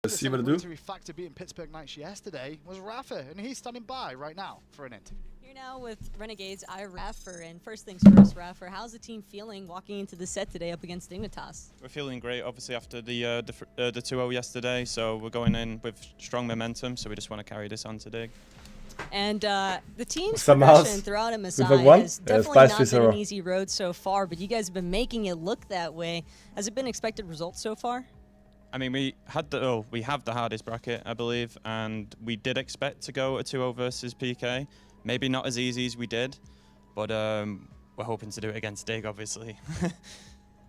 Let's see what I do. F.A.Q beating Pittsburgh Knights yesterday was Rafa, and he's standing by right now for an interview. Here now with Renegades, Rafa, and first things first, Rafa, how's the team feeling walking into the set today up against Dignitas? We're feeling great, obviously, after the 2-0 yesterday, so we're going in with strong momentum, so we just want to carry this on to Dig. And the team's progression throughout MSI has definitely not been an easy road so far, but you guys have been making it look that way. Has it been expected results so far? I mean, we have the hardest bracket, I believe, and we did expect to go a 2-0 versus PK. Maybe not as easy as we did, but we're hoping to do it against Dig, obviously.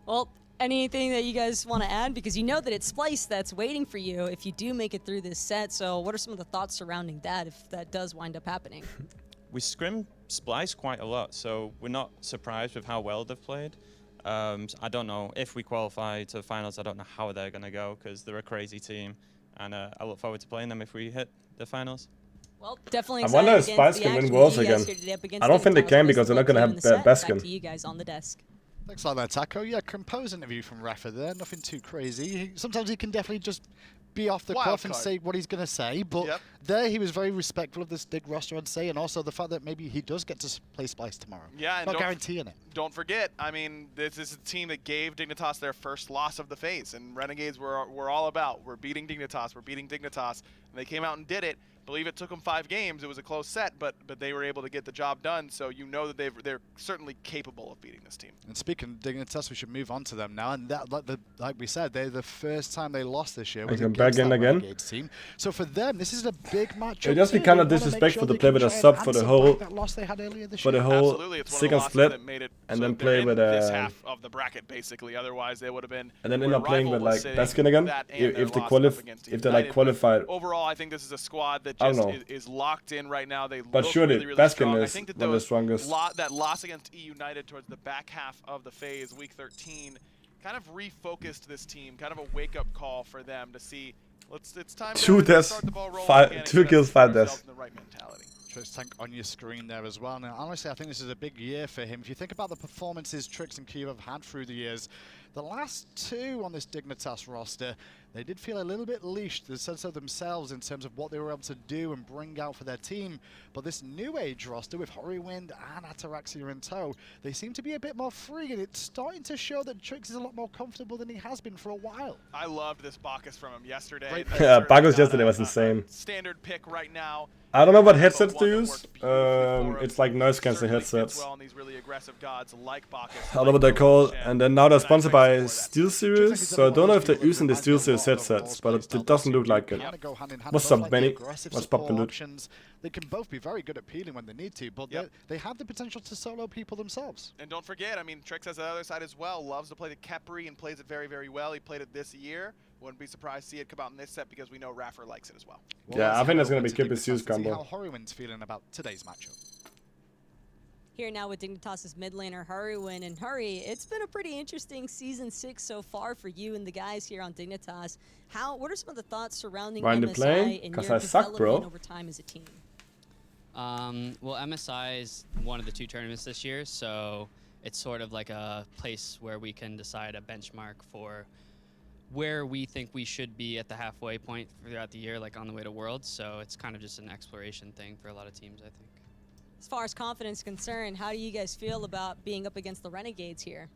Well, anything that you guys want to add? Because you know that it's Splice that's waiting for you if you do make it through this set, so what are some of the thoughts surrounding that if that does wind up happening? We scrim Splice quite a lot, so we're not surprised with how well they've played. So I don't know if we qualify to the finals. I don't know how they're going to go because they're a crazy team, and I look forward to playing them if we hit the finals. Well, definitely. I wonder if Spice can win Worlds again. I don't think they can because they're not going to have Baskin. Back to you guys on the desk. Thanks a lot, Taco. Yeah, composed interview from Rafa there. Nothing too crazy. Sometimes he can definitely just be off the cuff and say what he's going to say, but there he was very respectful of this Dig roster, I'd say, and also the fact that maybe he does get to play Splice tomorrow. Yeah, and not guaranteeing it. Don't forget, I mean, this is a team that gave Dignitas their first loss of the phase, and Renegades were all about, we're beating Dignitas, and they came out and did it. I believe it took them 5 games. It was a close set, but they were able to get the job done. So you know that they're certainly capable of beating this team. And speaking of Dignitas, we should move on to them now. And that, like we said, they're the first time they lost this year. Was against that Renegades team. So for them, this is a big matchup. It just be kind of disrespectful to play with a sub for the whole second split, and then play with this half of the bracket basically. Otherwise, they would have been. And then end up playing with like Baskin again if they like qualified. Overall, I think this is a squad that is locked in right now. They but surely really Baskin is one of the strongest. That loss against E United towards the back half of the phase, week 13, kind of refocused this team. Kind of a wake-up call for them to see. It's time to start the ball rolling. 2 kills, 5 deaths. The right mentality. Trix Tank on your screen there as well. Now, honestly, I think this is a big year for him. If you think about the performances Trix and Q have had through the years, the last 2 on this Dignitas roster, they did feel a little bit leashed, the sense of themselves in terms of what they were able to do and bring out for their team. But this new age roster with Horrywind and Ataraxia in tow, they seem to be a bit more free, and it's starting to show that Trix is a lot more comfortable than he has been for a while. I loved this Bacchus from him yesterday. Yeah, Bacchus yesterday was insane. Standard pick right now. I don't know what headsets to use. It's like noise cancelling headsets. I don't know what they're called. And then now they're sponsored by SteelSeries, so I don't know if they're using the SteelSeries headsets, but it doesn't look like it. What's up, Benny? What's poppin', dude? They can both be very good at peeling when they need to, but they have the potential to solo people themselves. And don't forget, I mean, Trix has the other side as well. Loves to play the Kepri and plays it very, very well. He played it this year. Wouldn't be surprised to see it come out in this set because we know Raffer likes it as well. Yeah, I think that's going to be Kipper's Zeus combo. How Horrywind's feeling about today's matchup. Here now with Dignitas' mid laner Horrywind, and Hurry, it's been a pretty interesting Season 6 so far for you and the guys here on Dignitas. What are some of the thoughts surrounding MSI and your development over time as a team? Well, MSI is one of the 2 tournaments this year, so it's sort of like a place where we can decide a benchmark for where we think we should be at the halfway point throughout the year, like on the way to Worlds. So it's kind of just an exploration thing for a lot of teams, I think. As far as confidence is concerned, how do you guys feel about being up against the Renegades here?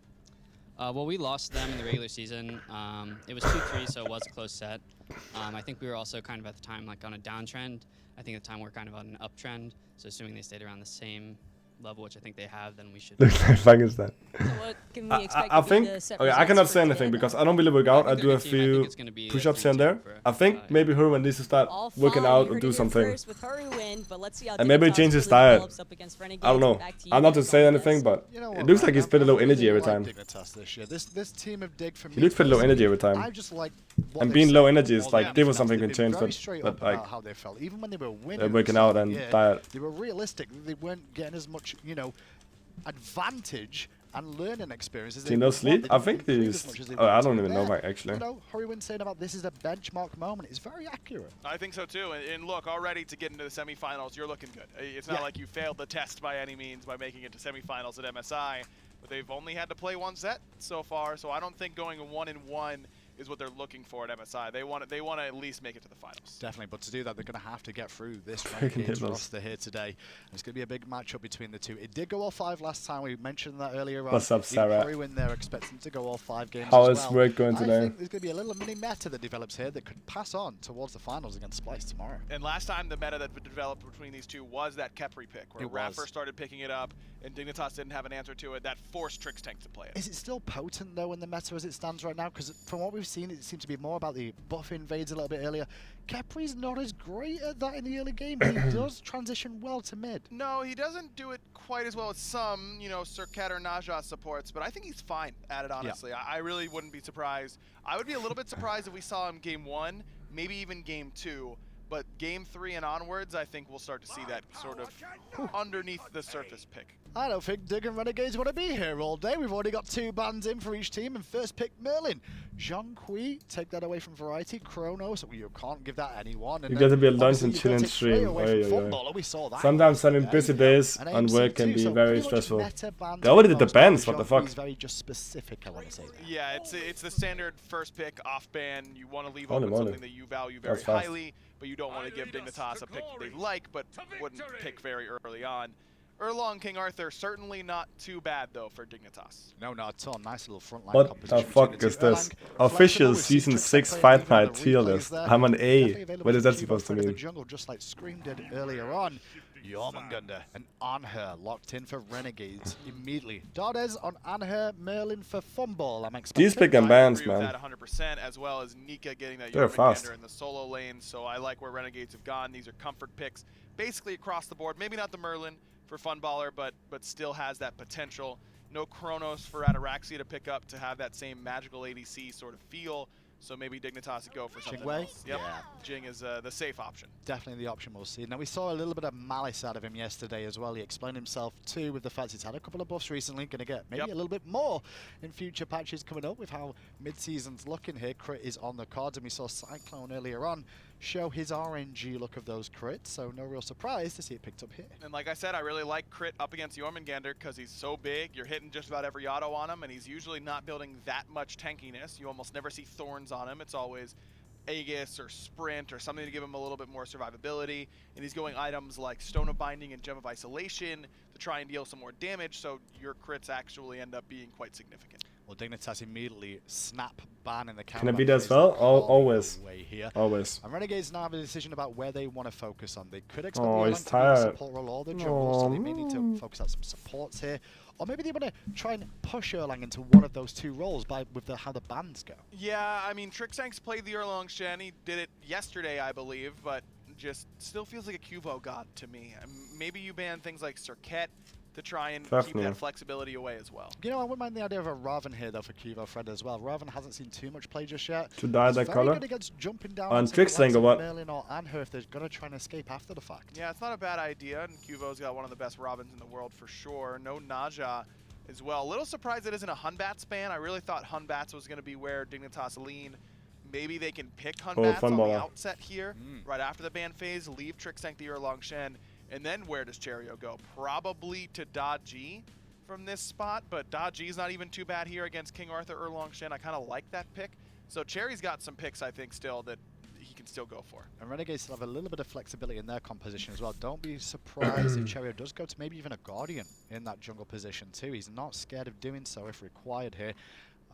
Well, we lost them in the regular season. It was 2-3, so it was a close set. I think we were also kind of at the time like on a downtrend. I think at the time we're kind of on an uptrend. So assuming they stayed around the same level, which I think they have, then we should. Looks like Frankenstein. So what can we expect I think. Okay, I cannot say anything because I don't really work out. I do a few push-ups here and there. I think maybe Horrywind needs to start working out and do something. And maybe change his diet. I don't know. I'm not to say anything, but it looks like he's pretty low energy every time. This team of Dig for me, he looks pretty low energy every time. And being low energy is like different something can change, but like how they felt. Even when they were winning, working out and diet. They were realistic. They weren't getting as much, advantage and learning experiences. Do you know Sleep? I think he's. Oh, I don't even know, actually. Horrywind saying about this is a benchmark moment is very accurate. I think so too. And look, already to get into the semifinals, you're looking good. It's not like you failed the test by any means by making it to semifinals at MSI, but they've only had to play 1 set so far. So I don't think going 1-1 is what they're looking for at MSI. They want to at least make it to the finals. Definitely, but to do that, they're going to have to get through this Renegades roster here today. And it's going to be a big matchup between the two. It did go all 5 last time. We mentioned that earlier on. What's up, Sarah? They're expecting to go all 5 games How as is well. work going today? I think there's going to be a little mini meta that develops here that could pass on towards the finals against Splice tomorrow. And last time the meta that developed between these two was that Kepri pick, where Raffer started picking it up, and Dignitas didn't have an answer to it. That forced Trix Tank to play it. Is it still potent, though, in the meta as it stands right now? Because from what we've seen, it seems to be more about the buff invades a little bit earlier. Kepri's not as great at that in the early game. He does transition well to mid. No, he doesn't do it quite as well as some, you know, Circuit or Naja supports, but I think he's fine at it, honestly. Yeah. I really wouldn't be surprised. I would be a little bit surprised if we saw him game 1, maybe even game 2. But game 3 and onwards, I think we'll start to see that sort of underneath the surface pick. I don't think Dig and Renegades want to be here all day. We've already got 2 bans in for each team, and first pick Merlin. Jean-Qui, take that away from Variety. Chronos, you can't give that anyone. And you got to be a lunch and chill and stream. We saw that. Sometimes having busy days on work can be very stressful. They already did the bans, what the fuck? Very just specific, I want to say that. Yeah, it's the standard first pick off ban. You want to leave open something that you value very highly, but you don't want to give Dignitas a pick they like, but wouldn't pick very early on. Erlong King Arthur, certainly not too bad, though, for Dignitas. No, not at all. Nice little front line. What the fuck is this? Official Season 6 Fight Night tier list. I'm an A. What is that supposed to mean? Jungle, just like Scream did earlier on. Jormungandr and Anher locked in for Renegades immediately. Dardez on Anher, Merlin for Fumball. I'm expecting. These pick and bans, man. That 100%, as well as Nika getting that They're fast in the solo lane. So I like where Renegades have gone. These are comfort picks, basically across the board. Maybe not the Merlin for Funballer, but still has that potential. No Chronos for Ataraxia to pick up to have that same magical ADC sort of feel. So maybe Dignitas go for something else. Yep. Yeah. Jing is the safe option. Definitely the option we'll see. Now, we saw a little bit of malice out of him yesterday as well. He explained himself, too, with the fact he's had a couple of buffs recently. Going to get maybe a little bit more in future patches coming up with how mid-season's looking here. Crit is on the cards, and we saw Cyclone earlier on show his RNG look of those crits, so no real surprise to see it picked up here. And like I said, I really like Crit up against Jormungandr because he's so big, you're hitting just about every auto on him, and he's usually not building that much tankiness. You almost never see Thorns on him. It's always Aegis or Sprint or something to give him a little bit more survivability, and he's going items like Stone of Binding and Gem of Isolation to try and deal some more damage, so your crits actually end up being quite significant. Well, Dignitas immediately snap ban in the counter. Can it be that as well? Always. Always. And Renegades now have a decision about where they want to focus on. They could expect the support role or the jungle, so they may need to focus on some supports here. Or maybe they want to try and push Erlang into one of those 2 roles with how the bans go. Yeah, I mean, Trixank's played the Erlang Shen. He did it yesterday, I believe, but just still feels like a Cuvo god to me. Maybe you ban things like Circuit to try and keep that flexibility away as well. You know, I wouldn't mind the idea of a Raven here, though, for Cuvo Fred as well. Raven hasn't seen too much play just yet. To dye that color? Jumping down on Trixank or what? Merlin or Anher if they're going to try and escape after the fact. Yeah, it's not a bad idea, and Cuvo's got one of the best Ravens in the world for sure. No Naja as well. A little surprised it isn't a Hunbats ban. I really thought Hunbats was going to be where Dignitas lean. Maybe they can pick Hunbats on the outset here, right after the ban phase, leave Trixank the Erlang Shen, and then where does Cherio go? Probably to Da G from this spot, but Da G's not even too bad here against King Arthur Erlang Shen. I kind of like that pick. So Cherry's got some picks, I think, still that he can still go for. And Renegades still have a little bit of flexibility in their composition as well. Don't be surprised if Cherio does go to maybe even a Guardian in that jungle position too. He's not scared of doing so if required here.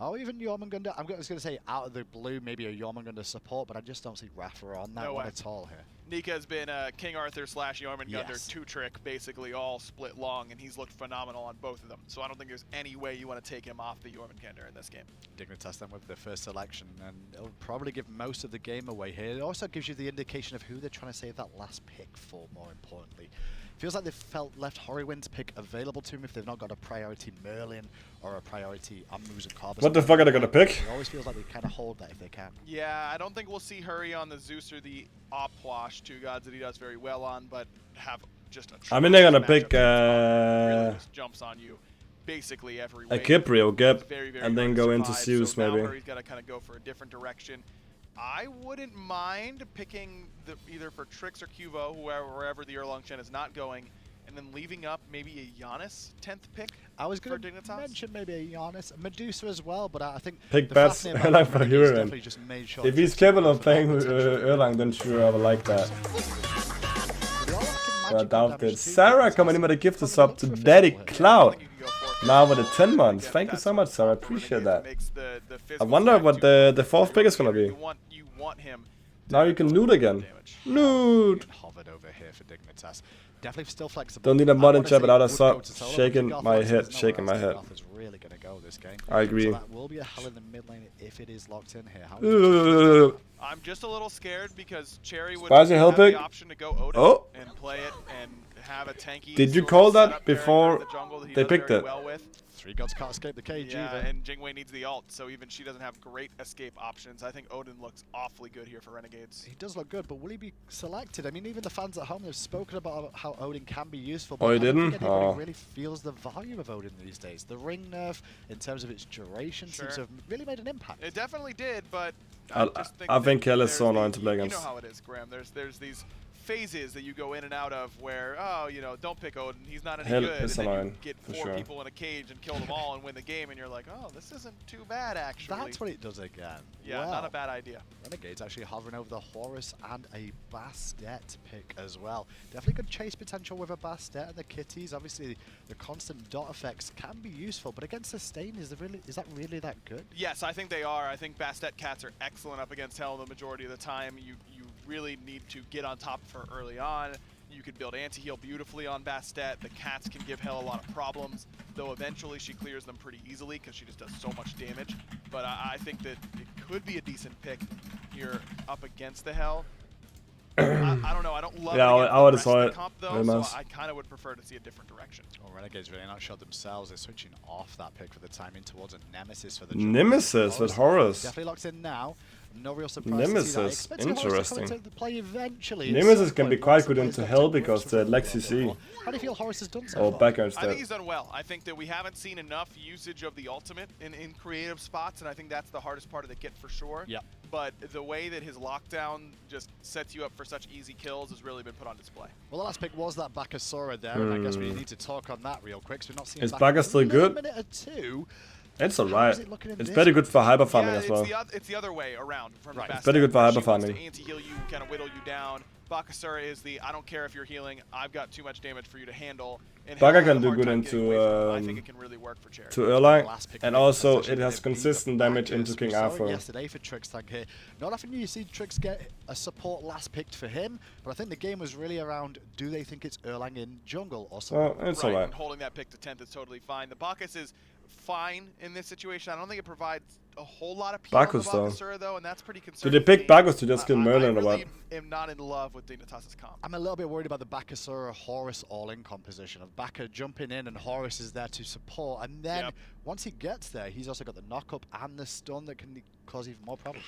Oh, even Jormungandr. I was going to say out of the blue, maybe a Jormungandr support, but I just don't see Rafa on that one at all here. Nika has been King Arthur / Jormungandr 2-trick basically all split long, and he's looked phenomenal on both of them. So I don't think there's any way you want to take him off the Jormungandr in this game. Dignitas then with their first selection, and it'll probably give most of the game away here. It also gives you the indication of who they're trying to save that last pick for, more importantly. Feels like they've left Horrywind's pick available to him if they've not got a priority Merlin or a priority Amuse and Carbus. What the fuck are they gonna pick? It always feels like they kind of hold that if they can. Yeah, I don't think we'll see Hurry on the Zeus or the Opwash, 2 gods that he does very well on, but have just a I mean, they're gonna pick really just jumps on you basically every a week. Kipri or Gep, very and then go into Zeus so maybe. He's got to kind of go for a different direction. I wouldn't mind picking either for Trix or Cuvo, wherever the Erlang Shen is not going, and then leaving up maybe a Giannis 10th pick. I was going to mention maybe a Giannis, Medusa as well, but I think pick bets Erlang for hero. Sure if he's capable of playing with Erlang, then sure I would like that. I doubt it. Sarah coming in with a gift sub to Daddy Cloud. Now with the 10 months. Thank you so much, Sarah. I appreciate that. I wonder what the 4th pick is gonna be. Now you can loot again. Loot! Hovered over here for Dignitas. Definitely still flexible. Don't need a mod in chat without a sub. Shaking my head, shaking my head. Really gonna go this game. I agree. So that will be a hell in the mid lane if it is locked in here. I'm just a little scared because Cherry would have the option to go Odin and play it and have a tanky. Did you call that before they picked it? Well with. 3 gods can't escape the KG. Yeah, and Jingwei needs the ult, so even she doesn't have great escape options. I think Odin looks awfully good here for Renegades. He does look good, but will he be selected? I mean, even the fans at home have spoken about how Odin can be useful. But oh, he I don't didn't? think anybody really feels the value of Odin these days. The ring nerf, in terms of its duration, seems to have really made an impact. It definitely did, but I think Hell is so annoying to play against. You know how it is, Graham. There's these phases that you go in and out of where, oh, you know, don't pick Odin, he's not any Hell good, and is then annoying, you get 4 sure. people in a cage and kill them all and win the game, and you're like, oh, this isn't too bad, actually. That's what it does again. Yeah, well, not a bad idea. Renegades actually hovering over the Horus and a Bastet pick as well. Definitely good chase potential with a Bastet and the kitties. Obviously, the constant dot effects can be useful, but against Sustain, is that really that good? Yes, I think they are. I think Bastet cats are excellent up against Hell the majority of the time. You really need to get on top of her early on. You can build anti-heal beautifully on Bastet. The cats can give Hell a lot of problems, though eventually she clears them pretty easily because she just does so much damage. But I think that it could be a decent pick here up against the Hell. I don't know. I don't love I would have saw the comp, though, so I kind of would prefer to see a different direction. Well, Renegades really not showed themselves. They're switching off that pick for the time in towards a Nemesis for the Nemesis with Horus. Definitely locked in now. No real surprise. Nemesis, interesting. Play eventually. Nemesis can be quite good into Hell because the Lexi C. How do you feel Horus has done so or far? back instead. I think he's done well. I think that we haven't seen enough usage of the ultimate in creative spots, and I think that's the hardest part of the kit for sure. Yeah. But the way that his lockdown just sets you up for such easy kills has really been put on display. Well, the last pick was that Bakasura there, and I guess we need to talk on that real quick. So we're not seeing is Baka still good? A minute or two. It's alright. It's very good for hyper farming as well. It's the other way around from the It's very good for hyper farming. Anti-heal you, kind of whittle you down. Bakasura is the I don't care if you're healing, I've got too much damage for you to handle. Baka can do good into I think it can really work for Cherry. to Erlang, and also it has consistent damage into King Arthur. Yesterday for Trixtank here. Not often you see Trix get a support last picked for him, but I think the game was really around, do they think it's Erlang in jungle or something? Well, it's right, alright. And holding that pick to 10th is totally fine. The Bacchus is fine in this situation. I don't think it provides a whole lot of Bacchus though, and that's pretty concerning. Did they pick Bacchus to just kill Merlin or what? I am not in love with Dignitas' comp. I'm a little bit worried about the Bakasura Horus all-in composition of Baka jumping in and Horus is there to support, and then once he gets there, he's also got the knock-up and the stun that can cause even more problems.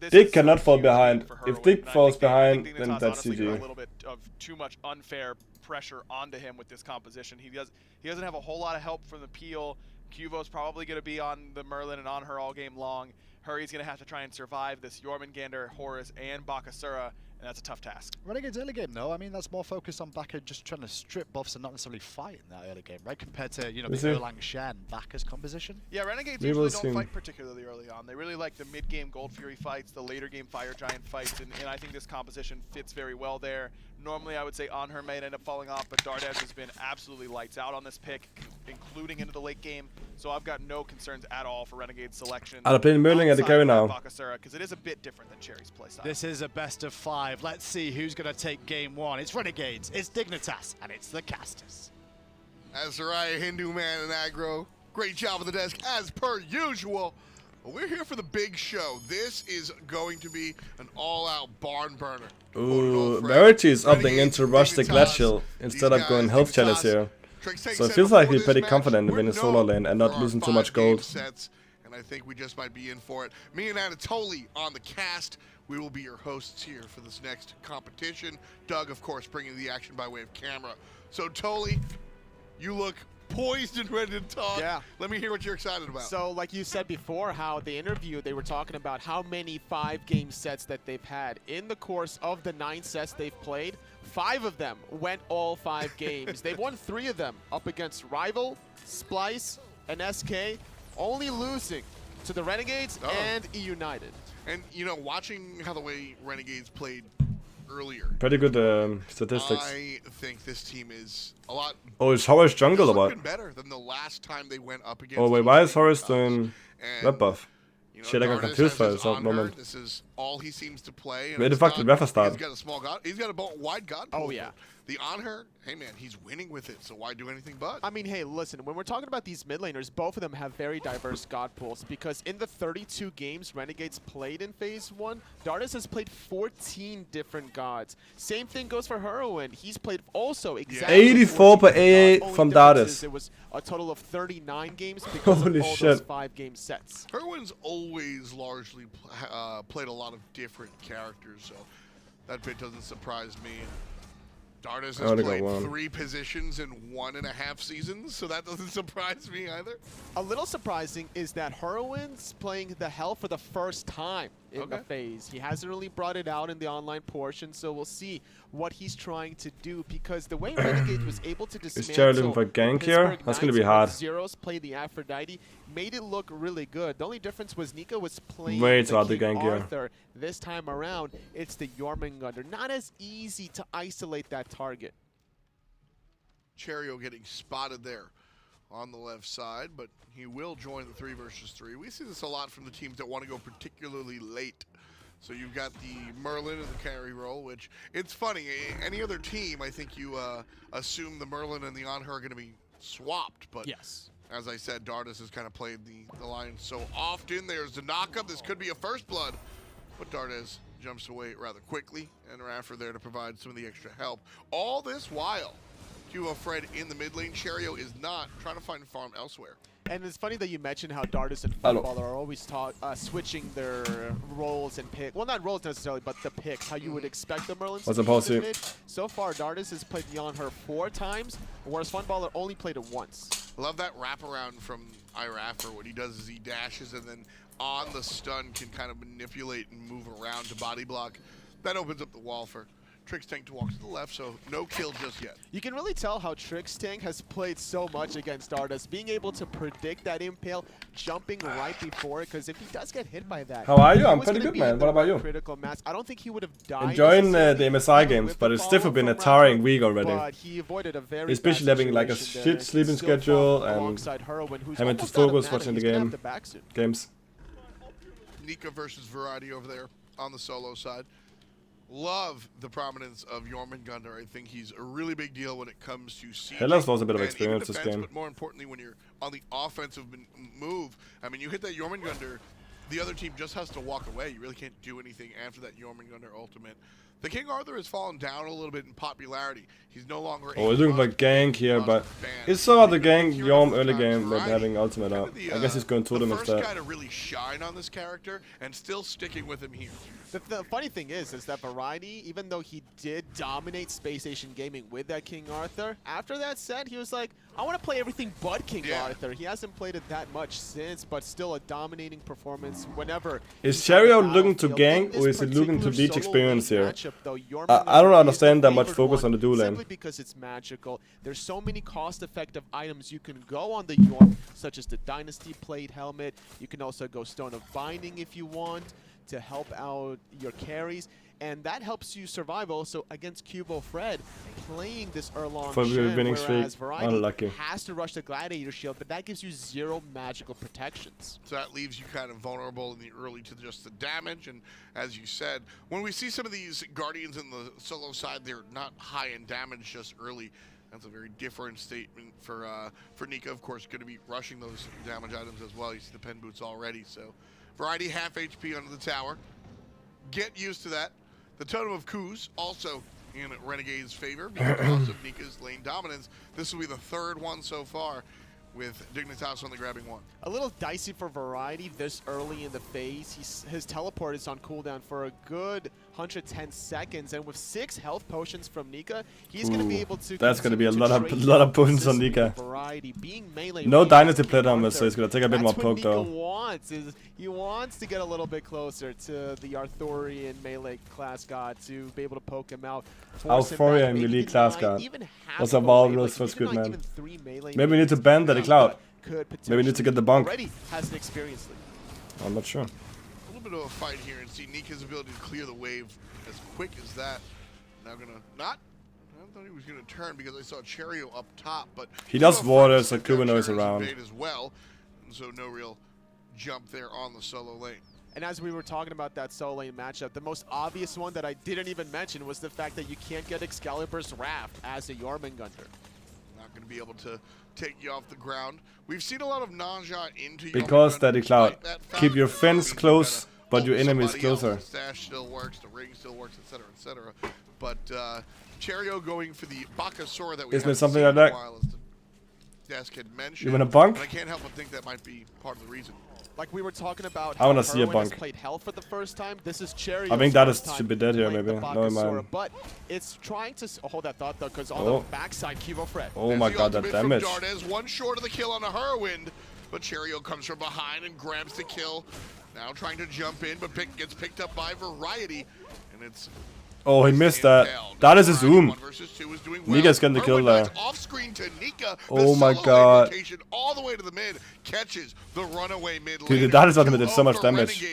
Dick cannot fall behind. If Dick falls behind, then that's GG. A GG. little bit of too much unfair pressure onto him with this composition. He doesn't have a whole lot of help from the peel. Cuvo's probably going to be on the Merlin and on her all game long. Hurry's going to have to try and survive this Jormungandr, Horus, and Bakasura, and that's a tough task. Renegades early game, though, I mean, that's more focused on Baka just trying to strip buffs and not necessarily fight in that early game, right? Compared to, you know, the Erlang Shen Baka's composition. Yeah, Renegades usually don't fight particularly early on. They really like the mid-game Gold Fury fights, the later game Fire Giant fights, and I think this composition fits very well there. Normally, I would say On Her might end up falling off, but Dardes has been absolutely lights out on this pick, including into the late game. So I've got no concerns at all for Renegade's selection. I'll play Merlin at the carry now. Because it is a bit different than Cherry's playstyle. This is a best of 5. Let's see who's going to take game 1. It's Renegades, it's Dignitas, and it's the casters. That's right, Hindu man and aggro. Great job on the desk, as per usual. Well, we're here for the big show. This is going to be an all-out barn burner. Ooh, Verity is opting in to rush the Glacial instead of going health challenge here. So it feels like he's pretty confident in his solo lane and not losing too much gold. And I think we just might be in for it. Me and Anatoly on the cast. We will be your hosts here for this next competition. Doug, of course, bringing the action by way of camera. So, Toly, you look poised and ready to talk. Yeah. Let me hear what you're excited about. So, like you said before, how the interview, they were talking about how many 5-game sets that they've had. In the course of the 9 sets they've played, 5 of them went all 5 games. They've won 3 of them up against Rival, Splice, and SK, only losing to the Renegades and E United. And, you know, watching how the way Renegades played earlier. Pretty good statistics. I think this team is a lot. Oh, is Horace jungle or what? Better than the last time they went up against. Oh wait, why is Horace doing red buff? You know, Shit, I got confused for that moment. This is all he seems to play. Where the fuck did Refa start? He's got a small god. He's got a wide god. Oh yeah. The on her, hey man, he's winning with it. So why do anything but? I mean, hey, listen. When we're talking about these mid laners, both of them have very diverse god pools because in the 32 games Renegades played in Phase 1, Dardas has played 14 different gods. Same thing goes for Heroin. He's played also exactly 84 per AA from Dardas. It was a total of 39 games because Holy of all shit. those 5-game sets. Heroin's always largely played a lot of different characters, so that bit doesn't surprise me. Dardas has played 3 positions in 1.5 seasons, so that doesn't surprise me either. A little surprising is that Heroin's playing the Hell for the first time in the phase. He hasn't really brought it out in the online portion, so we'll see what he's trying to do because the way Renegades was able to dismantle Is Jared looking for gank here? That's going to be hard. Zeros play the Aphrodite, made it look really good. The only difference was Nika was playing Way the too hard to King gank here. Arthur. This time around, it's the Jormungandr. Not as easy to isolate that target. Cherio getting spotted there on the left side, but he will join the 3 versus 3. We see this a lot from the teams that want to go particularly late. So you've got the Merlin in the carry role, which it's funny. Any other team, I think you assume the Merlin and the On-Her are going to be swapped, but yes. As I said, Dardas has kind of played the line so often. There's the knockup. This could be a first blood, but Dardas jumps away rather quickly, and Raffer there to provide some of the extra help. All this while, Fred in the mid lane. Cherio is not trying to find farm elsewhere. And it's funny that you mentioned how Dardas and Funball are always switching their roles and pick. Well, not roles necessarily, but the picks. How you would expect the Merlins to be mid. So far, Dardas has played the On-Her 4 times, whereas Funballer only played it once. I love that wraparound from Iraffer. What he does is he dashes and then on the stun can kind of manipulate and move around to body block. That opens up the wall for Trix Tank to walk to the left, so no kill just yet. You can really tell how Trix Tank has played so much against Dardas, being able to predict that impale, jumping right before it, because if he does get hit by that... How are you? I'm pretty good, man. What about you? Critical mass. I don't think he would have died. Enjoying the MSI games, but it's still been a tiring week already. But he avoided a very especially having like a shit sleeping schedule and having to focus watching the games. Nika versus Variety over there on the solo side. Love the prominence of Jormungandr. I think he's a really big deal when it comes to siege. Hellas lost a bit of experience this game. But more importantly, when you're on the offensive move, I mean, you hit that Jormungandr, the other team just has to walk away. You really can't do anything after that Jormungandr ultimate. The King Arthur has fallen down a little bit in popularity. He's no longer. Oh, he's looking for gank here, but it's so hard to gank Jorm early game with having ultimate out. I guess he's going to them instead. The first guy to really shine on this character and still sticking with him here. The funny thing is that Variety, even though he did dominate Space Station Gaming with that King Arthur, after that set, he was like, I want to play everything but King Arthur. He hasn't played it that much since, but still a dominating performance whenever. Is Cherio looking to gank, or is he looking to beach experience here? I don't understand that much focus on the dual lane. Simply because it's magical. There's so many cost-effective items you can go on the Yorm, such as the Dynasty Plate Helmet. You can also go Stone of Binding if you want to help out your carries, and that helps you survive also against Cubo Fred playing this Erlong Shen, whereas Variety has to rush the Gladiator Shield, but that gives you 0 magical protections. So that leaves you kind of vulnerable in the early to just the damage, and as you said, when we see some of these Guardians in the solo side, they're not high in damage just early. That's a very different statement for Nika, of course, going to be rushing those damage items as well. You see the pen boots already, so Variety half HP under the tower. Get used to that. The Totem of Coups also in Renegade's favor because of Nika's lane dominance. This will be the 3rd one so far, with Dignitas on the grabbing one. A little dicey for Variety this early in the phase. His teleport is on cooldown for a good 110 seconds, and with 6 health potions from Nika, he's going to be able to. That's going to be a lot of potions on Nika. No Dynasty player down this, so he's going to take a bit more poke though. He wants to get a little bit closer to the Arthurian melee class god to be able to poke him out. Arthurian melee class god. What's a Walrus? What's good, man? Maybe we need to ban the cloud. Maybe we need to get the bonk. Has an experience lead. I'm not sure. A little bit of a fight here, and see Nika's ability to clear the wave as quick as that. Now gonna not. I thought he was gonna turn because I saw Cherio up top, but he does water, so Kubano's around. As well, and so no real jump there on the solo lane. And as we were talking about that solo lane matchup, the most obvious one that I didn't even mention was the fact that you can't get Excalibur's Raft as a Jormungandr. Not going to be able to take you off the ground. We've seen a lot of nausea into because Daddy Cloud. Keep your fence close, but your enemies closer. The stash still works, the ring still works, etc., etc. But Cherio going for the Bakasura that we isn't it something like that? Desk had mentioned. You want a bunk? I can't help but think that might be part of the reason. Like we were talking about, I want to see a bunk. Played hell for the first time. This is Cherry. I think that should be dead here, maybe. No, man. But it's trying to hold that thought though, because on the backside, Kivo Fred. Oh my God, that damage! Dardes, one short of the kill on a Whirlwind, but Cherio comes from behind and grabs the kill. Now trying to jump in, but gets picked up by Variety, and it's. Oh, he missed that. That is a zoom. Nika's getting the kill there. Off screen to Nika. Oh my God. All the way to the mid. Catches the runaway mid lane. Dude, that is ultimate did so much damage.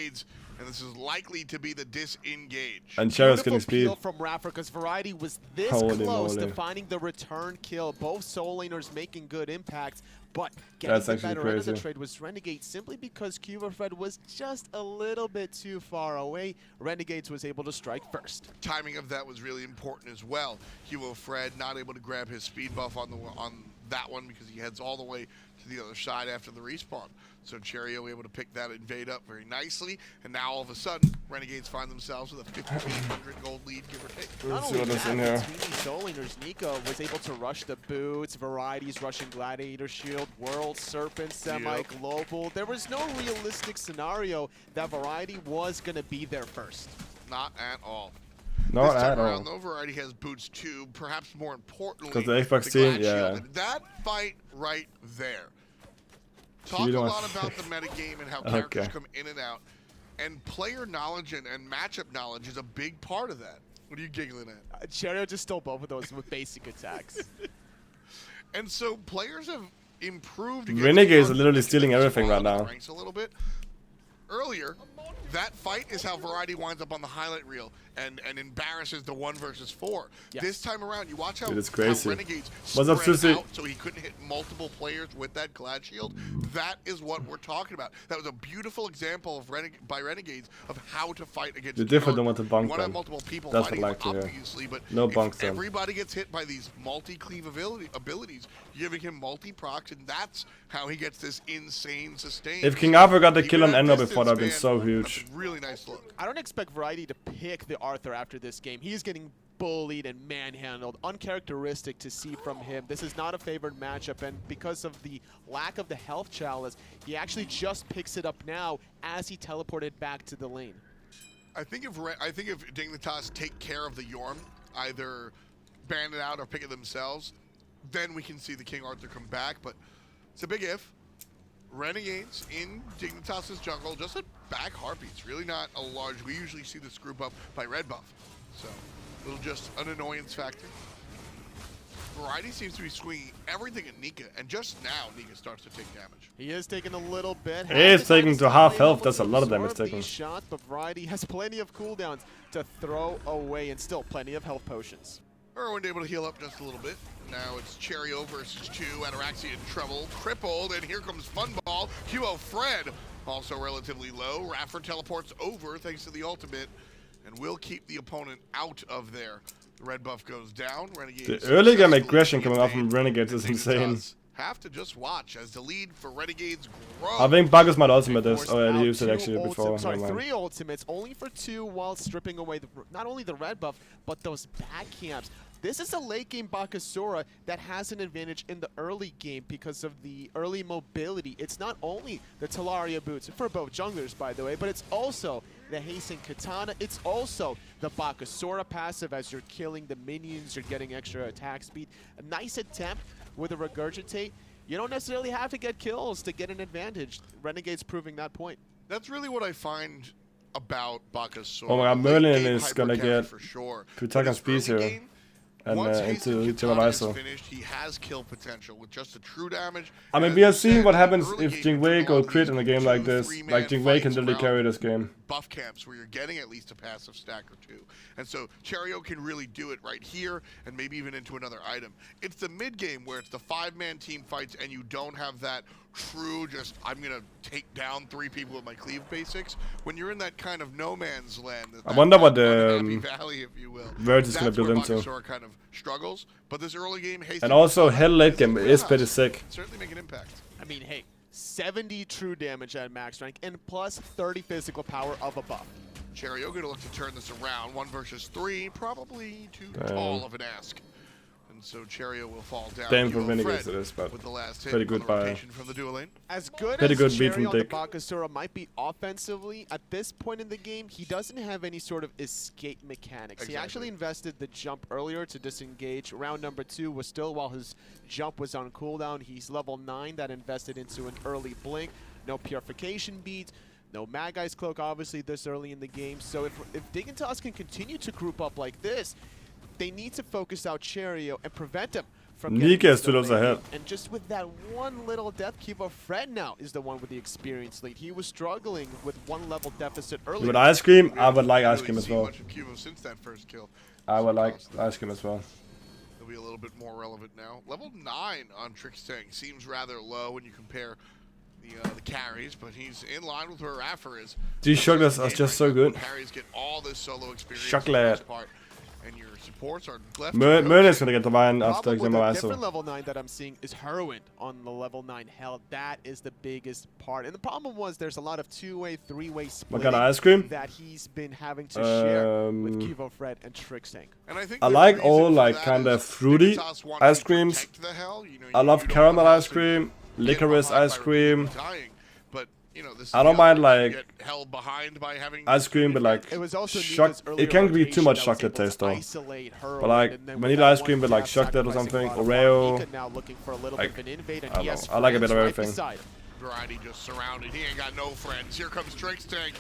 And this is likely to be the disengage. And Cherio's getting speed. From Raffer, because Variety was this close to finding the return kill. Both soul laners making good impacts. But getting the better end of the trade was Renegades simply because Kivo Fred was just a little bit too far away. Renegades was able to strike first. Timing of that was really important as well. Kivo Fred not able to grab his speed buff on that one because he heads all the way to the other side after the respawn. So Cherio able to pick that invade up very nicely, and now all of a sudden, Renegades find themselves with a 5,800 gold lead, give or take. Let's see what is in here. Between these soul laners, Nico was able to rush the boots, Varieties rushing Gladiator Shield, World Serpent, Semi-Global. There was no realistic scenario that Variety was going to be there first. Not at all. Not this time at all. around, though, Variety has boots too, perhaps more importantly, because the F.A.Q team, yeah. That fight right there. Talk a lot about the metagame and how characters come in and out. And player knowledge and matchup knowledge is a big part of that. What are you giggling at? Cherio just stole both of those with basic attacks. And so players have improved. Renegades are literally stealing everything right now. A little bit. Earlier, that fight is how Variety winds up on the highlight reel and embarrasses the 1 versus 4. Yes. This time around, you watch how, how Renegades spread out so he couldn't hit multiple players with that Glad Shield. That is what we're talking about. That was a beautiful example of by Renegades of how to fight against. The different than what the bunk one have multiple people that's fighting, what I like obviously, but no bunks. Everybody gets hit by these multi-cleave abilities, giving him multi-procs, and that's how he gets this insane sustain. If King Arthur got the kill on Ender before, that would have been so huge. Really nice look. I don't expect Variety to pick the Arthur after this game. He's getting bullied and manhandled. Uncharacteristic to see from him. This is not a favored matchup, and because of the lack of the health chalice, he actually just picks it up now as he teleported back to the lane. I think if Dignitas take care of the Yorm, either ban it out or pick it themselves, then we can see the King Arthur come back. But it's a big if. Renegades in Dignitas' jungle, just a back Harpies, really not a large. We usually see this group up by red buff, so a little just an annoyance factor. Variety seems to be swinging everything at Nika, and just now Nika starts to take damage. He is taking a little bit. He is taking to half health. That's a lot of damage taken. Shots, but Variety has plenty of cooldowns to throw away, and still plenty of health potions. Erwin able to heal up just a little bit. Now it's Cherio versus 2. Ataraxia in trouble, crippled, and here comes Funball. Kivo Fred also relatively low. Raffer teleports over thanks to the ultimate, and will keep the opponent out of there. The red buff goes down. Renegades. The early game aggression coming off from Renegades is insane. have to just watch as the lead for Renegades grows. I think Bacchus might ultimate this. Oh, he used it actually before. Sorry, 3 ultimates, only for 2 while stripping away not only the red buff, but those back camps. This is a late game Bakasura that has an advantage in the early game because of the early mobility. It's not only the Talaria boots, for both junglers by the way, but it's also the Hasten Katana. It's also the Bakasura passive as you're killing the minions, you're getting extra attack speed. A nice attempt with a Regurgitate. You don't necessarily have to get kills to get an advantage. Renegade's proving that point. That's really what I find about Bakasura. Oh my god, Merlin is gonna get for sure. Putakan Speed here. And into Timberweiser. He has kill potential with just the true damage. I mean, we are seeing what happens if Jingwei go crit in a game like this. Like, Jingwei can literally carry this game. Buff camps where you're getting at least a passive stack or 2. And so Cherio can really do it right here and maybe even into another item. It's the mid game where it's the 5-man team fights and you don't have that true just I'm gonna take down 3 people with my cleave basics. When you're in that kind of no man's land, I wonder what the valley, if you will, Verge is gonna build into. Kind of struggles, but this early game and also hell late game is pretty sick. Certainly make an impact. I mean, hey, 70 true damage at max rank and plus 30 physical power of a buff. Cherio gonna look to turn this around. 1 versus 3, probably too tall of an ask. And so Cherio will fall down. Damn for Renegades it is, but with the last hit pretty good by from the dual lane. As good pretty as good beat from Cherio Dick. the Bakasura might be offensively, at this point in the game, he doesn't have any sort of escape mechanics. Exactly. He actually invested the jump earlier to disengage. Round number 2 was still while his jump was on cooldown. He's level 9 that invested into an early blink. No purification beat. No Mad Guy's Cloak, obviously, this early in the game. So if Dignitas can continue to group up like this, they need to focus out Cherio and prevent him from Nika is 2 levels ahead. And just with that one little death cube, Fred now is the one with the experience lead. He was struggling with 1 level deficit earlier. With Ice Cream, I would like Ice Cream as well. Since that first kill. I would like Ice Cream as well. It'll be a little bit more relevant now. Level 9 on Trickstang seems rather low when you compare the carries, but he's in line with where Raffer is. These shotguns are just so good. Carries get all this solo experience. Chocolate. And your supports are left. Merlin is gonna get the wine after the different level 9 that I'm seeing is Herwin on the level 9 hell. That is the biggest part. And the problem was there's a lot of 2-way, 3-way split. What kind of ice cream? That he's been having to share with Kivo Fred and Trickstang. And I think I like all like kind of fruity ice creams. I love caramel ice cream, licorice ice cream. You know, this I don't mind like get held behind by having ice cream, but like it was also it can't be too much chocolate taste though. But like vanilla ice cream with like chocolate or something, Oreo. Like, I don't know. I like a bit of everything. Variety just surrounded. He ain't got no friends. Here comes Trickstang.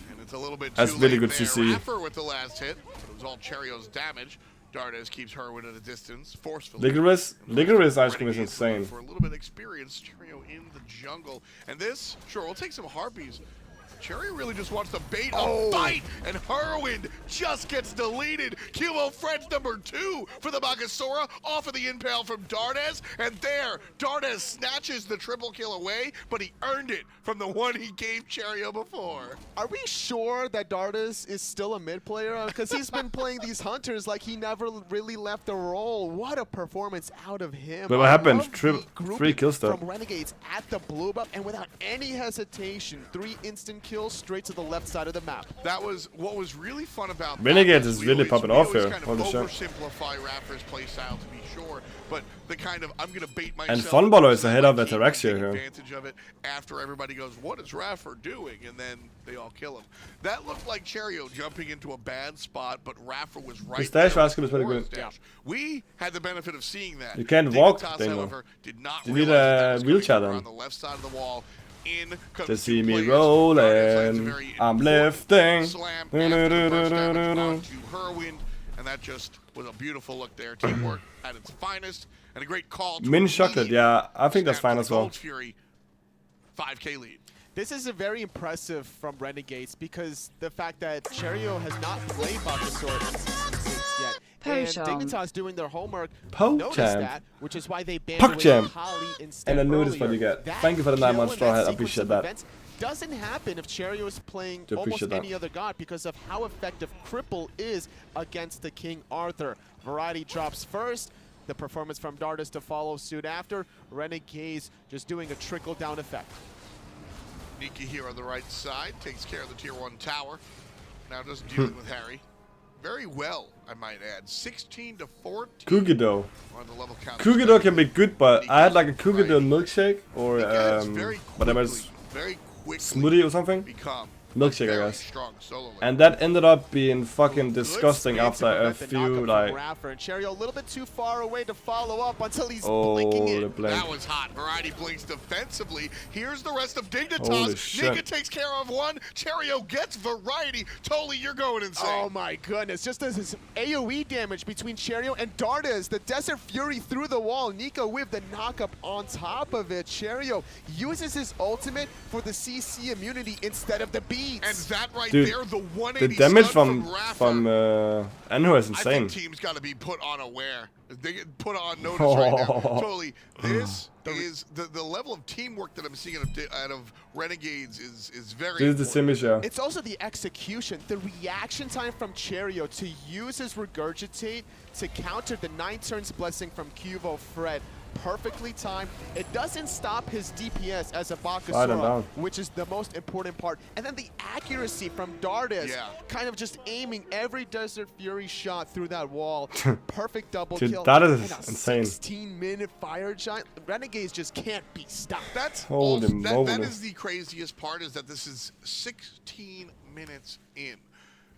And it's a little bit That's too really late good there. CC. Raffer with the last hit. It was all Cherio's damage. Dardes keeps Herwin at a distance, forcefully. Licorice ice cream is insane. For a little bit of experience, Cherio in the jungle. And this, sure, we'll take some harpies. Cherio really just wants to bait a fight, and Herwin just gets deleted. Kilo Fred's number 2 for the Bakasura, off of the impale from Dardes, and there, Dardes snatches the triple kill away, but he earned it from the one he gave Cherio before. Are we sure that Dardes is still a mid player? Because he's been playing these hunters like he never really left the role. What a performance out of him. But what happened? 3 kills though. From Renegades at the blue buff, and without any hesitation, 3 instant kills straight to the left side of the map. That was what was really fun about Renegades is really popping off here. Kind of oversimplify Raffer's playstyle to be sure, but the kind of I'm gonna bait myself. And Funballer is ahead of Ataraxia here. Advantage of it after everybody goes, what is Raffer doing? And then they all kill him. That looked like Cherio jumping into a bad spot, but Raffer was right. The stash there. Rascal is pretty good. Yeah. We had the benefit of seeing that. You can't walk, however, did not you need a wheelchair then. On the left side of the wall. To see me rolling, I'm lifting. And that just was a beautiful look there. Teamwork at its finest, and a great call. Mint chocolate, yeah, I think that's fine as well. Fury, 5K lead. This is a very impressive from Renegades because the fact that Cherio has not played Bakasura in Season 6 yet. And Dignitas doing their homework noticed that, which is why they banned Kali instead. And I knew this what you get. Thank you for the 9-month straw hat, I appreciate that. Doesn't happen if Cherio is playing almost any other god because of how effective Cripple is against the King Arthur. Variety drops first. the performance from Dignitas to follow suit after. Renegades just doing a trickle-down effect. Nika here on the right side takes care of the tier 1 tower. Now just dealing with Harry. Very well, I might add. 16 to 14. Kugido. On the level count. Kugido can be good, but I had like a Kugido milkshake or whatever it's smoothie or something. Milkshake, I guess. And that ended up being fucking disgusting after a few like. And Cherry a little bit too far away to follow up until he's blinking it. That was hot. Variety blinks defensively. Here's the rest of Dignitas. Nika takes care of one. Cherio gets Variety. Totally, you're going insane. Oh my goodness. Just as his AoE damage between Cherio and Dignitas. The Desert Fury through the wall. Nico with the knockup on top of it. Cherio uses his ultimate for the CC immunity instead of the beats. And that right Dude, there, the 180 the damage from Anho is I insane. think teams got to be put on aware. They get put on notice right now. Totally. This is the level of teamwork that I'm seeing out of Renegades is very This is the Simish, yeah. It's also the execution, the reaction time from Cherio to use his Regurgitate to counter the 9 turns blessing from Cuvo Fred. Perfectly timed. It doesn't stop his DPS as a Bakasura, which is the most important part. And then the accuracy from Dignitas, kind of just aiming every Desert Fury shot through that wall. Perfect double kill. That is insane. 16-minute fire giant. Renegades just can't be stopped. That's that is the craziest part, is that this is 16 minutes in.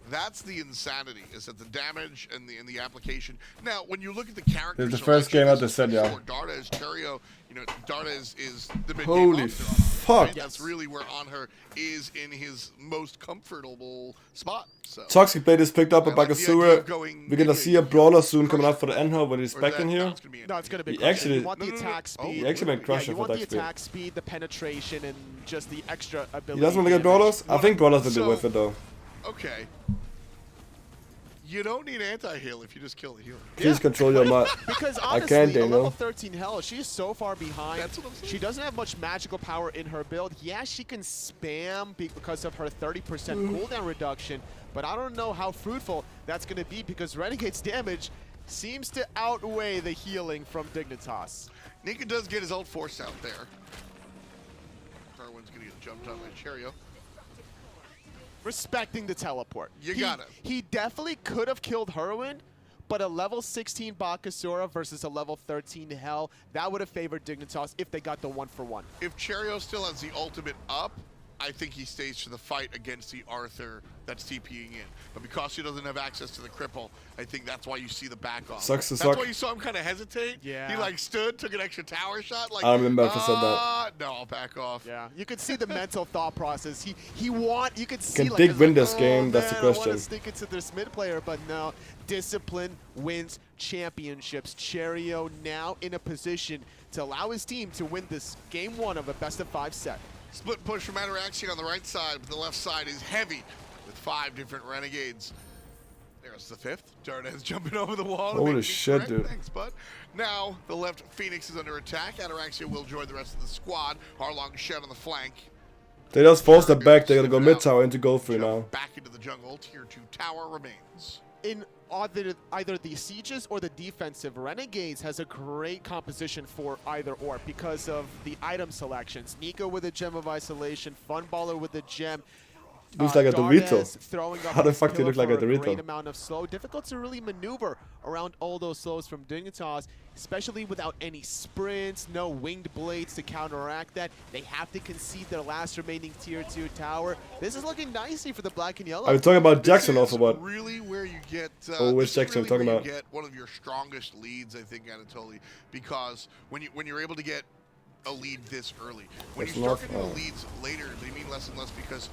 That's the insanity, is that the damage and the application. Now, when you look at the characters, it's the first game out the set, yeah. Dignitas, Cherio, you know, Dignitas is the mid-game. Holy fuck! Right? That's really where Anher is in his most comfortable spot. So. Toxic Blade is picked up by Bakasura. We're gonna see a brawler soon coming out for the Anho when he's back in here. No, it's gonna be actually, you want the attack speed. He actually made Crusher for the attack speed, the penetration, and just the extra ability. He doesn't want to get brawlers? I think brawlers will be worth it though. Okay. You don't need anti-heal if you just kill the healer. Please control your mat. Because honestly, a level 13 Hell, she's so far behind. That's what I'm saying. She doesn't have much magical power in her build. Yeah, she can spam because of her 30% cooldown reduction, but I don't know how fruitful that's going to be because Renegade's damage seems to outweigh the healing from Dignitas. Nika does get his ult force out there. Darwin's going to get jumped on by Cherio. Respecting the teleport. You got it. He definitely could have killed Heroin, but a level 16 Bakasura versus a level 13 Hell, that would have favored Dignitas if they got the 1-for-1. If Cherio still has the ultimate up, I think he stays for the fight against the Arthur that's TPing in. But because he doesn't have access to the cripple, I think that's why you see the back off. Sucks to that's why you saw him kind of hesitate. Yeah. He like stood, took an extra tower shot. Like, I remember if I said that. No, I'll back off. Yeah, you could see the mental thought process. You could see Can like, Dig win this oh, game? Man, that's the question. I want to stick it to this mid player, but no. Discipline wins championships. Cherio now in a position to allow his team to win this game 1 of a best-of-5 set. Split push from Ataraxia on the right side, but the left side is heavy with 5 different Renegades. There's the 5th. Dignitas jumping over the wall. Holy shit, dude. Thanks, bud. Now, the left Phoenix is under attack. Ataraxia will join the rest of the squad. Harlong Shed on the flank. They just forced them back. They're gonna go mid tower into gold free now. Back into the jungle. Tier 2 tower remains. In either the sieges or the defensive, Renegades has a great composition for either or because of the item selections. Nico with a Gem of Isolation, Funballer with a Gem. Looks like a Dorito. How the fuck do you look like a Dorito? Great amount of slow. Difficult to really maneuver around all those slows from Dignitas, especially without any sprints, no winged blades to counteract that. They have to concede their last remaining tier 2 tower. This is looking nicely for the black and yellow. Are you talking about Jackson or for what? Really where you get which Jackson really I'm talking about? You get one of your strongest leads, I think, Anatoly, because when you're able to get a lead this early. When you start getting the leads later, they mean less and less because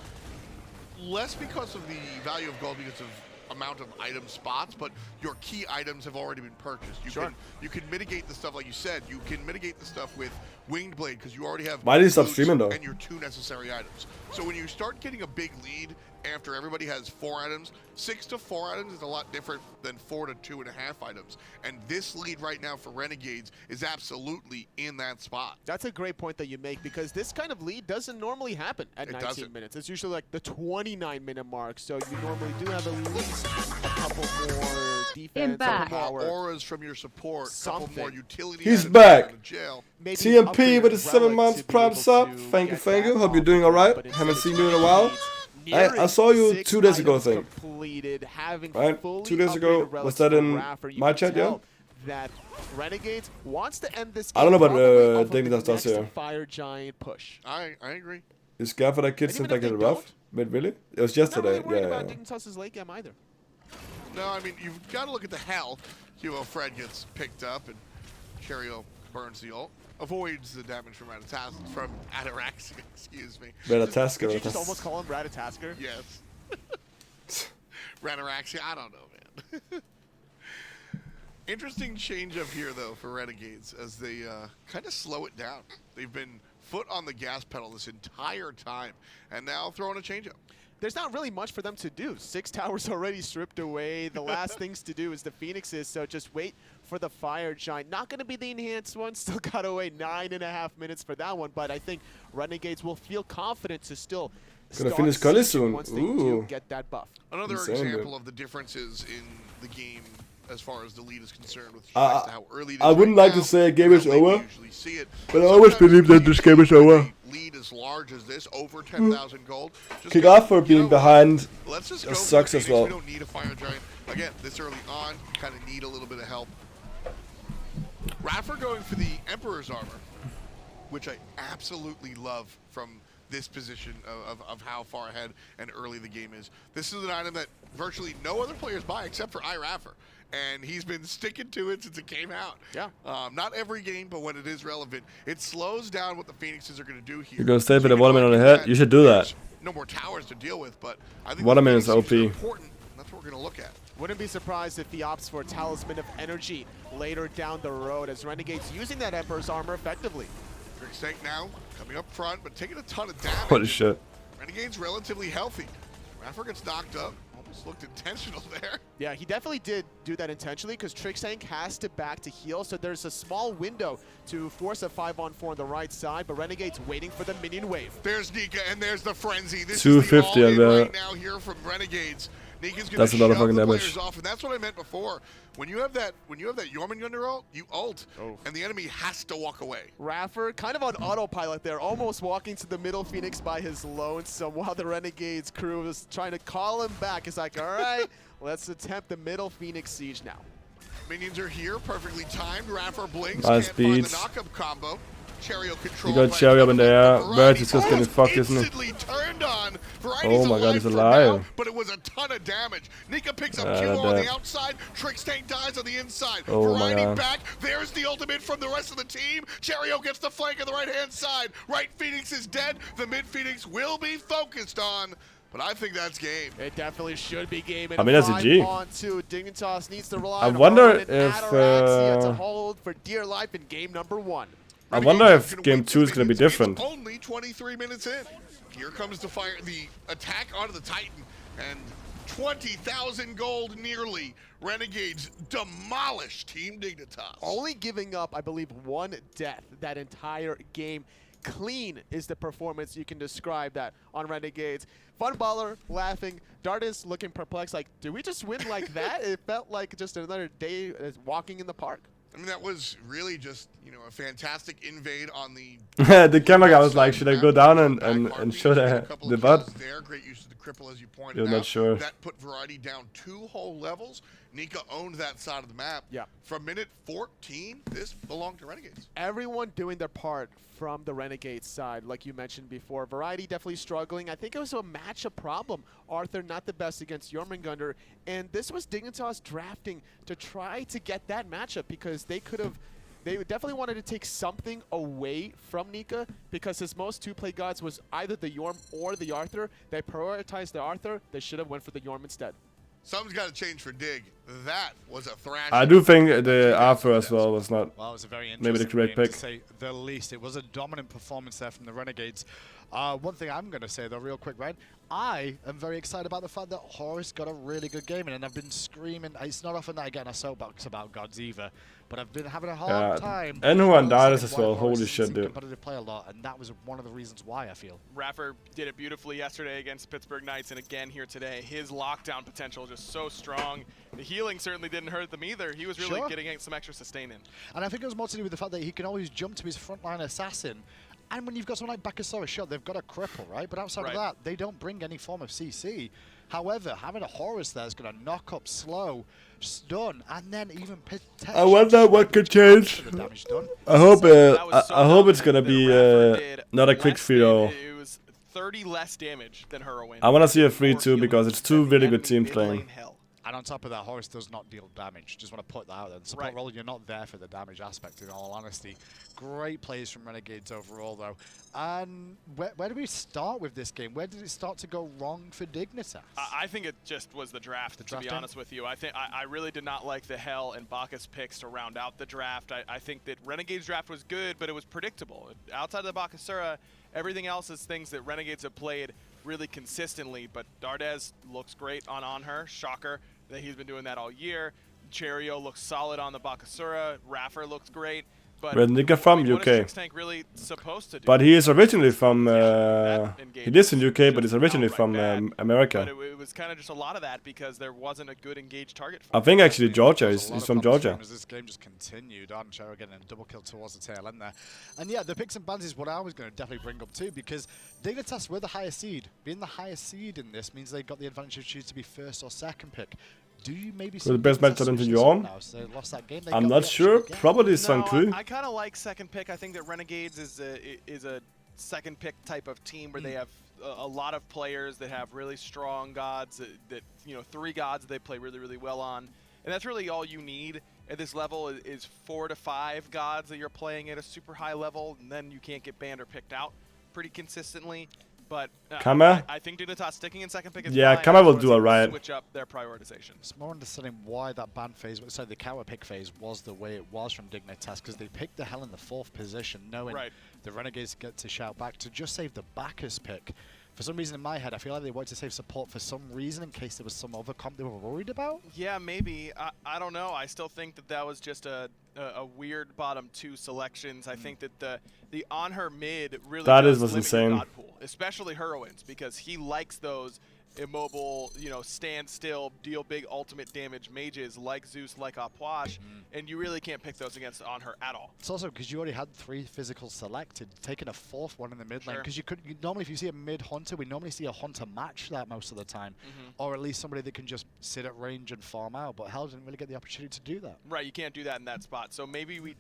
of the value of gold because of amount of item spots, but your key items have already been purchased. You can mitigate the stuff like you said. You can mitigate the stuff with Winged Blade because you already have. Why did you stop streaming though? And your 2 necessary items. So when you start getting a big lead after everybody has 4 items, 6 to 4 items is a lot different than 4 to 2.5 items. And this lead right now for Renegades is absolutely in that spot. That's a great point that you make because this kind of lead doesn't normally happen at 19 minutes. It's usually like the 29-minute mark. So you normally do have at least a couple more defense, couple more power, auras from your support, couple more utility. He's back. Jail. TMP with a 7 months prime sub. Thank you. Hope you're doing alright. Haven't seen you in a while. I saw you 2 days ago, I think. Right? 2 days ago. Was that in my chat, yeah? That Renegades wants to end this I don't know about Dignitas does here. Fire Giant push. I agree. You scared for that kid since I get rough? Wait, really? It was yesterday. Not really worried about Dignitas' late game either. No, I mean, you've got to look at the hell. Hugo Fred gets picked up and Cherio burns the ult. Avoids the damage from Ataraxia, excuse me. Ratatasker. Did you just almost call him Ratatasker? Yes. Rataraxia, I don't know, man. Interesting change up here, though, for Renegades as they kind of slow it down. They've been foot on the gas pedal this entire time, and now throwing a change-up. There's not really much for them to do. 6 towers already stripped away. The last things to do is the Phoenixes, so just wait for the Fire Giant. Not going to be the enhanced one. Still got to wait 9.5 minutes for that one, but I think Renegades will feel confident to still gonna finish Cully soon. Once they do get that buff. Another Insane, example of the differences in the game as far as the lead is concerned with how early I wouldn't like to say a game is over, but I always sometimes believe that this game is over. Lead as large as this, over 10,000 gold. Kick off for being behind. Let's just It go sucks as well. We don't need a Fire Giant. Again, this early on, you kind of need a little bit of help. Raffer going for the Emperor's Armor, which I absolutely love from this position of how far ahead and early the game is. This is an item that virtually no other players buy except for iRaffer. And he's been sticking to it since it came out. Yeah. Not every game, but when it is relevant, it slows down what the Phoenixes are going to do here. You're going to stay with the Waterman on the head? You should do that. No more towers to deal with, but I think Waterman is OP. important. That's what we're going to look at. Wouldn't be surprised if he opts for a Talisman of Energy later down the road as Renegades using that Emperor's Armor effectively. Drink now coming up front, but taking a ton of damage. Holy shit. Renegades relatively healthy. Raffer gets knocked up. Almost looked intentional there. Yeah, he definitely did do that intentionally because Trixank has to back to heal, so there's a small window to force a 5-on-4 on the right side, but Renegades waiting for the minion wave. There's Nika and there's the Frenzy. This 250 is the all-in and right now here from Renegades. Nika's that's a lot of fucking damage. Off, and that's what I meant before. When you have that Jormungandr ult, you ult, and the enemy has to walk away. Raffer kind of on autopilot there, almost walking to the middle Phoenix by his lonesome while the Renegades crew was trying to call him back. It's like, all right, let's attempt the middle Phoenix siege now. Minions are here, perfectly timed. Raffer blinks, nice can't find beats. the knock-up combo. Cherio control. You got Cherry up in there. Verge is just getting fucked, isn't he? Turned on. Oh my god, he's alive. Now, but it was a ton of damage. Nika picks up Q on the outside. Trixtank dies on the inside. Oh my Variety god. back. There's the ultimate from the rest of the team. Cherio gets the flank on the right-hand side. Right Phoenix is dead. The mid Phoenix will be focused on. But I think that's game. It definitely should be game. I mean, that's a G. Dignitas needs to rely I on wonder if to hold for dear life in game number 1. I wonder if game 2 is going to be different. Only 23 minutes in. Here comes the attack onto the Titan, and 20,000 gold nearly. Renegades demolish Team Dignitas. Only giving up, I believe, 1 death that entire game. Clean is the performance you can describe that on Renegades. Funballer laughing, Dardis looking perplexed, like, did we just win like that? It felt like just another day walking in the park. I mean, that was really just, you know, a fantastic invade on the... The camera guy was like, should I go down and show the butt? There, great use of the cripple, as you pointed You're out. not sure. That put Variety down 2 whole levels. Nika owned that side of the map. Yeah. From minute 14, this belonged to Renegades. Everyone doing their part from the Renegades side, like you mentioned before. Variety definitely struggling. I think it was a matchup problem. Arthur not the best against Jormungandr, and this was Dignitas drafting to try to get that matchup because they definitely wanted to take something away from Nika because his most 2-play gods was either the Jorm or the Arthur. They prioritized the Arthur. They should have went for the Jorm instead. Something's got to change for Dig. That was a thrash. I do think the Arthur as well was not Well, it was a very maybe the interesting correct game, pick. to say the least. It was a dominant performance there from the Renegades. One thing I'm going to say, though, real quick, Ryan, I am very excited about the fact that Horus got a really good game in, and I've been screaming. It's not often that I get on a soapbox about gods either, but I've been having a hard time. And who on Darius as why well. Horus Holy doesn't shit, seem dude. competitive play a lot, and that was one of the reasons why I feel. Raffer did it beautifully yesterday against Pittsburgh Knights, and again here today. His lockdown potential just so strong. The healing certainly didn't hurt them either. He was really getting some extra sustain in. And I think it was more to do with the fact that he can always jump to his frontline assassin. And when you've got someone like Bakasaurus, sure, they've got a cripple, right? But outside of that, they don't bring any form of CC. However, having a Horus there is going to knock up slow, stun, and then even potentially... I wonder what could change. I hope it's going to be not a quick 3-0. It was 30 less damage than Heroin. I want to see a 3-2 because it's two really good teams playing. And on top of that, Horus does not deal damage. Just want to put that out there. The support role, you're not there for the damage aspect, in all honesty. Great plays from Renegades overall, though. And where do we start with this game? Where did it start to go wrong for Dignitas? I think it just was the draft, to be honest with you. I really did not like the Hell and Bacchus picks to round out the draft. I think that Renegades draft was good, but it was predictable. Outside of the Bacchusura, everything else is things that Renegades have played really consistently. But Dardez looks great on her. Shocker that he's been doing that all year. Cherio looks solid on the Bacchusura. Raffer looks great. But Renegade from UK. Really supposed to do? But he is originally from... he lives in UK, but he's originally from America. But it was kind of just a lot of that because there wasn't a good engaged target. I think actually Georgia. He's from Georgia. As this game just continued on, Cherio getting a double kill towards the tail end there. And yeah, the picks and bans is what I was going to definitely bring up too, because Dignitas were the highest seed. Being the highest seed in this means they got the advantage of choosing to be first or second pick. Do you maybe see the best match into Yorm? I'm not sure. Probably F.A.Q. I kind of like second pick. I think that Renegades is a second pick type of team where they have a lot of players that have really strong gods that you know, 3 gods they play really, really well on. And that's really all you need at this level is 4 to 5 gods that you're playing at a super high level, and then you can't get banned or picked out pretty consistently. But I think Dignitas sticking in second pick is fine. Kama will do a riot. Switch up their prioritization. It's more understanding why that ban phase, the counter pick phase was the way it was from Dignitas, because they picked the Hell in the 4th position, knowing the Renegades get to shout back to just save the Bacchus pick. For some reason in my head, I feel like they wanted to save support for some reason in case there was some other comp they were worried about. Yeah, maybe. I don't know. I still think that was just a weird bottom 2 selections. I think that the on her mid really was insane. God pool, especially Heroines, because he likes those immobile, you know, stand still, deal big ultimate damage mages like Zeus, like Apwash, and you really can't pick those against on her at all. It's also because you already had 3 physicals selected, taking a 4th one in the mid lane, because normally if you see a mid hunter, we normally see a hunter match that most of the time, or at least somebody that can just sit at range and farm out, but Hell didn't really get the opportunity to do that. Right, you can't do that in that spot, so maybe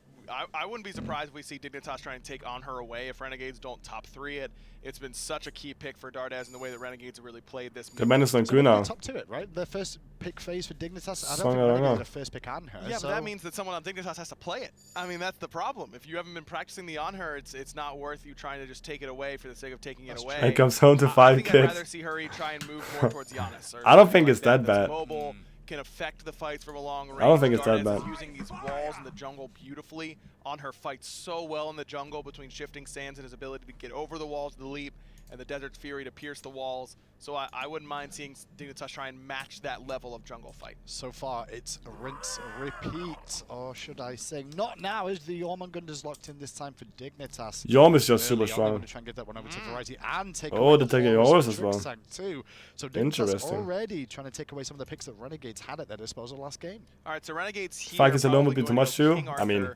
I wouldn't be surprised if we see Dignitas trying to take on her away if Renegades don't top 3 it. It's been such a key pick for Dardez in the way that Renegades have really played this. The man is on Q now. Top 2 it, right? The first pick phase for Dignitas. I don't think Renegades had a first pick on her. Yeah, but that means that someone on Dignitas has to play it. I mean, that's the problem. If you haven't been practicing the on her, it's not worth you trying to just take it away for the sake of taking it away. It comes home to 5 kids. I'd rather see her try and move more towards Giannis. I don't think it's that bad. Mobile, can affect the fights from a long range. I don't think it's that bad. Using these walls in the jungle beautifully. On her fights so well in the jungle between shifting sands and his ability to get over the walls, the leap, and the Desert Fury to pierce the walls. So I wouldn't mind seeing Dignitas try and match that level of jungle fight. So far, it's a rinse, repeat, or should I say, not now, as the Yorm gun is locked in this time for Dignitas. Yorm is just super strong. Going to try and get that one over to Variety and take away they're taking yours as well. Too. So Dignitas already trying to take away some of the picks that Renegades had at their disposal last game. All right, so Renegades here. F.A.Q alone would be too much too. I mean,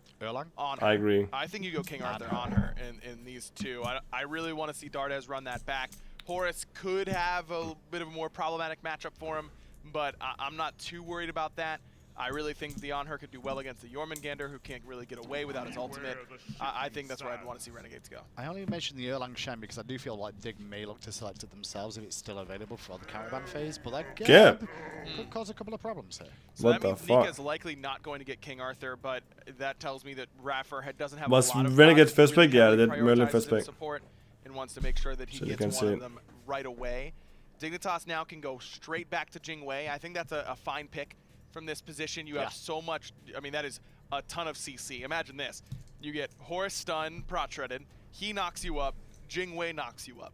I agree. I think you go King Arthur on her in these 2. I really want to see Dardez run that back. Horus could have a bit of a more problematic matchup for him, but I'm not too worried about that. I really think the on her could do well against the Jormungandr, who can't really get away without his ultimate. I think that's where I'd want to see Renegades go. I only mentioned the Erlang Shen because I do feel like Dig may look to select it themselves if it's still available for the caravan phase, but that could cause a couple of problems here. So that means Nika's likely not going to get King Arthur, but that tells me that Raffer doesn't have a lot of Renegades first pick? Yeah, they did Merlin first pick. And wants to make sure that he gets one of them right away. Dignitas now can go straight back to Jingwei. I think that's a fine pick from this position. You have so much, I mean, that is a ton of CC. Imagine this. You get Horus stun, prot shredded, he knocks you up, Jingwei knocks you up.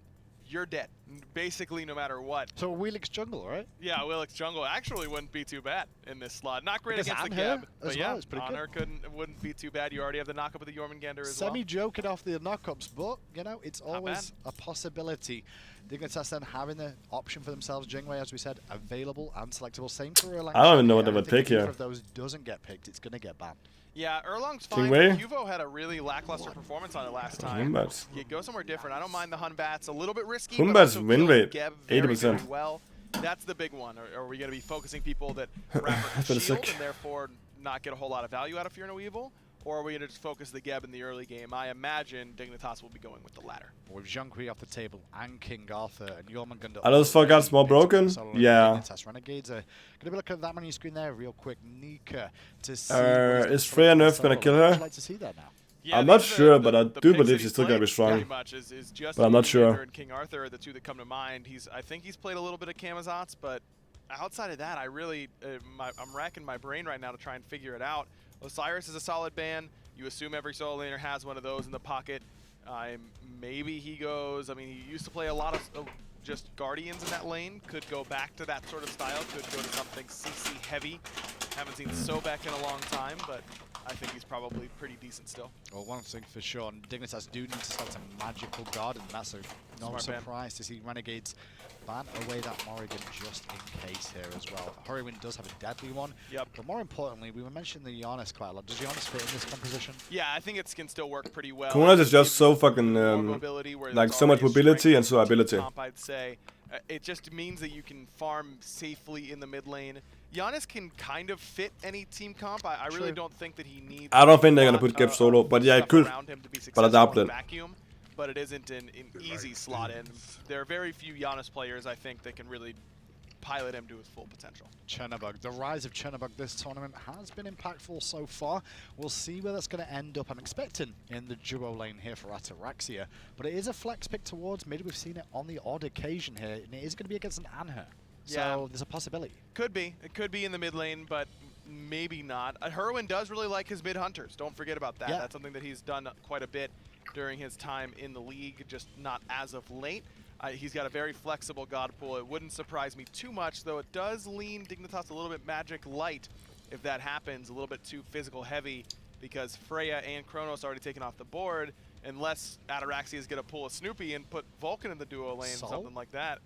You're dead, basically, no matter what. So Wheelix jungle, right? Yeah, Wheelix jungle actually wouldn't be too bad in this slot. Not great Because against the Anher Geb, as but yeah, well, it's pretty Honor wouldn't be too bad. You already have the knockup of the Jormungandr as well. Semi-joking off the knockups, but, you know, it's Not always a possibility. Dignitas then having the option for themselves. Jingwei, as we said, available and selectable. Same for Erlang. I don't even know what they I would think pick here. If either of those doesn't get picked, it's going to get banned. Yeah, Erlang's fine. Jingwei? Huvo had a really lackluster performance on it last time. Humbats. You go somewhere different. I don't mind the Hunbats. A little bit risky. Humbats but win rate, Geb very, 80%. very well. That's the big one. Are we going to be focusing people that wrap feel shield sick. and therefore not get a whole lot of value out of Fear No Evil? Or are we going to just focus the Geb in the early game? I imagine Dignitas will be going with the latter. With Zhonghui off the table and King Arthur and Jormungandr. Are those 4 guards more broken? Yeah. Renegades are going to be looking at that on your screen there real quick. Nika to see. Is Freya Nerf gonna kill her? Would you like to see that now? Yeah, I'm not these are sure, but I the do picks believe that she's still gonna be played strong. pretty much is just But I'm not Jormungandr sure. and King Arthur are the two that come to mind. I think he's played a little bit of Camazotz, but outside of that, I really, I'm racking my brain right now to try and figure it out. Osiris is a solid ban. You assume every solo laner has one of those in the pocket. Maybe he goes, I mean, he used to play a lot of just Guardians in that lane. Could go back to that sort of style. Could go to something CC heavy. Haven't seen Sobek in a long time, but I think he's probably pretty decent still. Well, one thing for sure, and Dignitas do need to select a magical guard, and that's a no surprise to see Renegades ban away that Morrigan just in case here as well. Hurrywin does have a deadly one, but more importantly, we were mentioning the Giannis quite a lot. Does Giannis fit in this composition? Yeah, I think it can still work pretty well. Kunas is just so fucking, like so much mobility and so ability. Comp, I'd say. It just means that you can farm safely in the mid lane. Giannis can kind of fit any team comp. I really don't think that he needs. I don't think they're gonna put Geb solo, but yeah, it could. But I doubt it. Vacuum, but it isn't an easy slot in. There are very few Giannis players, I think, that can really pilot him to his full potential. Chernobog. The rise of Chernobog this tournament has been impactful so far. We'll see where that's going to end up. I'm expecting in the duo lane here for Ataraxia, but it is a flex pick towards mid. We've seen it on the odd occasion here, and it is going to be against an Anher. So there's a possibility. Could be. It could be in the mid lane, but maybe not. Hurwin does really like his mid hunters. Don't forget about that. That's something that he's done quite a bit during his time in the league, just not as of late. He's got a very flexible god pool. It wouldn't surprise me too much, though it does lean Dignitas a little bit magic light if that happens, a little bit too physical heavy, because Freya and Kronos already taken off the board, unless Ataraxia is going to pull a Snoopy and put Vulcan in the duo lane, something like that.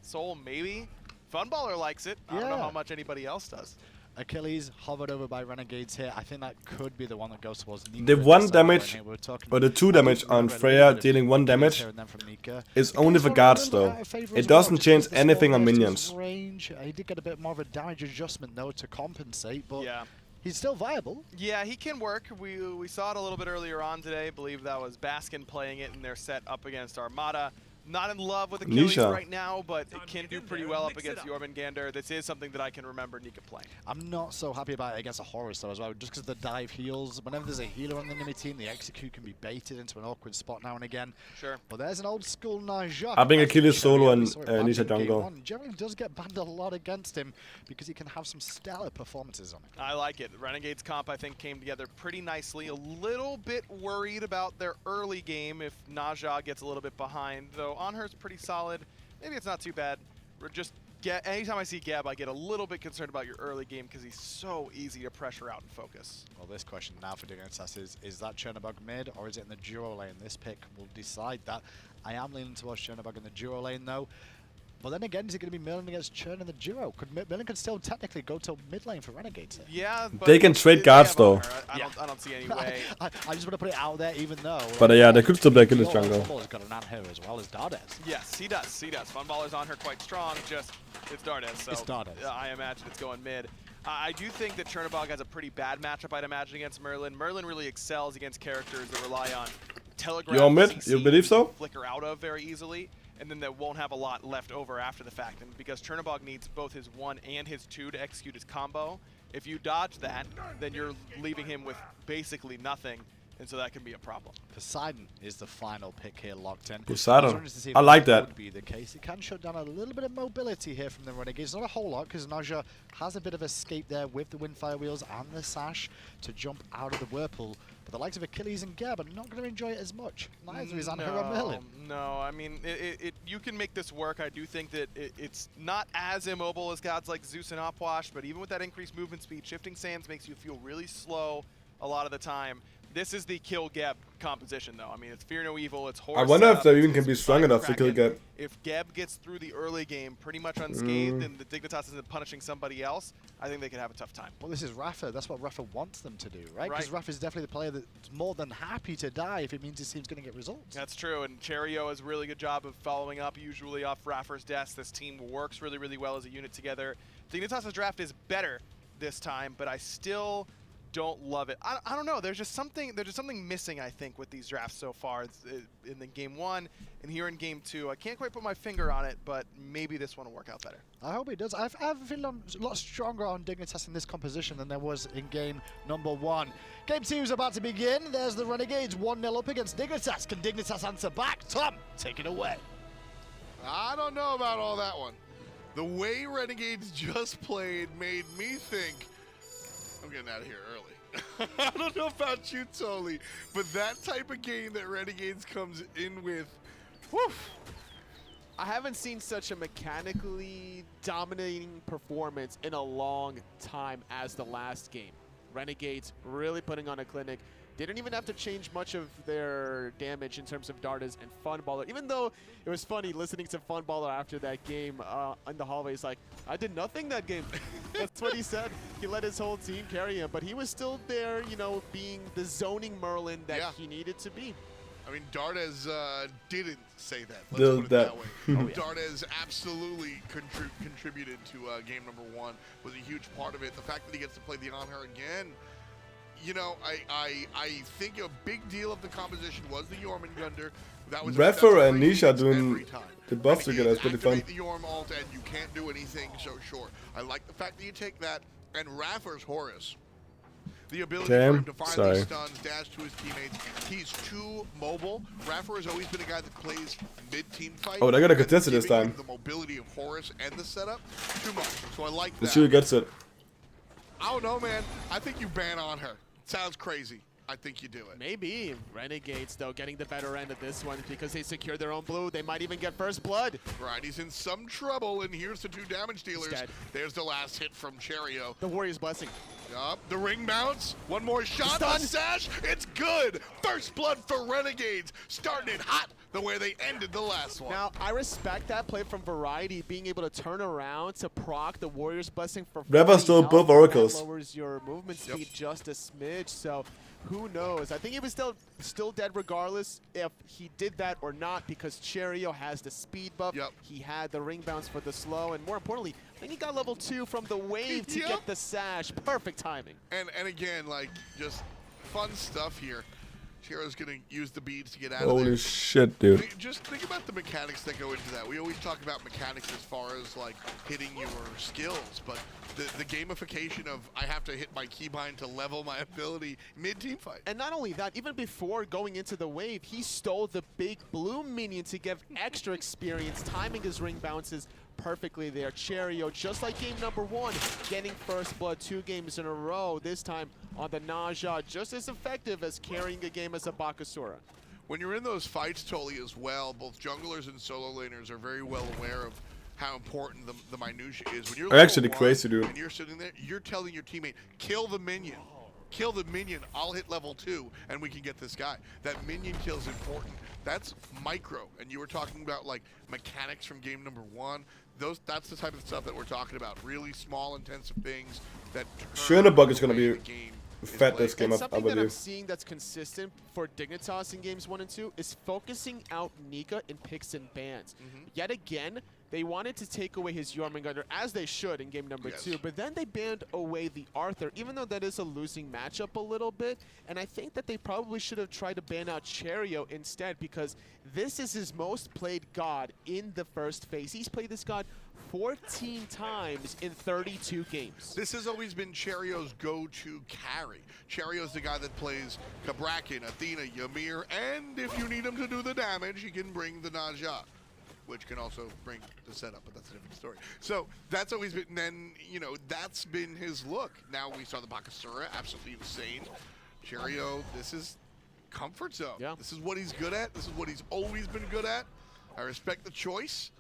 Soul, maybe. Funballer likes it. I don't know how much anybody else does. Achilles hovered over by Renegades here. I think that could be the one that goes towards Nika. The 1 damage, or the 2 damage on Freya dealing 1 damage is only for guards though. It doesn't change anything on minions. Range. He did get a bit more of a damage adjustment though to compensate, but he's still viable. Yeah, he can work. We saw it a little bit earlier on today. I believe that was Baskin playing it in their set up against Armada. Not in love with Achilles right now, but it can do pretty well up against Jormungandr. This is something that I can remember Nika playing. I'm not so happy about it against a Horus though as well, just because the dive heals. Whenever there's a healer on the enemy team, the execute can be baited into an awkward spot now and again. Sure. But there's an old school Najak. I think Achilles solo and Nisha jungle. Generally does get banned a lot against him because he can have some stellar performances on it. I like it. Renegades comp, I think, came together pretty nicely. A little bit worried about their early game if Najah gets a little bit behind, though. Anher's pretty solid. Maybe it's not too bad. We're just anytime I see Gab, I get a little bit concerned about your early game because he's so easy to pressure out and focus. Well, this question now for Dignitas is that Chernobog mid or is it in the duo lane? This pick will decide that. I am leaning towards Chernobog in the duo lane though. But then again, is it going to be Merlin against Churn in the duo? Merlin could still technically go to mid lane for Renegades here. Yeah, but they can trade guards though. I don't see any way. I just want to put it out there, even though. But yeah, they could still play Achilles jungle. Funballer's got an Anher as well as Dardes. Yes, he does. He does. Funballer's on her quite strong. Just it's Dardes. So it's Dardes. I imagine it's going mid. I do think that Chernobog has a pretty bad matchup, I'd imagine, against Merlin. Merlin really excels against characters that rely on telegraph. You're mid? You believe so? Flicker out of very easily, and then that won't have a lot left over after the fact. And because Chernobog needs both his 1 and his 2 to execute his combo, if you dodge that, then you're leaving him with basically nothing. and so that can be a problem. Poseidon is the final pick here, locked in. Poseidon. I like that. Would be the case. It can shut down a little bit of mobility here from the Renegades. Not a whole lot, because Naja has a bit of escape there with the Windfire Wheels and the Sash to jump out of the Whirlpool. But the likes of Achilles and Geb are not going to enjoy it as much. Neither is Anhura Merlin. No, I mean, you can make this work. I do think that it's not as immobile as gods like Zeus and Opwash, but even with that increased movement speed, shifting sands makes you feel really slow a lot of the time. This is the kill Geb composition, though. I mean, it's Fear No Evil, it's Horus. I wonder if they even can be strong enough to kill Geb. If Geb gets through the early game pretty much unscathed and the Dignitas isn't punishing somebody else, I think they could have a tough time. Well, this is Rafa. That's what Rafa wants them to do, right? Because Rafa is definitely the player that's more than happy to die if it means his team's going to get results. That's true, and Cherio has a really good job of following up, usually off Rafa's deaths. This team works really, really well as a unit together. Dignitas' draft is better this time, but I still don't love it. I don't know. There's just something missing, I think, with these drafts so far. In the game 1 and here in game 2. I can't quite put my finger on it, but maybe this one will work out better. I hope it does. I have a feeling I'm a lot stronger on Dignitas in this composition than there was in game number 1. Game 2 is about to begin. There's the Renegades 1-0 up against Dignitas. Can Dignitas answer back? Tom, take it away. I don't know about all that one. The way Renegades just played made me think, I'm getting out of here early. I don't know about you, Toli, but that type of game that Renegades comes in with, woof. I haven't seen such a mechanically dominating performance in a long time as the last game. Renegades really putting on a clinic. Didn't even have to change much of their damage in terms of Dardas and Funballer. Even though it was funny listening to Funballer after that game in the hallways, like, I did nothing that game. That's what he said. He let his whole team carry him, but he was still there, you know, being the zoning Merlin that he needed to be. I mean, Dardas didn't say that. Let's put it that way. Dardas absolutely contributed to game number 1, was a huge part of it. The fact that he gets to play the Anhur again, you know, I think a big deal of the composition was the Jormungandr. That was Refer and Nisha doing the buff together. That's pretty fun. The Jorm ult and you can't do anything so short. I like the fact that you take that and Raffer's Horus. The ability for him to find these stuns, dash to his teammates. He's too mobile. Raffer has always been a guy that plays mid-team fight. Oh, they got a contested this time. The mobility of Horus and the setup, too much. So I like that. Let's see who gets it. I don't know, man. I think you ban on her. Sounds crazy. I think you do it. Maybe. Renegades, though, getting the better end of this one because they secured their own blue. They might even get first blood. Right, he's in some trouble, and here's the 2 damage dealers. There's the last hit from Cherio. The Warrior's Blessing. Yup, the ring bounce. One more shot on Sash. It's good. First blood for Renegades. Starting it hot the way they ended the last one. Now, I respect that play from Variety, being able to turn around to proc the Warrior's Blessing for Reva stole both oracles. That lowers your movement speed just a smidge, so who knows? I think he was still dead regardless if he did that or not because Cherio has the speed buff. He had the ring bounce for the slow, and more importantly, I think he got level 2 from the wave to get the Sash. Perfect timing. And again, like, just fun stuff here. Cherio's going to use the beads to get out of there. Holy shit, dude. Just think about the mechanics that go into that. We always talk about mechanics as far as, like, hitting your skills, but the gamification of I have to hit my keybind to level my ability mid-team fight. And not only that, even before going into the wave, he stole the big blue minion to give extra experience, timing his ring bounces perfectly there. Cherio, just like game number 1, getting first blood 2 games in a row, this time on the Naja, just as effective as carrying a game as a Bakasura. When you're in those fights, Toli, as well, both junglers and solo laners are very well aware of how important the minutia is. When you're actually crazy, dude. And you're sitting there, you're telling your teammate, kill the minion. Kill the minion, I'll hit level 2, and we can get this guy. That minion kill is important. That's micro, and you were talking about, like, mechanics from game number 1. That's the type of stuff that we're talking about. Really small, intensive things that Schönebug is going to be fat this game up, I something believe. that I'm seeing that's consistent for Dignitas in games 1 and 2 is focusing out Nika in picks and bans. Yet again, They wanted to take away his Jormungandr, as they should in game number 2, but then they banned away the Arthur, even though that is a losing matchup a little bit. And I think that they probably should have tried to ban out Cherio instead, because this is his most played god in the first phase. He's played this god 14 times in 32 games. This has always been Cherio's go-to carry. Cherio's the guy that plays Kabrakan, Athena, Ymir, and if you need him to do the damage, he can bring the Najat, which can also bring the setup, but that's a different story. So that's always been, then, you know, that's been his look. Now we saw the Bakasura, absolutely insane. Cherio, this is comfort zone. Yeah. This is what he's good at. This is what he's always been good at. I respect the choice.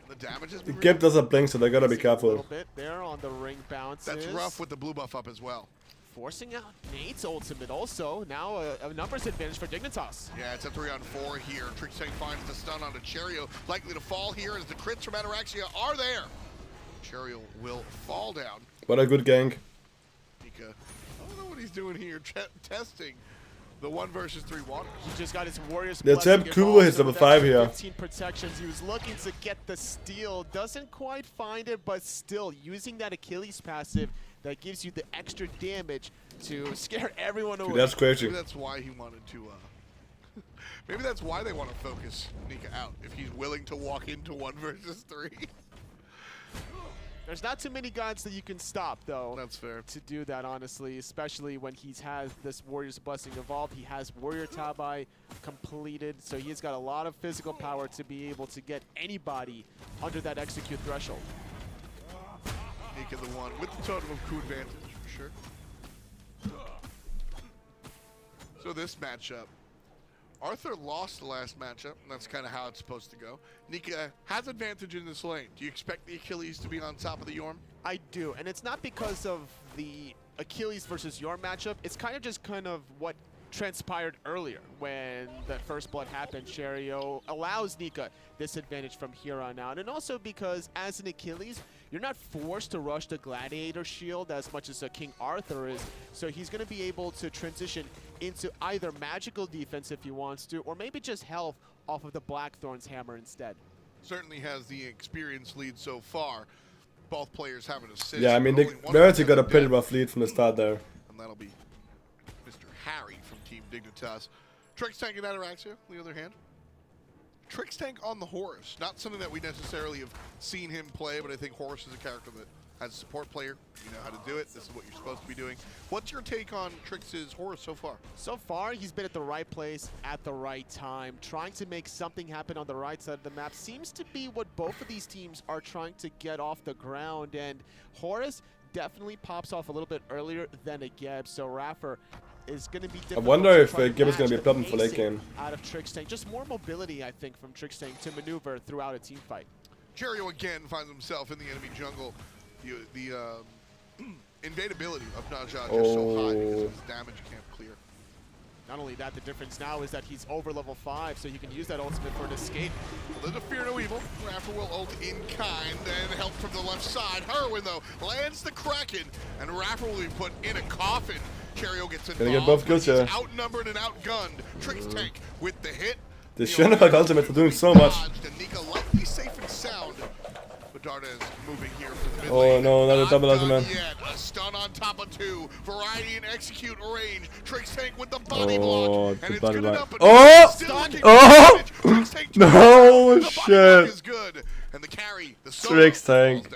The damage has been The Gimp doesn't blink, so they gotta be careful. A little bit there on the ring bounces. That's rough with the blue buff up as well. Forcing out Nate's ultimate also. Now a numbers advantage for Dignitas. Yeah, it's a 3-on-4 here. Trixtank finds the stun onto Cherio. Likely to fall here as the crits from Ataraxia are there. Cherio will fall down. What a good gank. Nika, I don't know what he's doing here. Testing the 1 versus 3 water. He just got his Warriors. The attempt cool his level 5 here. 15 protections. He was looking to get the steal. Doesn't quite find it, but still using that Achilles passive that gives you the extra damage to scare everyone away. Dude, that's crazy. Maybe that's why he wanted to, maybe that's why they want to focus Nika out, if he's willing to walk into 1 versus 3. There's not too many gods that you can stop, though. That's fair. To do that, honestly, especially when he has this Warrior's Blessing evolved. He has Warrior Tabai completed, so he's got a lot of physical power to be able to get anybody under that execute threshold. Nika the 1 with the totem of coup advantage, for sure. So this matchup, Arthur lost the last matchup, and that's kind of how it's supposed to go. Nika has advantage in this lane. Do you expect the Achilles to be on top of the Yorm? I do, and it's not because of the Achilles versus Yorm matchup. It's kind of what transpired earlier when the first blood happened. Cherio allows Nika this advantage from here on out, and also because as an Achilles, you're not forced to rush the Gladiator shield as much as a King Arthur is, so he's going to be able to transition into either magical defense if he wants to, or maybe just health off of the Blackthorn's hammer instead. Certainly has the experience lead so far. Both players have an assist. Yeah, I mean, they Verity got a pretty rough lead from the start there. And that'll be Mr. Harry from Team Dignitas. Trixtank and Ataraxia, on the other hand. Trixtank on the Horus. Not something that we necessarily have seen him play, but I think Horus is a character that as a support player, you know how to do it. This is what you're supposed to be doing. What's your take on Trix's Horus so far? So far, he's been at the right place at the right time. Trying to make something happen on the right side of the map seems to be what both of these teams are trying to get off the ground. And Horus definitely pops off a little bit earlier than a Geb. So Raffer is going to be difficult. I wonder if Geb is going to be a problem for late game. Out of Trixtank. Just more mobility, I think, from Trixtank to maneuver throughout a team fight. Cherio again finds himself in the enemy jungle. The invadability of Najat just so high because of his damage can't clear. Not only that, the difference now is that he's over level 5, so he can use that ultimate for an escape. Well, there's a fear no evil. Raffer will ult in kind, and help from the left side. Herwin, though, lands the Kraken, and Raffer will be put in a coffin. Cherio gets involved. Get both kills here. Outnumbered and outgunned. Trixtank with the hit. The Shenabak ultimate for doing so much. And Nika likely safe and sound. Darda is moving here for the mid Oh lane. no, another double ultimate. A stun on top of 2. Variety and execute range. Trixtank with the body block. And it's good enough. Oh! No shit. Is good. And the carry, the Trixtank.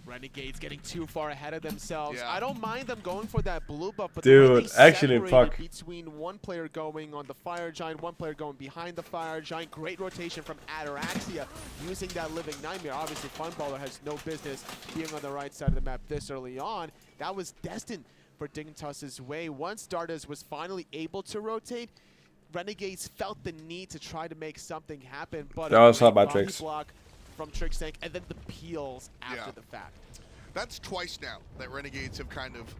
Renegades getting too far ahead of themselves. Yeah. I don't mind them going for that blue buff, but dude, actually, fuck. Between one player going on the Fire Giant, one player going behind the Fire Giant. Great rotation from Ataraxia using that Living Nightmare. Obviously, Funballer has no business being on the right side of the map this early on. That was destined for Dignitas' way. Once Dardas was finally able to rotate, Renegades felt the need to try to make something happen, but that was hard by Trix. Block from Trixtank, and then the peels after the fact. That's twice now that Renegades have kind of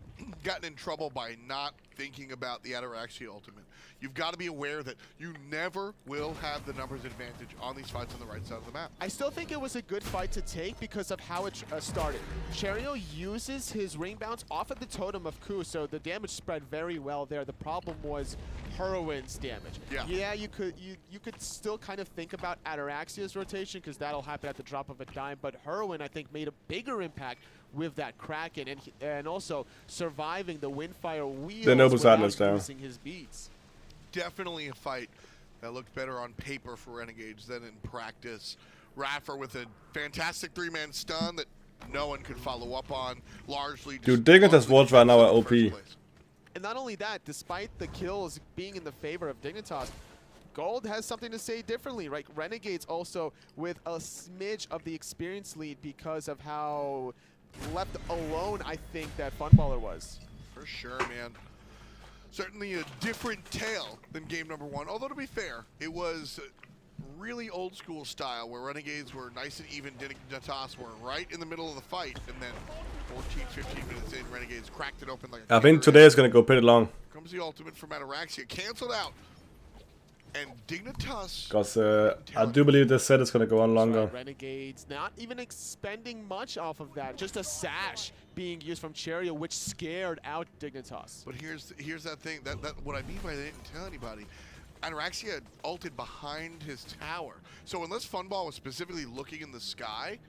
gotten in trouble by not thinking about the Ataraxia ultimate. You've got to be aware that you never will have the numbers advantage on these fights on the right side of the map. I still think it was a good fight to take because of how it started. Cherio uses his ring bounce off of the totem of F.A.Q, so the damage spread very well there. The problem was Heroine's damage. Yeah, you could still kind of think about Ataraxia's rotation because that'll happen at the drop of a dime, but Heroine, I think, made a bigger impact with that Kraken and also surviving the Windfire wheels without losing his beats. Definitely a fight that looked better on paper for Renegades than in practice. Raffer with a fantastic 3-man stun that no one could follow up on, largely. Dude, Dignitas wards right now are OP. And not only that, despite the kills being in the favor of Dignitas, Gold has something to say differently, right? Renegades also with a smidge of the experience lead because of how left alone I think that Funballer was. For sure, man. Certainly a different tale than game number 1. Although, to be fair, it was really old school style where Renegades were nice and even. Dignitas were right in the middle of the fight. And then 14, 15 minutes in, Renegades cracked it open like a I think today is going to go pretty long. Comes the ultimate from Ataraxia. Canceled out. And Dignitas... Because I do believe this set is going to go on longer. Right, Renegades not even expending much off of that. Just a sash being used from Cherio, which scared out Dignitas. But here's that thing. That what I mean by they didn't tell anybody. Ataraxia ulted behind his tower. So unless Funball was specifically looking in the sky,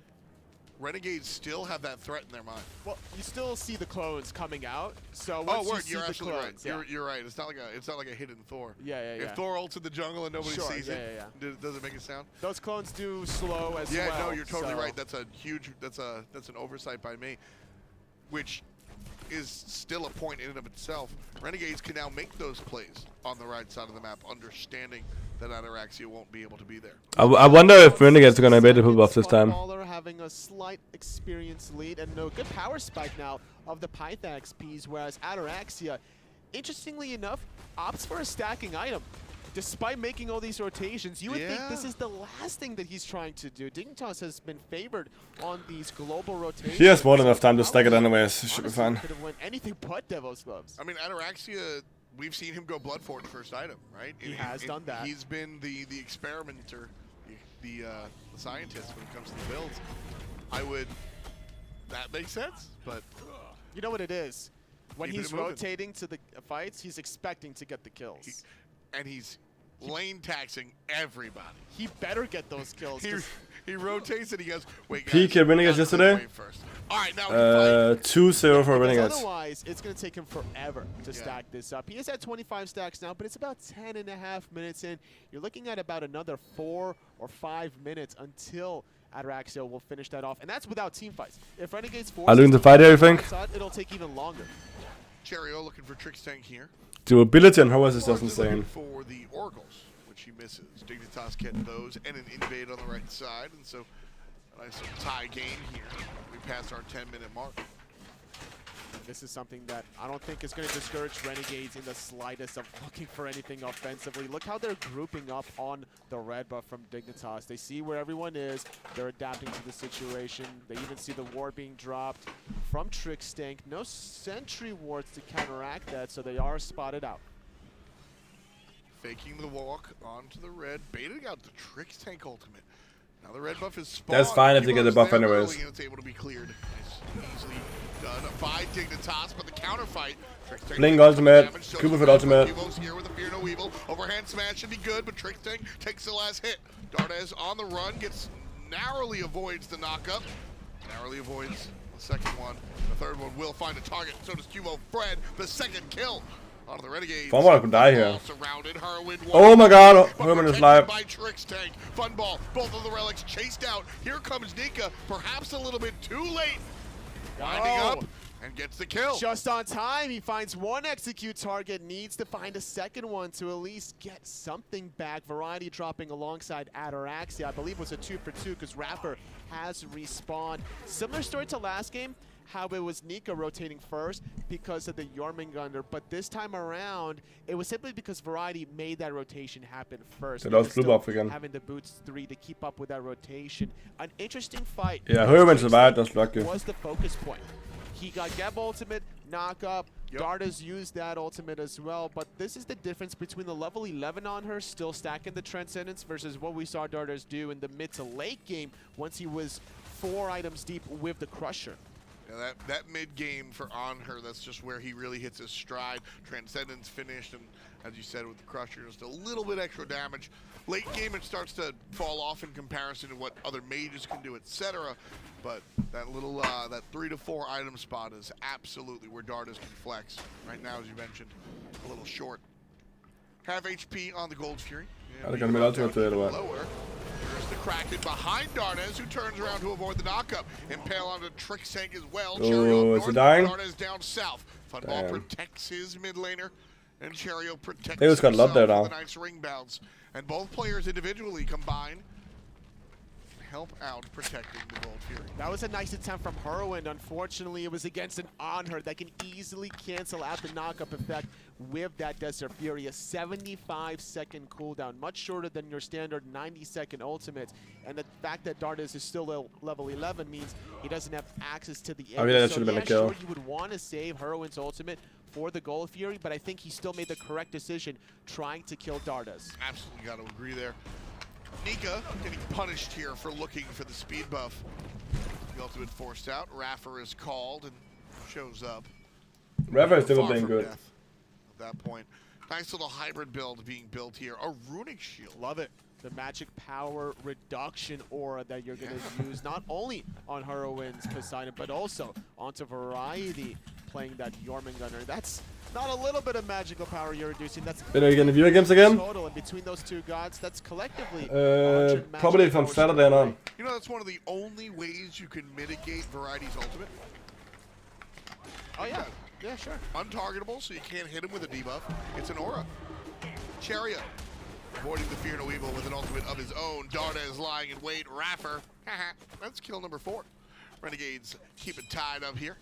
Renegades still have that threat in their mind. Well, you still see the clones coming out. So once you see you're the absolutely clones, right. You're right. It's not like a hidden Thor. Yeah. If Thor ults in the jungle and nobody sees it, does it make a sound? Those clones do slow as well. Yeah, no, you're totally right. That's a huge. That's an oversight by me, which is still a point in and of itself. Renegades can now make those plays on the right side of the map, understanding that Ataraxia won't be able to be there. I wonder if Renegades are going to be able to pull off this time. Having a slight experience lead and a good power spike now of the Pythax piece, whereas Ataraxia, interestingly enough, opts for a stacking item. Despite making all these rotations, you would think this is the last thing that he's trying to do. Dignitas has been favored on these global rotations. He has more than enough time to stack it anyways. It should be fine. Could have won anything but Devil's Gloves. I mean, Ataraxia, we've seen him go blood for its first item, right? He has done that. He's been the experimenter, the scientist when it comes to the builds. That makes sense, but... You know what it is? When he's rotating to the fights, he's expecting to get the kills. And he's lane taxing everybody. He better get those kills. He rotates and he goes, wait, guys, Peak Renegades yesterday. All right, now 2-0 for Renegades. Otherwise, it's going to take him forever to stack this up. He is at 25 stacks now, but it's about 10.5 minutes in. You're looking at about another 4 or 5 minutes until Ataraxia will finish that off, and that's without team fights. If Renegades force looking to fight everything, it'll take even longer. Cherio looking for Trick's tank here. Durability on Horus is just insane. For the Oracles, which he misses. Dignitas get those and an invade on the right side, and so a nice little tie game here. We passed our 10-minute mark. This is something that I don't think is going to discourage Renegades in the slightest of looking for anything offensively. Look how they're grouping up on the red buff from Dignitas. They see where everyone is. They're adapting to the situation. They even see the ward being dropped from Trickstank. No sentry wards to counteract that, so they are spotted out. Faking the walk onto the red, baiting out the Trickstank ultimate. Now the red buff is spawned. That's fine if they get the buff anyways. It's able to be cleared. Nice, easily done by Dignitas, but the counter fight. Blink ultimate, Cooper for ultimate. Here with a fear no evil. Overhand smash should be good, but Trickstank takes the last hit. Dardes on the run, narrowly avoids the knockup. Narrowly avoids the second one. The third one will find a target. So does Cubo. Fred, the second kill. On the Renegades. Funball could die here. Heroine oh my god, Herman is live. By Trickstank. Funball, both of the relics chased out. Here comes Nika, perhaps a little bit too late. Winding up and gets the kill. Just on time, he finds one execute target, needs to find a second one to at least get something back. Variety dropping alongside Ataraxia. I believe it was a 2-for-2 because Raffer has respawned. Similar story to last game, how it was Nika rotating first because of the Jormungandr, but this time around, it was simply because Variety made that rotation happen first. That was blue buff again. Having the boots 3 to keep up with that rotation. An interesting fight. Yeah, Herman survived, that's lucky. Was the focus point. He got Geb ultimate, knock up. Yep. Darda's used that ultimate as well, but this is the difference between the level 11 on her still stacking the Transcendence versus what we saw Darda's do in the mid to late game once he was 4 items deep with the Crusher. Yeah, that mid game for on her, that's just where he really hits his stride. Transcendence finished, and as you said with the Crusher, just a little bit extra damage. Late game, it starts to fall off in comparison to what other mages can do, etc. But that little that 3 to 4 item spot is absolutely where Dardas can flex. Right now, as you mentioned, a little short. Half HP on the Gold Fury. Ja, det kan de alltid vara eller vad? Lower. There's the Kraken behind Dardas, who turns around to avoid the knockup. Impale onto Trick Tank as well. Oh, is he dying? Dardas down south. Funball protects his mid laner, and Cherio protects They just got love there now. with a nice ring bounce. And both players individually combine help out protecting the Gold Fury. That was a nice attempt from Herwind. Unfortunately, it was against an on her that can easily cancel out the knockup effect with that Desert Fury. A 75-second cooldown, much shorter than your standard 90-second ultimate. And the fact that Dardas is still level 11 means he doesn't have access to the I mean, that so should have been a kill. Sure, you would want to save Herwind's ultimate for the Gold Fury, but I think he still made the correct decision trying to kill Dardas. Absolutely got to agree there. Nika getting punished here for looking for the speed buff. The ultimate forced out. Raffer is called and shows up. Raffer is still Far playing from good. death at that point. Nice little hybrid build being built here. A runic shield. Love it. The magic power reduction aura that you're going to use not only on Herwind's Poseidon, but also onto Variety playing that Jormungandr. That's not a little bit of magical power you're reducing. That's Are you gonna view games again? total, and between those two gods, that's collectively Probably from Saturday on. You know, that's one of the only ways you can mitigate Variety's ultimate. Oh yeah, yeah, sure. Untargetable, so you can't hit him with a debuff. It's an aura. Chariot avoiding the Fear No Evil with an ultimate of his own. Darda is lying in wait. Raffer. That's kill number 4. Renegades keep it tied up here.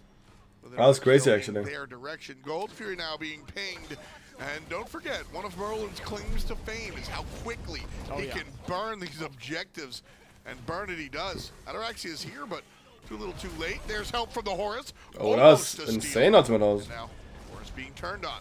That was crazy, actually. Their direction. Gold Fury now being pinged. And don't forget, one of Merlin's claims to fame is how quickly he can burn these objectives. And burn it he does. Ataraxia is here, but too little too late. There's help from the Horus. Oh, that's insane ultimate. Now, Horus being turned on.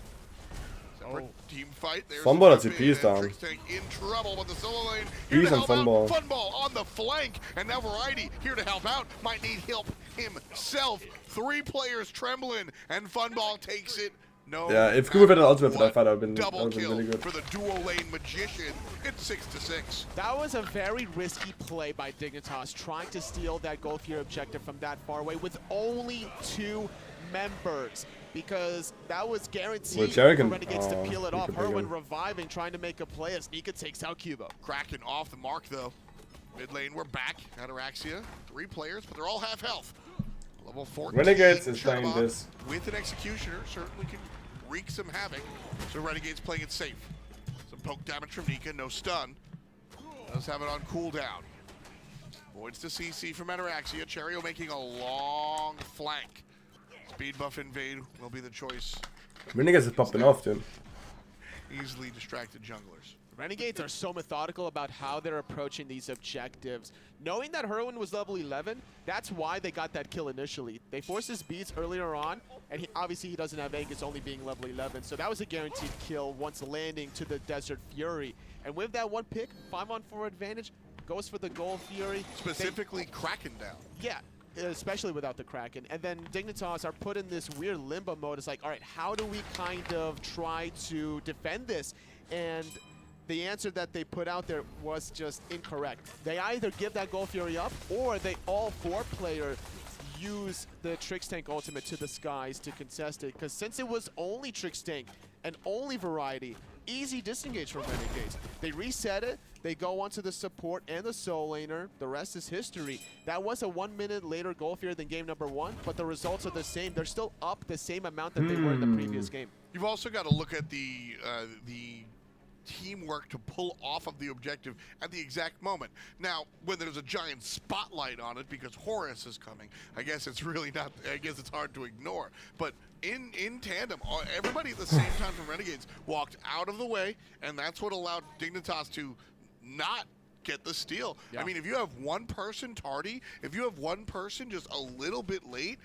Team fight. There's Funball has CP's down. in trouble with the solo lane. He's on Funball. Funball on the flank, and now Variety here to help out. Might need help himself. 3 players trembling, and Funball takes it. No. Yeah, if Cooper had an ultimate for that fight, that would have Double been kill really good. for the dual lane magician. It's 6-6. That was a very risky play by Dignitas, trying to steal that Gold Fury objective from that far away with only 2 members. Because that was guaranteed for Renegades to peel it off. Herwind reviving, trying to make a play as Nika takes out Cubo. Kraken off the mark, though. Mid lane, we're back. Ataraxia, 3 players, but they're all half health. Level 14. Renegades is playing this. With an Executioner, certainly can wreak some havoc. So Renegades playing it safe. Some poke damage from Nika, no stun. Does have it on cooldown. Avoids the CC from Ataraxia. Cherio making a long flank. Speed buff invade will be the choice. Renegades is popping off, dude. Easily distracted junglers. Renegades are so methodical about how they're approaching these objectives. Knowing that Herwind was level 11, that's why they got that kill initially. They forced his beats earlier on, and obviously he doesn't have Angus only being level 11, so that was a guaranteed kill once landing to the Desert Fury. And with that one pick, 5-on-4 advantage, goes for the Gold Fury. Specifically Kraken down. Yeah. Especially without the Kraken. And then Dignitas are put in this weird limbo mode. It's like, all right, how do we kind of try to defend this? And the answer that they put out there was just incorrect. They either give that Gold Fury up, or they all 4 players use the Trix Tank ultimate to the skies to contest it. Because since it was only Trix Tank and only Variety, easy disengage from Renegades. They reset it. They go onto the support and the soul laner. The rest is history. That was a 1 minute later Gold Fury than game number 1, but the results are the same. They're still up the same amount that they were in the previous game. You've also got to look at the teamwork to pull off of the objective at the exact moment. Now, when there's a giant spotlight on it because Horus is coming, I guess it's really not, I guess it's hard to ignore. But in tandem, everybody at the same time from Renegades walked out of the way, and that's what allowed Dignitas to not get the steal. Yeah. I mean, if you have one person tardy, if you have one person just a little bit late,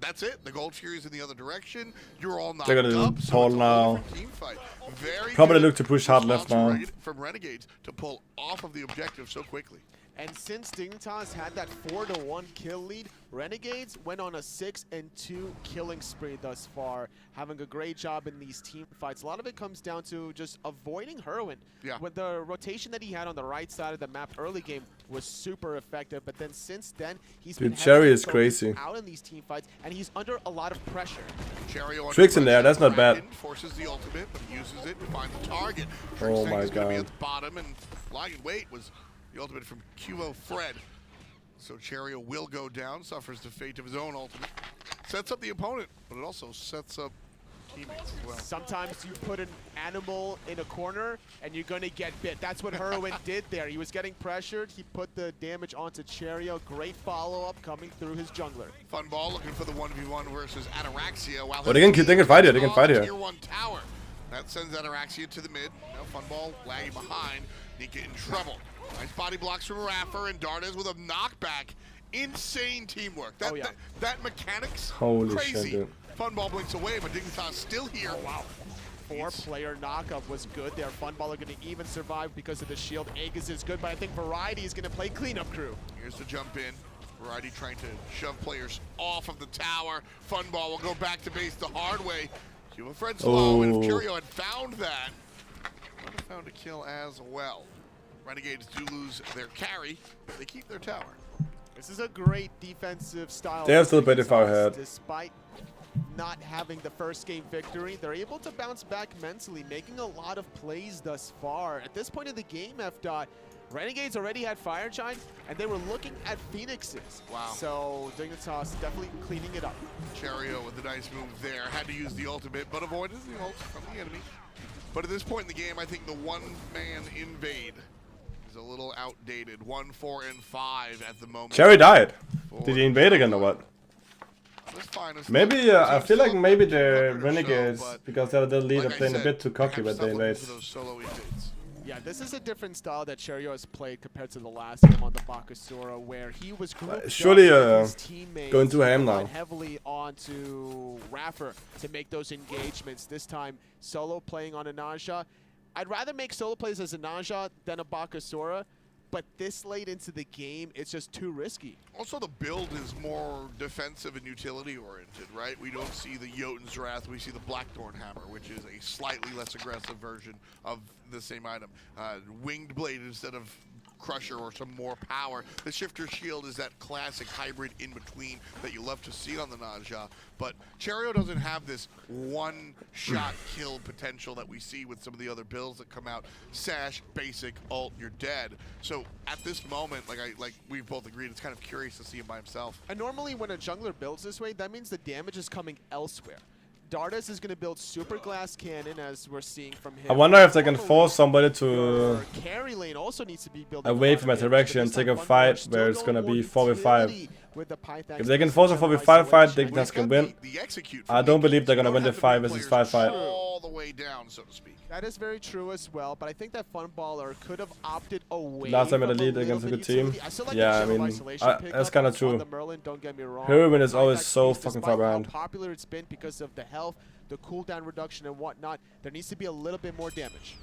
that's it. The Gold Fury's in the other direction. You're all knocked They're gonna up. pull now. Team fight. Very Probably good look to push hard left now. from Renegades to pull off of the objective so quickly. And since Dignitas had that 4-1 kill lead, Renegades went on a 6-2 killing spree thus far, having a great job in these team fights. A lot of it comes down to just avoiding Herwin. Yeah. With the rotation that he had on the right side of the map early game was super effective, but then since then, he's been Cherry is focused crazy. out in these team fights, and he's under a lot of pressure. Cherry Tricks in there, that's not bad. Forces the ultimate, but uses it to find the target. Oh my is gonna be god. at the bottom, and lying in wait was the ultimate from QO Fred. So Cherio will go down, suffers the fate of his own ultimate. Sets up the opponent, but it also sets up teammates as well. Sometimes you put an animal in a corner and you're going to get bit. That's what Herwin did there. He was getting pressured. He put the damage onto Cherio. Great follow-up coming through his jungler. Fun ball looking for the 1v1 versus Ataraxia. While Oh, they can fight here. They can fight here. Tier 1 tower. That sends Ataraxia to the mid. Now Fun ball lagging behind. Nika in trouble. Nice body blocks from Raffer and Dardes with a knockback. Insane teamwork. That mechanics, Holy crazy. shit, dude. Funball blinks away, but Dignitas still here. Oh, wow. 4-player knockup was good there. Funball are going to even survive because of the shield. Aegis is good, but I think Variety is going to play cleanup crew. Here's the jump in. Variety trying to shove players off of the tower. Funball will go back to base the hard way. Human Fred slow, and if Curio had found that, would have found a kill as well. Renegades do lose their carry, but they keep their tower. This is a great defensive style. They have still pretty far ahead. Despite not having the first game victory, they're able to bounce back mentally, making a lot of plays thus far. At this point in the game, F.A.Q, Renegades already had Fire Giant, and they were looking at Phoenixes. Wow. So Dignitas definitely cleaning it up. Cherio with a nice move there. Had to use the ultimate, but avoided the ult from the enemy. But at this point in the game, I think the one-man invade is a little outdated. 1, 4, and 5 at the moment. Cherry died. Did he invade again or what? Maybe, I feel like maybe the Renegades, because they're the lead, are playing a bit too cocky when they invade. Yeah, this is a different style that Cherio has played compared to the last game on the Bakasura, where he was surely his teammates going too ham now. heavily onto Raffer to make those engagements. This time, Solo playing on a Naja. I'd rather make solo plays as a Naja than a Bakasura, but this late into the game, it's just too risky. Also, the build is more defensive and utility-oriented, right? We don't see the Jotun's Wrath, we see the Blackthorn Hammer, which is a slightly less aggressive version of the same item. Winged Blade instead of Crusher or some more power. The Shifter Shield is that classic hybrid in-between that you love to see on the Naja, but Cherio doesn't have this one-shot kill potential that we see with some of the other builds that come out. Sash, basic, ult, you're dead. So at this moment, like we've both agreed, it's kind of curious to see him by himself. And normally when a jungler builds this way, that means the damage is coming elsewhere. Dardes is going to build Super Glass Cannon, as we're seeing from him. I wonder if they can force somebody to carry lane also needs to be built away from a direction and take a fight where it's gonna be 4v5. If they can force a 4v5 fight, Dignitas can win. I don't believe they're gonna win the 5 versus 5 fight. All the way down, so to speak. That is very true as well, but I think that Funballer could have opted away. Last time in the from lead against a good team. Yeah, I mean, that's kind of true. Herwin is always so fucking far behind. How popular it's been because of the health, the cooldown reduction and whatnot, there needs to be a little bit more damage.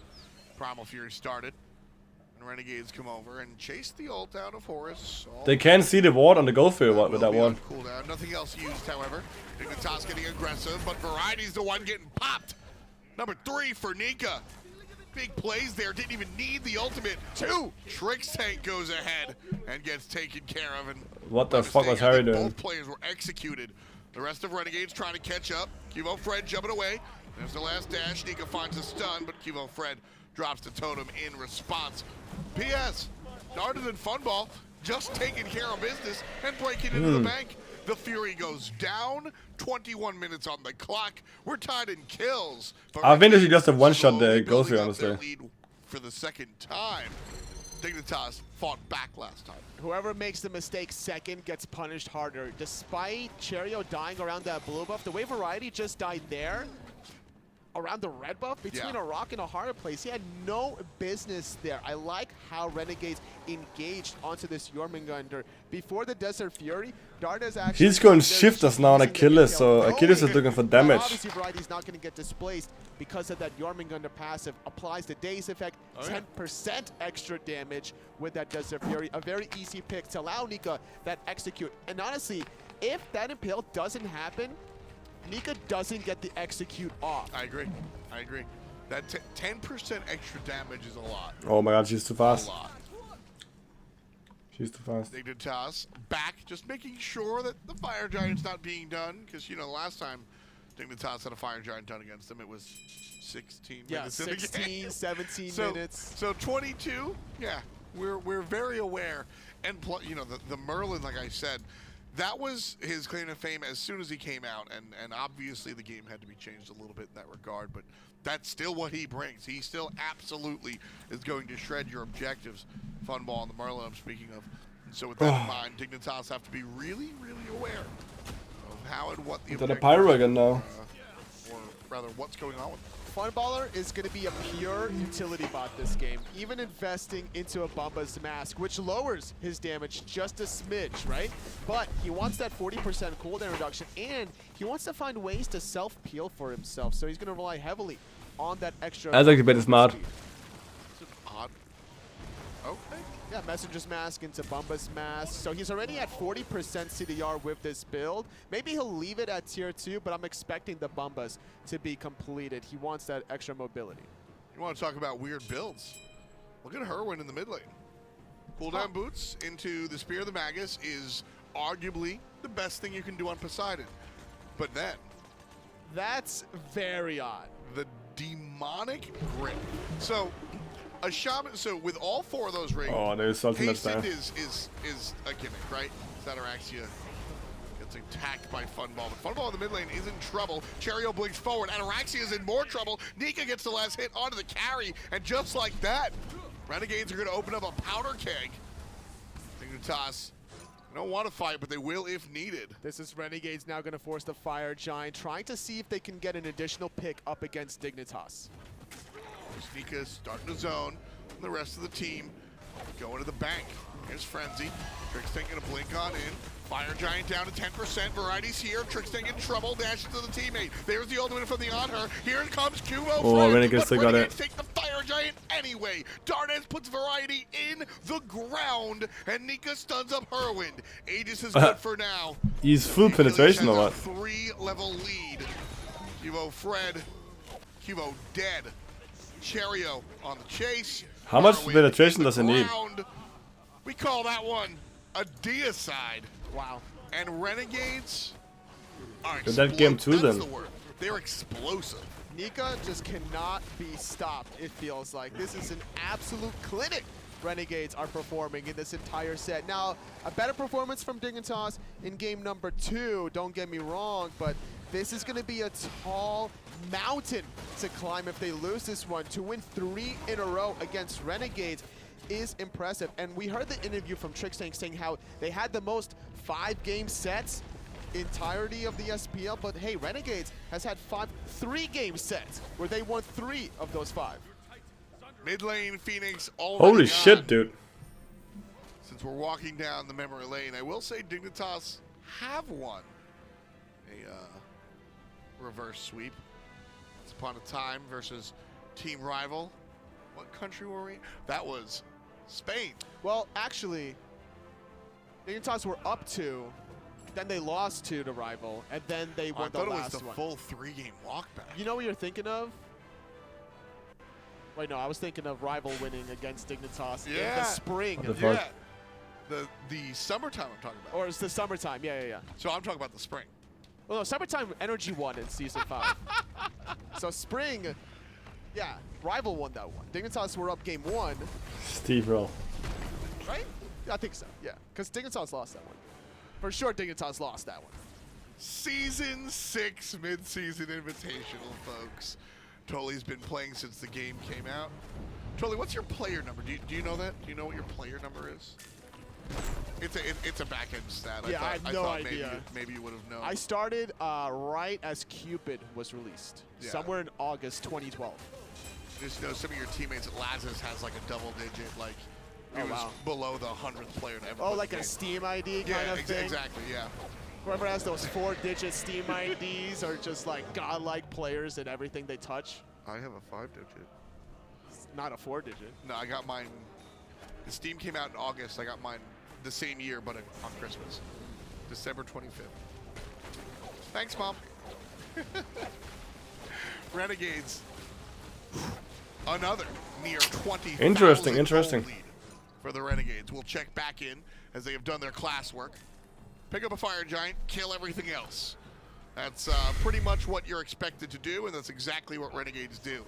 Primal Fury started, and Renegades come over and chase the ult out of Horus. They can see the ward on the gold field with that one. Cooldown. Nothing else used, however. Dignitas getting aggressive, but Variety's the one getting popped. Number 3 for Nika. Big plays there, didn't even need the ultimate. 2, Tricks Tank goes ahead and gets taken care of. And what the fuck was Harry doing? Both players were executed. The rest of Renegades trying to catch up. Cubo Fred jumping away. There's the last dash. Nika finds a stun, but Cubo Fred drops the totem in response. P.S. Darden and Funball just taking care of business and breaking into the bank. The Fury goes down. 21 minutes on the clock. We're tied in kills. I think this is just a one-shot goal for you, honestly. Lead for the second time. Dignitas fought back last time. Whoever makes the mistake second gets punished harder. Despite Cherio dying around that blue buff, the way Variety just died there, around the red buff between a rock and a hard place. He had no business there. I like how Renegades engaged onto this Jormungandr. Before the Desert Fury, Darda's actually... He's going shift us now on Achilles, so Achilles is looking for damage. Obviously, Variety's not going to get displaced because of that Jormungandr passive. Applies the Daze effect, 10% extra damage with that Desert Fury. A very easy pick to allow Nika that execute. And honestly, if that Impale doesn't happen, Nika doesn't get the execute off. I agree. I agree. That 10% extra damage is a lot. Oh my god, she's too fast. A lot. She's too fast. Dignitas back, just making sure that the Fire Giant's not being done, because, you know, last time Dignitas had a Fire Giant done against them, it was 16 minutes in the game. 16, 17 minutes. So 22, yeah, we're very aware. And, you know, the Merlin, like I said, that was his claim to fame as soon as he came out, and obviously the game had to be changed a little bit in that regard, but that's still what he brings. He still absolutely is going to shred your objectives. Funball on the Merlin I'm speaking of. And so with that in mind, Dignitas have to be really, really aware of how and what the a pyro again now. Or rather, what's going on with them. Funballer is going to be a pure utility bot this game, even investing into a Bumba's Mask, which lowers his damage just a smidge, right? But he wants that 40% cooldown reduction, and he wants to find ways to self-peel for himself, so he's going to rely heavily on that extra... That's actually pretty smart. It's odd. Okay. Yeah, Messenger's Mask into Bumba's Mask. So he's already at 40% CDR with this build. Maybe he'll leave it at tier 2, but I'm expecting the Bumbas to be completed. He wants that extra mobility. You want to talk about weird builds? Look at Herwin in the mid lane. Cooldown boots into the Spear of the Magus is arguably the best thing you can do on Poseidon. But then... That's very odd. The demonic grip. So... a shaman, so with all 4 of those rings, there's ultimate there. is a gimmick, right? Sataraxia gets attacked by Funball, but Funball in the mid lane is in trouble. Cherio blinks forward, Ataraxia is in more trouble. Nika gets the last hit onto the carry, and just like that, Renegades are going to open up a powder keg. Dignitas don't want to fight, but they will if needed. This is Renegades now going to force the Fire Giant, trying to see if they can get an additional pick up against Dignitas. Nika starting to zone, and the rest of the team going to the bank. Here's Frenzy. Trickstink gonna blink on in. Fire Giant down to 10%. Variety's here. Trickstink in trouble. Dashes to the teammate. There's the ultimate from the on her. Here it comes. Kubo. Renegades still got it. Take the Fire Giant anyway. Dardes puts Variety in the ground, and Nika stuns up Herwind. Aegis is good for now. He's full penetration or what? 3-level lead. Kubo Fred. Kubo dead. Cherio on the chase. How much penetration does he need? We call that one a deicide. Wow. And Renegades are explosive. That game too, then. The word. They're explosive. Nika just cannot be stopped, it feels like. This is an absolute clinic Renegades are performing in this entire set. Now, a better performance from Dignitas in game number 2, don't get me wrong, but this is going to be a tall mountain to climb if they lose this one. To win 3 in a row against Renegades is impressive. And we heard the interview from Trickstink saying how they had the most 5-game sets entirety of the SPL, but hey, Renegades has had 3-game sets where they won 3 of those 5. Mid lane Phoenix already Holy gone. shit, dude. Since we're walking down the memory lane, I will say Dignitas have won a reverse sweep. Once upon a time versus team rival. What country were we? That was Spain. Well, actually, Dignitas were up 2, then they lost 2 to rival, and then they won the last one. I thought it was the full 3-game walk back. You know what you're thinking of? Wait, no, I was thinking of rival winning against Dignitas in the spring. What the fuck? Yeah, the summertime I'm talking about. Or it's the summertime, yeah. So I'm talking about the spring. Well, no, summertime Energy won in Season 5. So spring, yeah, rival won that one. Dignitas were up game 1. Steve roll. Right? Yeah, I think so, yeah. Because Dignitas lost that one. For sure, Dignitas lost that one. Season 6 mid-season invitational, folks. Tolly's been playing since the game came out. Tolly, what's your player number? Do you know that? Do you know what your player number is? It's a back end stat. Yeah, I had no idea. Maybe you would have known. I started right as Cupid was released, somewhere in August 2012. Just know some of your teammates at Lasse has like a double digit, like it was below the 100th player to ever. Oh, like a Steam ID kind of thing. Exactly. Yeah. Whoever has those 4-digit Steam IDs are just like godlike players in everything they touch. I have a 5-digit. It's not a 4-digit. No, I got mine. The Steam came out in August. I got mine the same year, but on Christmas, December 25th. Thanks, Mom. Renegades. Another near 20,000 Interesting. lead for the Renegades. We'll check back in as they have done their class work. Pick up a fire giant, kill everything else. That's pretty much what you're expected to do, and that's exactly what Renegades do.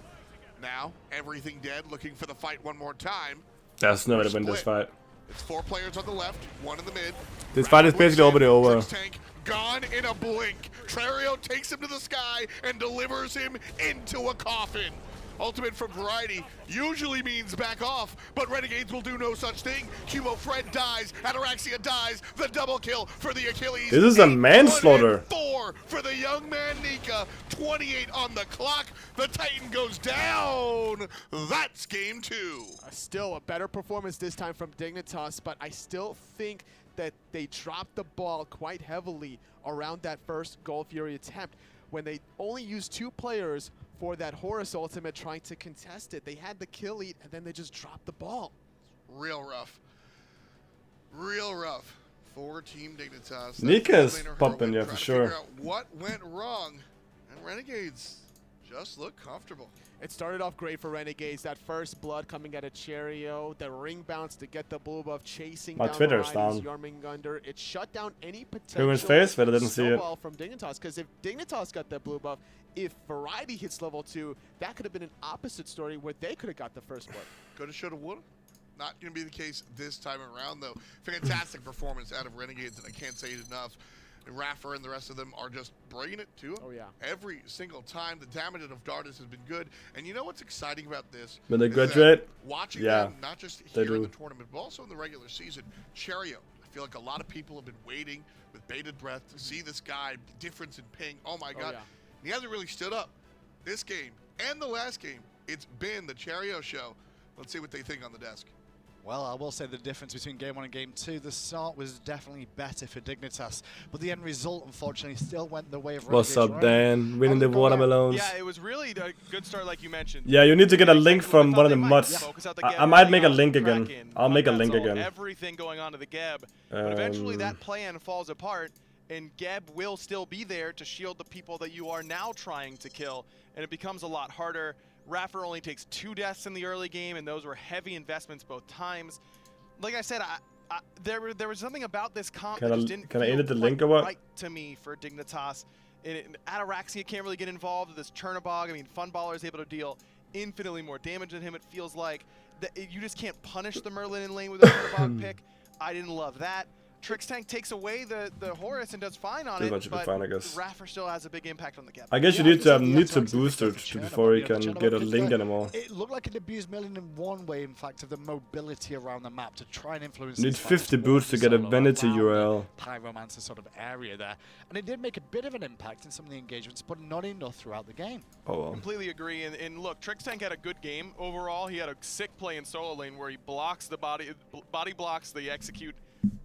Now, everything dead, looking for the fight one more time. There's no way to win this fight. It's 4 players on the left, 1 in the mid. This fight is basically already over. Tank gone in a blink. Trario takes him to the sky and delivers him into a coffin. Ultimate from Variety usually means back off, but Renegades will do no such thing. Cubo Fred dies, Ataraxia dies, the double kill for the Achilles. This is a manslaughter. 4 for the young man Nika, 28 on the clock. The Titan goes down. That's game 2. Still a better performance this time from Dignitas, but I still think that they dropped the ball quite heavily around that first Gold Fury attempt when they only used 2 players for that Horus ultimate trying to contest it. They had the kill lead, and then they just dropped the ball. Real rough. Real rough for Team Dignitas. Nika's popping, yeah, for sure. Figure out what went wrong, and Renegades just look comfortable. It started off great for Renegades. That first blood coming out of Cherio, the ring bounce to get the blue buff, chasing My down Twitter's Variety's down. Jormungandr. It shut down any potential Ruin's face, but I didn't see it. snowball from Dignitas. Because if Dignitas got that blue buff, if Variety hits level 2, that could have been an opposite story where they could have got the first blood. Coulda, shoulda, woulda. Not going to be the case this time around, though. Fantastic performance out of Renegades, and I can't say it enough. And Raffer and the rest of them are just bringing it to him. Oh, yeah. Every single time. The damage of Dardis has been good. And you know what's exciting about this? When they graduate, watching them, not just they here in do. the tournament, but also in the regular season. Cherio, I feel like a lot of people have been waiting with bated breath to see this guy, difference in ping. Oh, my God. Yeah. He hasn't really stood up. This game and the last game, it's been the Cherio show. Let's see what they think on the desk. Well, I will say the difference between Game 1 and Game 2, the start was definitely better for Dignitas, but the end result, unfortunately, still went the way of Renegades. What's up, Dan? Winning the watermelons. Yeah, it was really a good start, like you mentioned. Yeah, you need to get a link from one of the mods. I might make a link again. I'll make a link again. Everything going on to the Geb, but eventually that plan falls apart, and Geb will still be there to shield the people that you are now trying to kill, and it becomes a lot harder. Raffer only takes 2 deaths in the early game, and those were heavy investments both times. Like I said, there was something about this comp that just didn't feel edit the link or what? right to me for Dignitas. Ataraxia can't really get involved with this Chernobog. I mean, Funballer is able to deal infinitely more damage than him, it feels like. You just can't punish the Merlin in lane with a Chernobog pick. I didn't love that. Trix Tank takes away the Horus and does fine on it, but fine, I guess. Raffer still has a big impact on the Geb. I guess you need to boost her before you can get a link anymore. It looked like it abused Merlin in one way, in fact, of the mobility around the map to try and influence. You need 50 boosts to get a Vanity URL. Pyromancer sort of area there, and it did make a bit of an impact in some of the engagements, but not enough throughout the game. Oh well. Completely agree, and look, Trix Tank had a good game overall. He had a sick play in solo lane where he blocks the body blocks the execute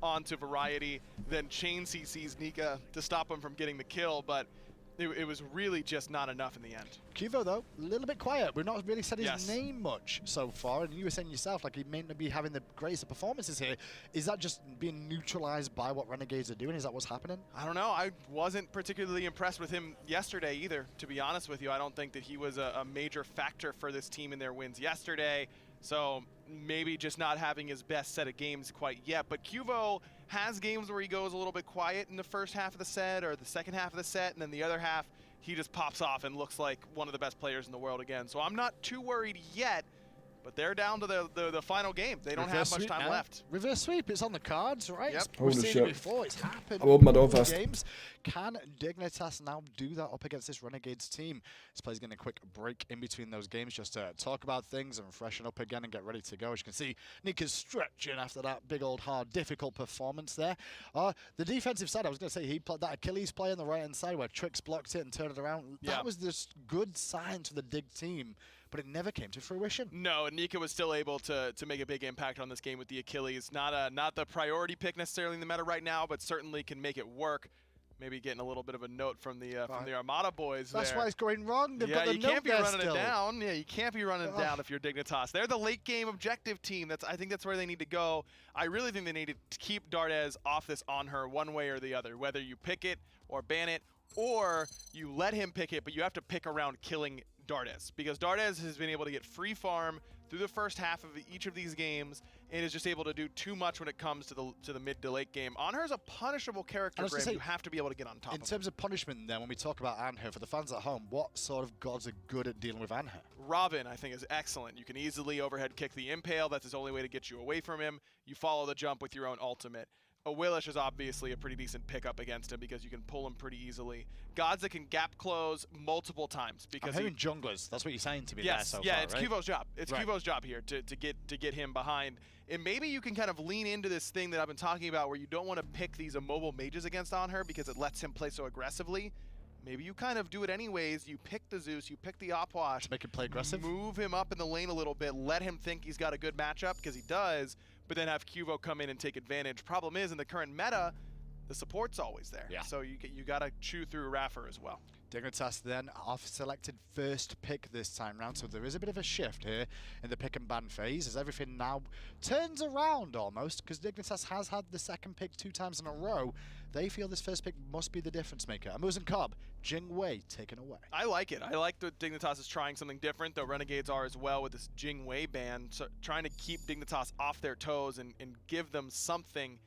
onto Variety, then chain CCs Nika to stop him from getting the kill, but it was really just not enough in the end. Cuvo, though, a little bit quiet. We've not really said his name much so far, and you were saying yourself, like, he may not be having the greatest of performances here. Is that just being neutralized by what Renegades are doing? Is that what's happening? I don't know. I wasn't particularly impressed with him yesterday either, to be honest with you. I don't think that he was a major factor for this team in their wins yesterday. So maybe just not having his best set of games quite yet. But Cuvo has games where he goes a little bit quiet in the first half of the set or the second half of the set, and then the other half he just pops off and looks like one of the best players in the world again. So I'm not too worried yet, But they're down to the final game. They don't have much time left. Reverse sweep, it's on the cards, right? Yep. We've Holy seen shit. it before, it's happened. I opened my door in fast. games. Can Dignitas now do that up against this Renegades team? This player's getting a quick break in between those games just to talk about things and freshen up again and get ready to go. As you can see, Nika's stretching after that big old hard difficult performance there. The defensive side, I was going to say, he played that Achilles play on the right hand side where Trix blocked it and turned it around. Yeah. That was this good sign to the Dig team, but it never came to fruition. No, and Nika was still able to make a big impact on this game with the Achilles. Not the priority pick necessarily in the meta right now, but certainly can make it work. Maybe getting a little bit of a note from the Armada boys. That's there. why it's going wrong. They've got the you can't be note there running still. it down. Yeah, you can't be running it down if you're Dignitas. They're the late game objective team. I think that's where they need to go. I really think they need to keep Dardes off this on her one way or the other. Whether you pick it or ban it, or you let him pick it, but you have to pick around killing Dardes, because Dardes has been able to get free farm through the first half of each of these games and is just able to do too much when it comes to the mid to late game. Anher is a punishable character, Graham. You have to be able to get on top of it. In terms of punishment then, when we talk about Anher, for the fans at home, what sort of gods are good at dealing with Anher? Robin, I think, is excellent. You can easily overhead kick the Impale. That's his only way to get you away from him. You follow the jump with your own ultimate. Willish is obviously a pretty decent pickup against him because you can pull him pretty easily. Gods that can gap close multiple times because I'm hearing junglers. That's what you're saying to me. Yes, there so yeah, far, it's right? Kuvo's job. It's right. Kuvo's job here to get him behind. And maybe you can kind of lean into this thing that I've been talking about where you don't want to pick these immobile mages against Anher because it lets him play so aggressively. Maybe you kind of do it anyways. You pick the Zeus, you pick the Opwash. To make him play aggressive? Move him up in the lane a little bit. Let him think he's got a good matchup, because he does, but then have Kuvo come in and take advantage. Problem is, in the current meta, the support's always there. Yeah. So you got to chew through Raffer as well. Dignitas then off selected first pick this time round, so there is a bit of a shift here in the pick and ban phase as everything now turns around almost, because Dignitas has had the second pick 2 times in a row. They feel this first pick must be the difference maker. Amuz and Cobb, Jing Wei taken away. I like it. I like that Dignitas is trying something different, though Renegades are as well with this Jing Wei ban, so trying to keep Dignitas off their toes and give them something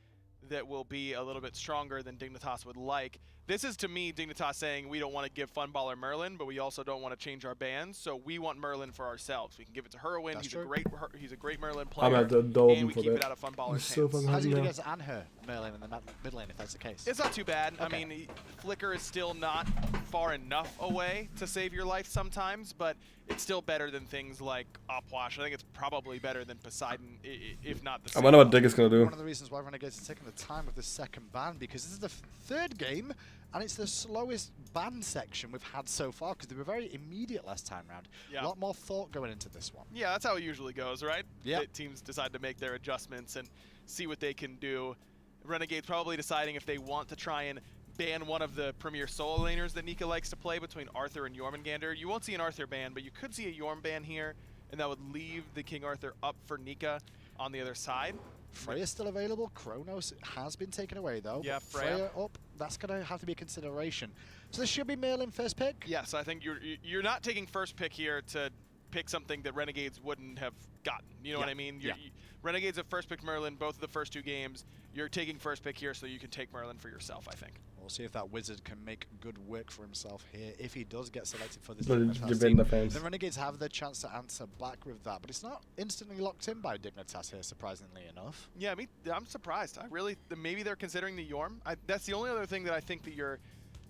that will be a little bit stronger than Dignitas would like. This is, to me, Dignitas saying we don't want to give Funballer Merlin, but we also don't want to change our bans, so we want Merlin for ourselves. We can give it to Heroin. He's a great Merlin player. I'm at the dome and we for keep that. it out of Funballer's So hands. How's he going to get Anher Merlin in the mid lane if that's the case? It's not too bad. Okay. I mean, Flicker is still not far enough away to save your life sometimes, but it's still better than things like Opwash. I think it's probably better than Poseidon, if not the same. I wonder what Dig is going to do. One of the reasons why Renegades are taking the time with the second ban, because this is the third game, and it's the slowest ban section we've had so far, because they were very immediate last time round. Yeah. A lot more thought going into this one. Yeah, that's how it usually goes, right? Yeah. Teams decide to make their adjustments and see what they can do. Renegades probably deciding if they want to try and ban one of the premier solo laners that Nika likes to play between Arthur and Jormungandr. You won't see an Arthur ban, but you could see a Jorm ban here, and that would leave the King Arthur up for Nika on the other side. Freya's still available. Kronos has been taken away, though. Yeah, Freya up. That's going to have to be a consideration. So this should be Merlin first pick? Yes, I think you're not taking first pick here to pick something that Renegades wouldn't have gotten. You know what I mean? Renegades have first picked Merlin both of the first 2 games. You're taking first pick here so you can take Merlin for yourself, I think. We'll see if that wizard can make good work for himself here. If he does get selected for this Dignitas team, the fans. the Renegades have the chance to answer back with that. But it's not instantly locked in by Dignitas here, surprisingly enough. Yeah, I'm surprised. Maybe they're considering the Yorm. That's the only other thing that I think that you're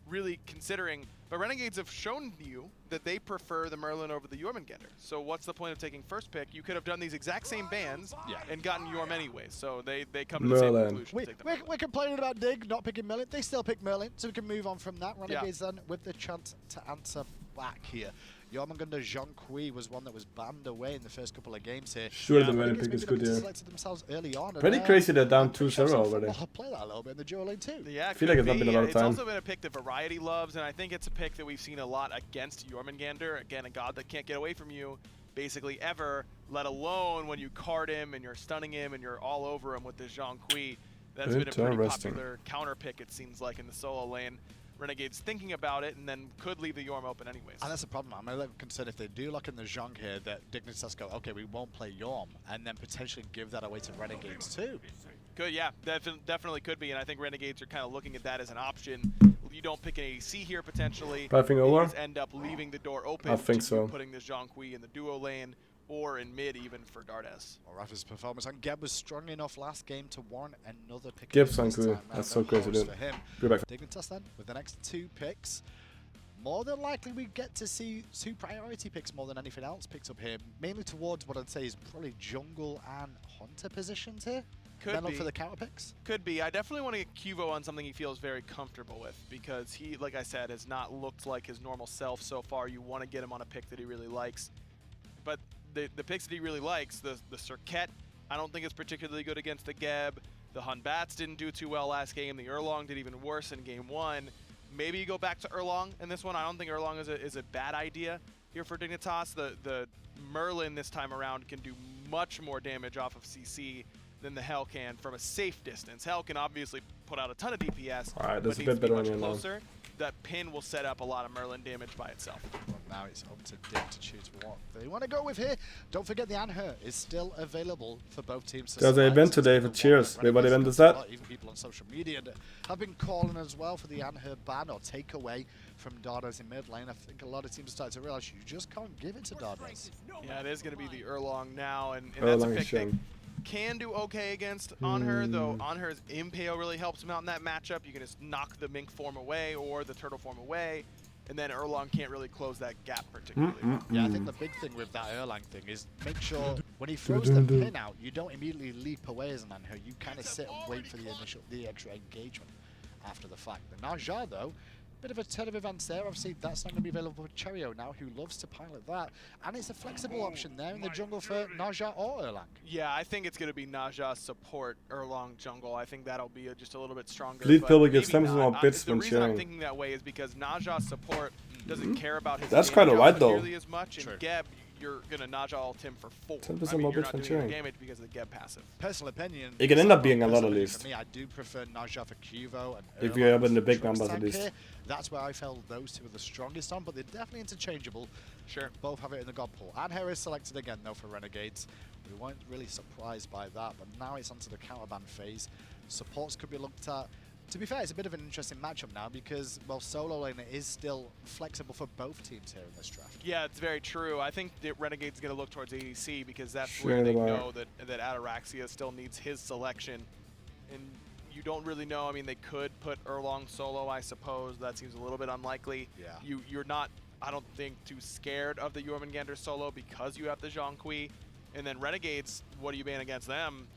really considering. But Renegades have shown you that they prefer the Merlin over the Jormungandr. So what's the point of taking first pick? You could have done these exact same bans and gotten Yorm anyways. So they come to the same conclusion. We're complaining about Dig not picking Merlin. They still pick Merlin, so we can move on from that. Renegades then with the chance to answer back here. Jormungandr Jean-Qui was one that was banned away in the first couple of games here. Sure, the Merlin pick is good here. Selected themselves early on. Pretty crazy they're down 2-0 already. I'll play that a little bit in the duo lane too. Yeah, I feel like it's not been a lot of time. It's also been a pick that Variety loves, and I think it's a pick that we've seen a lot against Jormungandr. Again, a god that can't get away from you basically ever, let alone when you card him and you're stunning him and you're all over him with this Jean-Qui. That's been a pretty popular counter pick, it seems like, in the solo lane. Renegades thinking about it and then could leave the Yorm open anyways. And that's the problem. I'm a little concerned if they do lock in the Zhong here that Dignitas go, okay, we won't play Yorm, and then potentially give that away to Renegades too. Could, yeah, definitely could be, and I think Renegades are kind of looking at that as an option. You don't pick an ADC here potentially. I think over. End up leaving the door open. I think so. Putting this Jean-Qui in the duo lane, or in mid even for Dardes. Well, Rafa's performance on Geb was strong enough last game to warrant another pick. Geb's on cool. That's so crazy, dude. For him. Be back. Dignitas then with the next 2 picks. More than likely we get to see 2 priority picks more than anything else picked up here, mainly towards what I'd say is probably jungle and hunter positions here. Could be. For the counter picks? Could be. I definitely want to get Cuvo on something he feels very comfortable with, because he, like I said, has not looked like his normal self so far. You want to get him on a pick that he really likes. But the picks that he really likes, the Cirquette, I don't think is particularly good against the Geb. The Hun Bats didn't do too well last game. The Erlong did even worse in game 1. Maybe you go back to Erlong in this one. I don't think Erlong is a bad idea here for Dignitas. The Merlin this time around can do much more damage off of CC than the Hell can from a safe distance. Hell can obviously put out a ton of DPS, Alright, that's but a needs bit to be better much on closer. That pin will set up a lot of Merlin damage by itself. Well, now it's up to Dig to choose what they want to go with here. Don't forget the Anher is still available for both teams. There's an event today for Cheers. Wait, what event is that? Even people on social media have been calling as well for the Anher ban or take away from Dardes in mid lane. I think a lot of teams are starting to realize you just can't give it to Dardes. Yeah, it is going to be the Erlong now, and that's a pick that can do okay against Anher, though Anher's Impale really helps him out in that matchup. You can just knock the Mink form away or the Turtle form away, and then Erlong can't really close that gap particularly well. Yeah, I think the big thing with that Erlang thing is make sure when he throws the pin out, you don't immediately leap away as an Anher. You kind of sit and wait for the extra engagement after the fact. The Naja, though, bit of a turn of events there. Obviously, that's not going to be available for Cherio now, who loves to pilot that. And it's a flexible option there in the jungle for Naja or Erlang. Yeah, I think it's going to be Naja support Erlong jungle. I think that'll be just a little bit stronger. Lead Pillar gets some more bits when The reason I'm cheering. thinking that way is because Naja support doesn't care about his That's kind of right, though. nearly as much. And Geb, you're going to Naja ult him for 4. 10% more bits when cheering. Damage because of the Geb passive. Personal opinion. It can end up being a lot at least. For me, I do prefer Naja for Cuvo and if you're up in the big numbers at least. Here. That's where I felt those two are the strongest on, but they're definitely interchangeable. Sure. Both have it in the God pool. And Harris selected again, though, for Renegades. We weren't really surprised by that, but now it's onto the counterban phase. Supports could be looked at. To be fair, it's a bit of an interesting matchup now because, well, solo lane is still flexible for both teams here in this draft. Yeah, it's very true. I think that Renegade's going to look towards ADC because that's where they know that Ataraxia still needs his selection. And you don't really know. I mean, they could put Erlong solo, I suppose. That seems a little bit unlikely. Yeah. You're not, I don't think, too scared of the Jormungandr solo because you have the Zhong Kui. And then Renegades, what do you ban against them?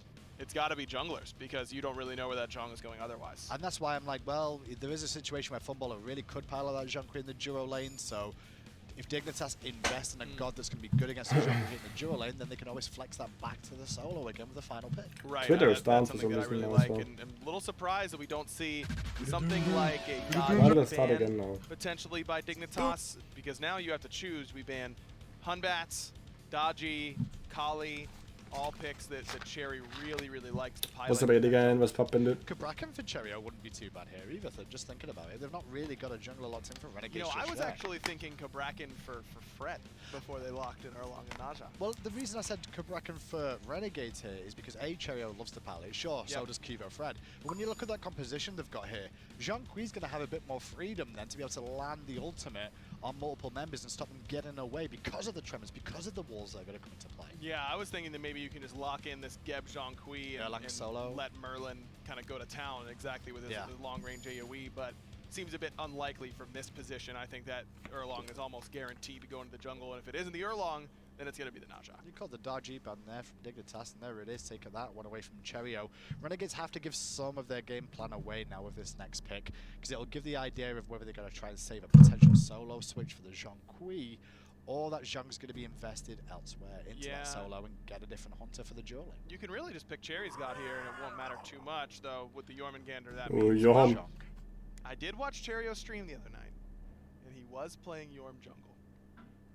It's got to be junglers because you don't really know where that Zhong is going otherwise. And that's why I'm like, well, there is a situation where Funballer really could pilot that Zhong Kui in the duo lane, so if Dignitas invest in a god that's going to be good against the Zhong Kui in the duo lane, then they can always flex that back to the solo again with the final pick. Right, Twitter is down that's for something some that I reason really now as like, well. and I'm a little surprised that we don't see something like a Why did I god start ban again now? potentially by Dignitas, because now you have to choose. We ban Hun Bats, Dodgy, Kali, all picks that Cherry really, really likes to pilot. What's up, again? What's poppin', dude? Cabrakan for Cherio wouldn't be too bad here either, just thinking about it. They've not really got a jungler locked in for Renegades. You know, I was actually thinking Cabrakan for Fred before they locked in Erlong and Naja. Well, the reason I said Cabrakan for Renegades here is because A, Cherio loves to pilot. Sure, so does Cuvo Fred. But when you look at that composition they've got here, Zhong Kui's going to have a bit more freedom then to be able to land the ultimate on multiple members and stop them getting away because of the tremors, because of the walls that are going to come into play. Yeah, I was thinking that maybe you can just lock in this Geb Zhong Kui and solo. let Merlin kind of go to town exactly with his long-range AoE, but seems a bit unlikely from this position. I think that Erlong is almost guaranteed to go into the jungle, and if it isn't the Erlong, then it's going to be the Naja. You called the Dodgy band there from Dignitas, and there it is, taking that one away from Cherio. Renegades have to give some of their game plan away now with this next pick, because it'll give the idea of whether they're going to try and save a potential solo switch for the Zhong Kui, or that Zhong's going to be invested elsewhere into that solo and get a different hunter for the duel lane. You can really just pick Cherry's God here, and it won't matter too much, though, with the Jormungandr, that means Jorm. I did watch Cherio stream the other night, and he was playing Yorm jungle.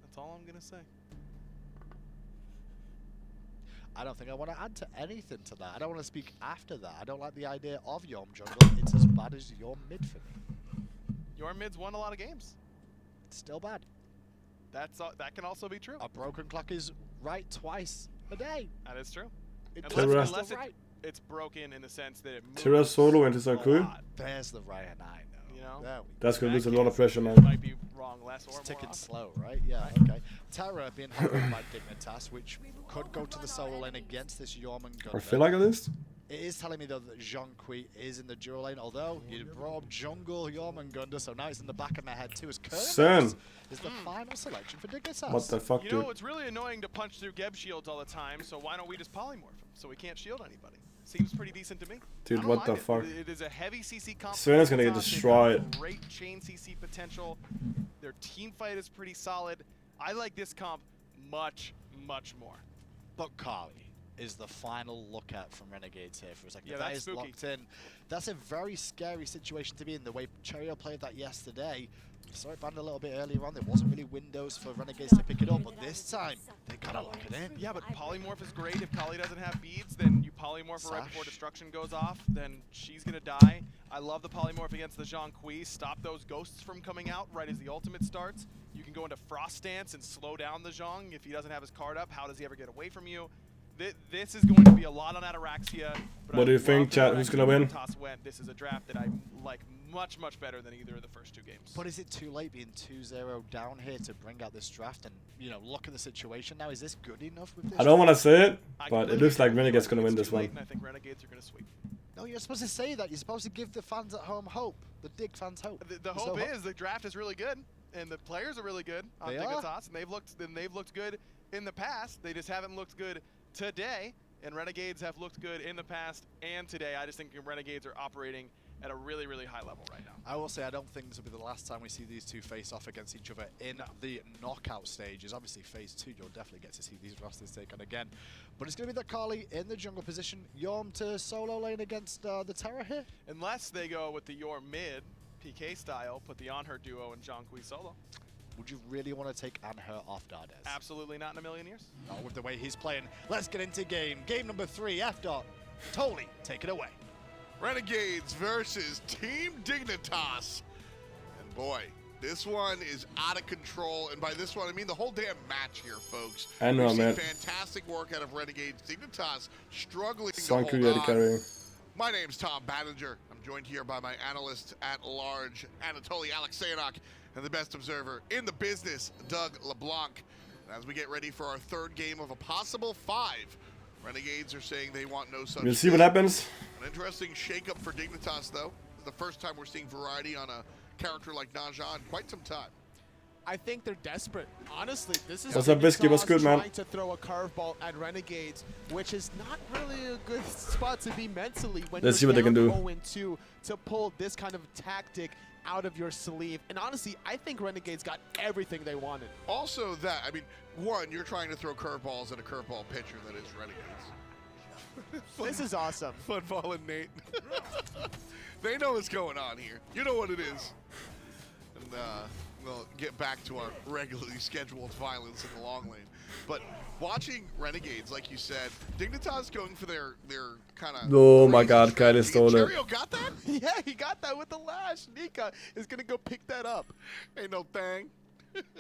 That's all I'm going to say. I don't think I want to add to anything to that. I don't want to speak after that. I don't like the idea of Yorm jungle. It's as bad as Yorm mid for me. Yorm mid's won a lot of games. It's still bad. That can also be true. A broken clock is right twice a day. That is true. Unless it's broken in the sense that it moves Tira solo into Zhong Kui. There's the right, and I know. You know? That's going to lose a lot of pressure, man. Might be wrong. wrong, less or more. It's ticking often. slow, right? Yeah, okay. Terra being handled by Dignitas, which could go to the solo lane against this Yorman I Gunner. feel like it is. It is telling me though that Jean-Kui is in the dual lane, although you brought up jungle Yorman Gunner, so now it's in the back of my head too. As Kurvix is the final selection for Dignitas. What the fuck, You dude? know, it's really annoying to punch through Geb shields all the time, so why don't we just polymorph him so we can't shield anybody? Seems pretty decent to me. Dude, what the fuck? It is a heavy CC comp. Serena's gonna get They've got destroyed. Great chain CC potential. Their team fight is pretty solid. I like this comp much, much more. But Kali is the final look at from Renegades here for a second. Yeah, That that's is spooky. locked in. That's a very scary situation to be in. The way Cherio played that yesterday, we saw it banned a little bit earlier on. There wasn't really windows for Renegades to pick it up, but this time they gotta lock it in. Yeah, but polymorph is great. If Kali doesn't have beads, then you polymorph her right before destruction goes off, then she's gonna die. I love the polymorph against the Jean-Kui. Stop those ghosts from coming out right as the ultimate starts. You can go into Frost Stance and slow down the Zhong. If he doesn't have his card up, how does he ever get away from you? This is going to be a lot on Ataraxia. What do you think, chat? Who's gonna win? This is a draft that I like much, much better than either of the first two games. But is it too late being 2-0 down here to bring out this draft and, you know, look at the situation now? Is this good enough with this? I don't want to say it, but it looks like Renegades gonna win this one. And I think Renegades are gonna sweep. No, you're supposed to say that. You're supposed to give the fans at home hope. The Dig fans hope. The hope is the draft is really good, and the players are really good on Dignitas, and they've looked good in the past. They just haven't looked good today. And Renegades have looked good in the past and today. I just think Renegades are operating at a really, really high level right now. I will say I don't think this will be the last time we see these two face off against each other in the knockout stages. Obviously, phase 2, you'll definitely get to see these rosters take on again. But it's going to be the Kali in the jungle position. Yorm to solo lane against the Terra here. Unless they go with the Yorm mid, PK style, put the On Her duo and Jean-Kui solo. Would you really want to take Anher off Dardes? Absolutely not in a million years. Not with the way he's playing. Let's get into game. Game number 3, F.A.Q. Totally take it away. Renegades versus Team Dignitas. And boy, this one is out of control. And by this one, I mean the whole damn match here, folks. I know, We've man. seen fantastic work out of Renegades. Dignitas struggling to Son hold on. carrying. My name's Tom Banninger. I'm joined here by my analyst at large, Anatoly Alexeyenok, and the best observer in the business, Doug LeBlanc. And as we get ready for our third game of a possible 5, Renegades are saying they want no such We'll see what happens. An interesting shakeup for Dignitas, though. It's the first time we're seeing variety on a character like Naja in quite some time. I think they're desperate. Honestly, this is What's up, Biscuit? What's good, man? trying to throw a curveball at Renegades, which is not really a good spot to be mentally when Let's see what they can do. 0-2 to pull this kind of tactic out of your sleeve. And honestly, I think Renegades got everything they wanted. Also that, I mean, one, you're trying to throw curveballs at a curveball pitcher that is Renegades. This is awesome. Football and Nate. They know what's going on here. You know what it is. And we'll get back to our regularly scheduled violence in the long lane. But watching Renegades, like you said, Dignitas going for their kind of... Oh my god, Kyle stole it. Cherio got that? Yeah, he got that with the lash. Nika is going to go pick that up. Ain't no thing.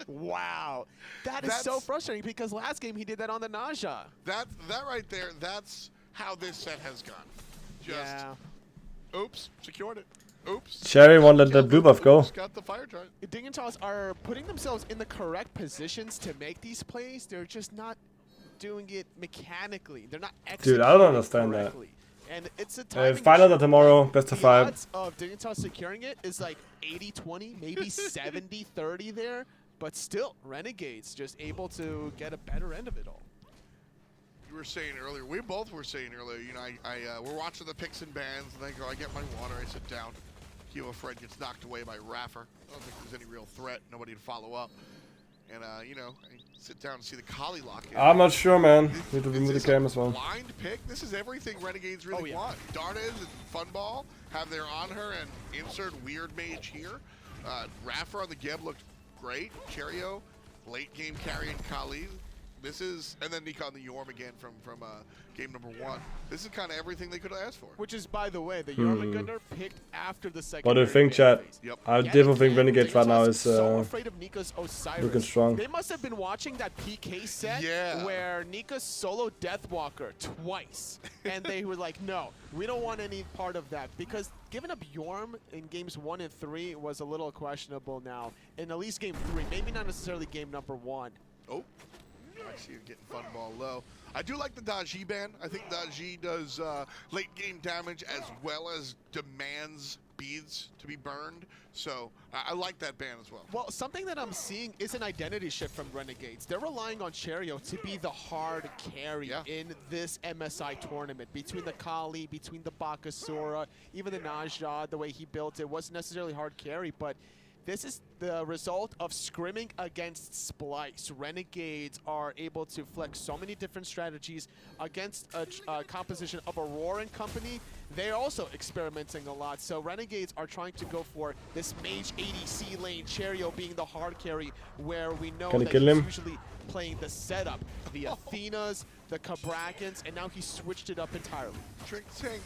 Wow. That is so frustrating because last game he did that on the Naja. That right there, that's how this set has gone. Just, oops, secured it. Oops. Cherry won't let the blue buff go. Got the fire drive. Dignitas are putting themselves in the correct positions to make these plays. They're just not doing it mechanically. They're not executing. Dude, I don't understand correctly. And it's a final that tomorrow, best of 5. The odds of Dignitas securing it is like 80-20, maybe 70-30 there. But still, Renegades just able to get a better end of it all. You were saying earlier, we both were saying earlier, you know, we're watching the picks and bans, and I go, I get my water, I sit down. Kilo Fred gets knocked away by Raffer. I don't think there's any real threat, nobody to follow up. And, you know, I sit down and see the Kali lock in. I'm not sure, man. Need to remove the cam as well. Blind pick? This is everything Renegades really want. Dardes and Funball have their on her and insert Weird Mage here. Raffer on the Geb looked great. Cherio, late game carrying Kali. This is, and then Nika on the Yorm again from game number 1. This is kind of everything they could have asked for. Which is, by the way, the Jormungandr picked after the second. What do you think, chat? Yep. I definitely think Renegades right now is so afraid of Nika's Osiris. looking strong. They must have been watching that PK set where Nika solo Deathwalker twice. And they were like, no, we don't want any part of that. Because giving up Yorm in games 1 and 3 was a little questionable now. In at least game 3, maybe not necessarily game number 1. Oh, I see you're getting fun ball low. I do like the Daji ban. I think Daji does late game damage as well as demands beads to be burned. So I like that ban as well. Well, something that I'm seeing is an identity shift from Renegades. They're relying on Cherio to be the hard carry in this MSI tournament. Between the Kali, between the Bakasura, even the Najah, the way he built it wasn't necessarily hard carry, but this is the result of scrimming against Splice. Renegades are able to flex so many different strategies against a composition of Aurora and company. They're also experimenting a lot. So Renegades are trying to go for this mage ADC lane, Cherio being the hard carry, where we know that he's usually playing the setup. The Athenas, the Kabrakans, and now he switched it up entirely. Trick Tank.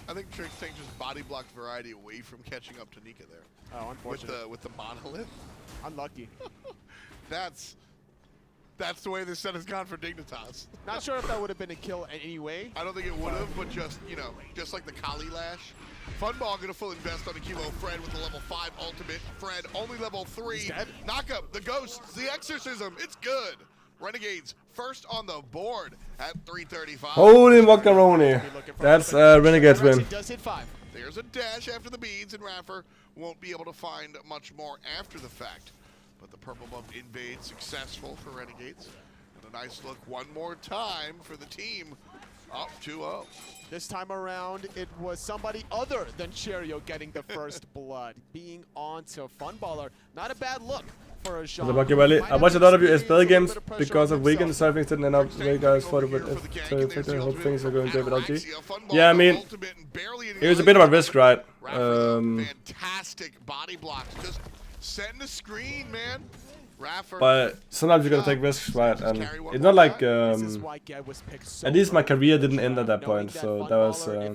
I think Trick Tank just body blocked Variety away from catching up to Nika there. Oh, unfortunate. With the monolith. Unlucky. That's the way this set has gone for Dignitas. Not sure if that would have been a kill in any way. I don't think it would have, but just, you know, just like the Kali Lash. Funball gonna full invest on the Kilo Fred with the level 5 ultimate. Fred only level 3. Knock up the ghosts, the exorcism. It's good. Renegades first on the board at 335. Holy macaroni. That's Renegades win. Does hit 5. There's a dash after the beads, and Raffer won't be able to find much more after the fact. But the purple buff invade successful for Renegades. And a nice look one more time for the team. Up 2-0. This time around, it was somebody other than Cherio getting the first blood. Being on to Funballer. Not a bad look for a Jean. I watched a lot of your SPL games because of weekend, so things didn't end up very guys for it, but I hope things are going good without G. Yeah, I mean, it was a bit of a risk, right? Fantastic body blocks. Just setting the screen, man. But sometimes you gotta take risks, right? And it's not like at least my career didn't end at that point, so that was a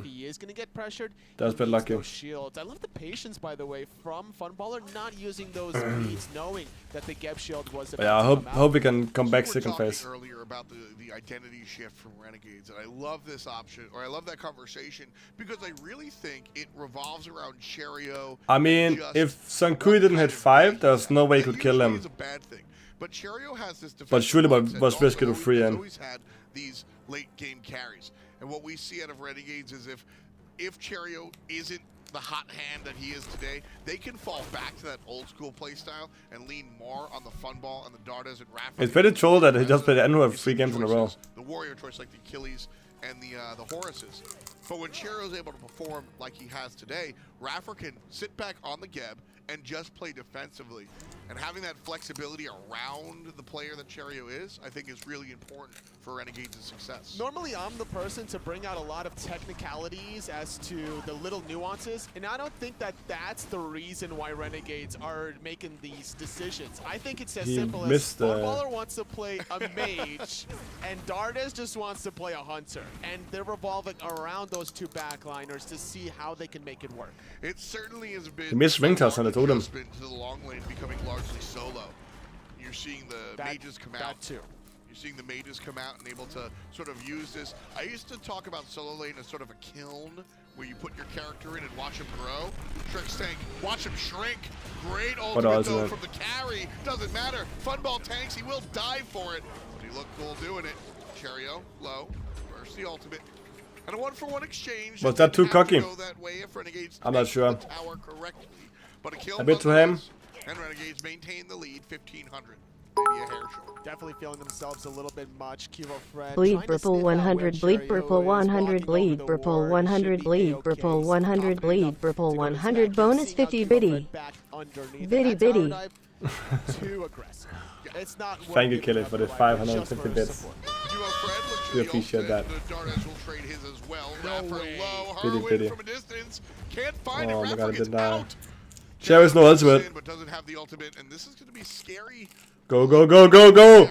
bit lucky. I love the patience, by the way, from Funballer not using those beads, knowing that the Geb shield was. Yeah, I hope we can come back second phase. Earlier about the identity shift from Renegades, and I love this option, or I love that conversation because I really think it revolves around Cherio. I mean, if Sankui didn't hit 5, there's no way he could kill him. Thing. But Cherio has this but surely was risky to free in. Always had these late game carries, and what we see out of Renegades is if Cherio isn't the hot hand that he is today, they can fall back to that old school playstyle and lean more on the Funball and the Dardas and Raffer. It's very troll that he just played Enhu 3 games in a row. The warrior choice like the Achilles and the Horuses. But when Cherio's able to perform like he has today, Raffer can sit back on the Geb and just play defensively. And having that flexibility around the player that Cherio is, I think is really important for Renegades' success. Normally, I'm the person to bring out a lot of technicalities as to the little nuances, and I don't think that that's the reason why Renegades are making these decisions. I think it's as simple as Funballer wants to play a mage, and Dardas just wants to play a hunter, and they're revolving around those two backliners to see how they can make it work. It certainly has been. He missed ring toss on the totem. To the long lane becoming largely solo. You're seeing the mages come out. That too. You're seeing the mages come out and able to sort of use this. I used to talk about solo lane as sort of a kiln where you put your character in and watch him grow. Trick's tank, watch him shrink. Great ultimate though from the carry. Doesn't matter. Funball tanks, he will die for it. But he looked cool doing it. Cherio, low. First the ultimate. And a 1-for-1 exchange. Was that too cocky? I'm not sure. But a kill a bit to him. And Renegades maintain the lead, 1,500. Maybe a hair short. Definitely feeling themselves a little bit much. Kivo Fred. Bleed purple 100, bleed purple 100, bleed purple 100, bleed purple 100, bleed purple 100, bonus 50 biddy. Biddy biddy. Too aggressive. It's not. Thank you, Kelly, for the 550 bits. We appreciate that. Biddy biddy. Oh my god, I did not. Cherio's no ultimate. But doesn't have the ultimate, and this is going to be scary. Go, go, go, go, go!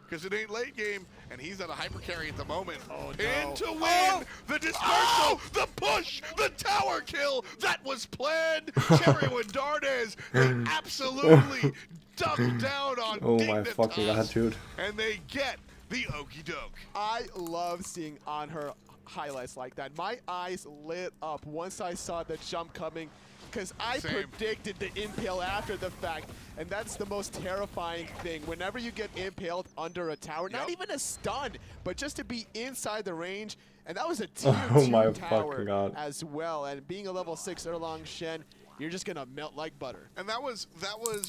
because it ain't late game, and he's at a hyper carry at the moment. Oh, In no. to win the dispersal, the push, the tower kill. That was planned. Cherio and Dardes, they absolutely dumped down on Oh Dignitas, my fucking god, dude. and they get the okey doke. I love seeing on her highlights like that. My eyes lit up once I saw the jump coming, because I predicted the impale after the fact, and that's the most terrifying thing. Whenever you get impaled under a tower, not even a stun, but just to be inside the range, and that was a tier 2 tower as well. And being a level 6 Erlang Shen, you're just gonna melt like butter. And that was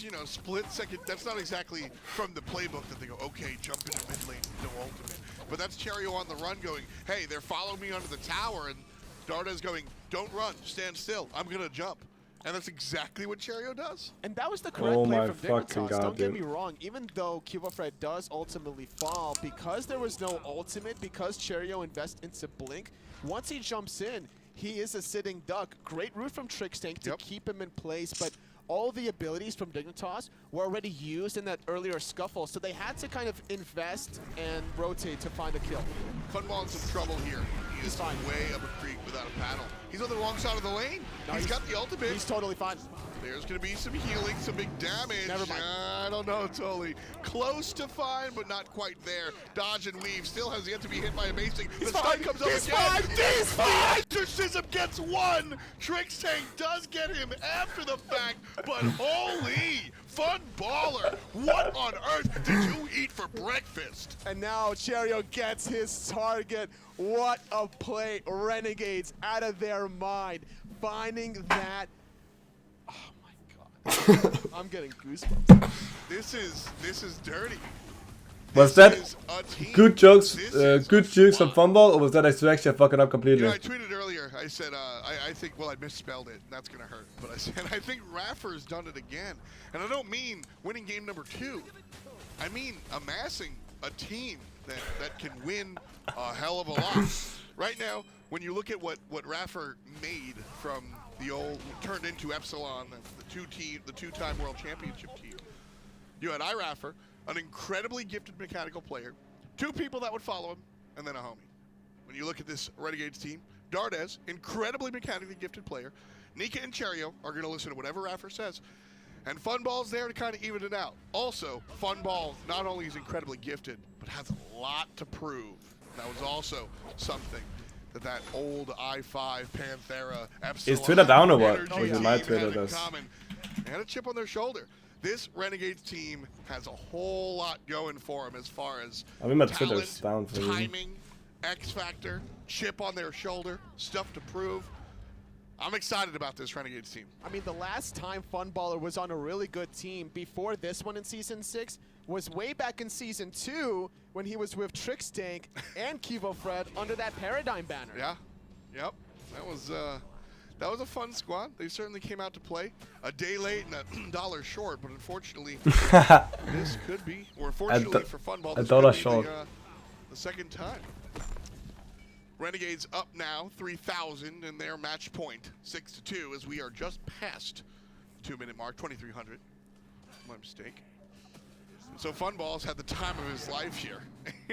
you know, split second. That's not exactly from the playbook that they go, okay, jump into mid lane, no ultimate. But that's Cherio on the run going, hey, they're following me under the tower, and Darda's going, don't run, stand still, I'm gonna jump. And that's exactly what Cherio does. And that was the correct play from Dignitas. Don't get me wrong, even though Kivofred does ultimately fall, because there was no ultimate, because Cherio invests into Blink, once he jumps in, he is a sitting duck. Great route from Trickstank to keep him in place, but all the abilities from Dignitas were already used in that earlier scuffle, so they had to kind of invest and rotate to find a kill. Funball in some trouble here. He is fine. Way up a creek without a panel. He's on the wrong side of the lane. No, he's got the ultimate. He's totally fine. There's going to be some healing, some big damage. Never mind. I don't know, totally. Close to fine, but not quite there. Dodge and weave still has yet to be hit by a Amazing. The stun comes up again. He's fine! The exorcism gets one! Trickstank does get him after the fact, but holy fun baller! What on earth did you eat for breakfast? And now Cherio gets his target. What a play. Renegades out of their mind. Finding that. Oh my god. I'm getting goosebumps. This is dirty. Was that good jokes, good jokes from Funball, or was that actually fucking up completely? You know, I tweeted earlier, I said, I think, well, I misspelled it, and that's going to hurt. But I said, I think Raffer's done it again. And I don't mean winning game number 2. I mean amassing a team that can win a hell of a lot. Right now, when you look at what Raffer made from the old, turned into Epsilon, the two-time world championship team, you had iRaffer, an incredibly gifted mechanical player, 2 people that would follow him, and then a homie. When you look at this Renegades team, Dardes, incredibly mechanically gifted player, Nika and Cherio are going to listen to whatever Raffer says, and Funball's there to kind of even it out. Also, Funball not only is incredibly gifted, but has a lot to prove. That was also something that old I5 Panthera Epsilon Is Twitter down or what? Oh, yeah. My Twitter does. They had a chip on their shoulder. This Renegades team has a whole lot going for them as far as I mean, my talent, Twitter's down for timing, X factor, chip on their shoulder, stuff to prove. I'm excited about this Renegades team. I mean, the last time Funballer was on a really good team before this one in Season 6 was way back in Season 2 when he was with Trickstank and Kivofred under that Paradigm banner. Yeah, yep. That was a fun squad. They certainly came out to play. A day late and $1 short, but unfortunately, this could be, or fortunately for Funball, this could be the second time. Renegades up now, 3,000 in their match point, 6-2, as we are just past the 2-minute mark, 2,300. My mistake. So Funball's had the time of his life here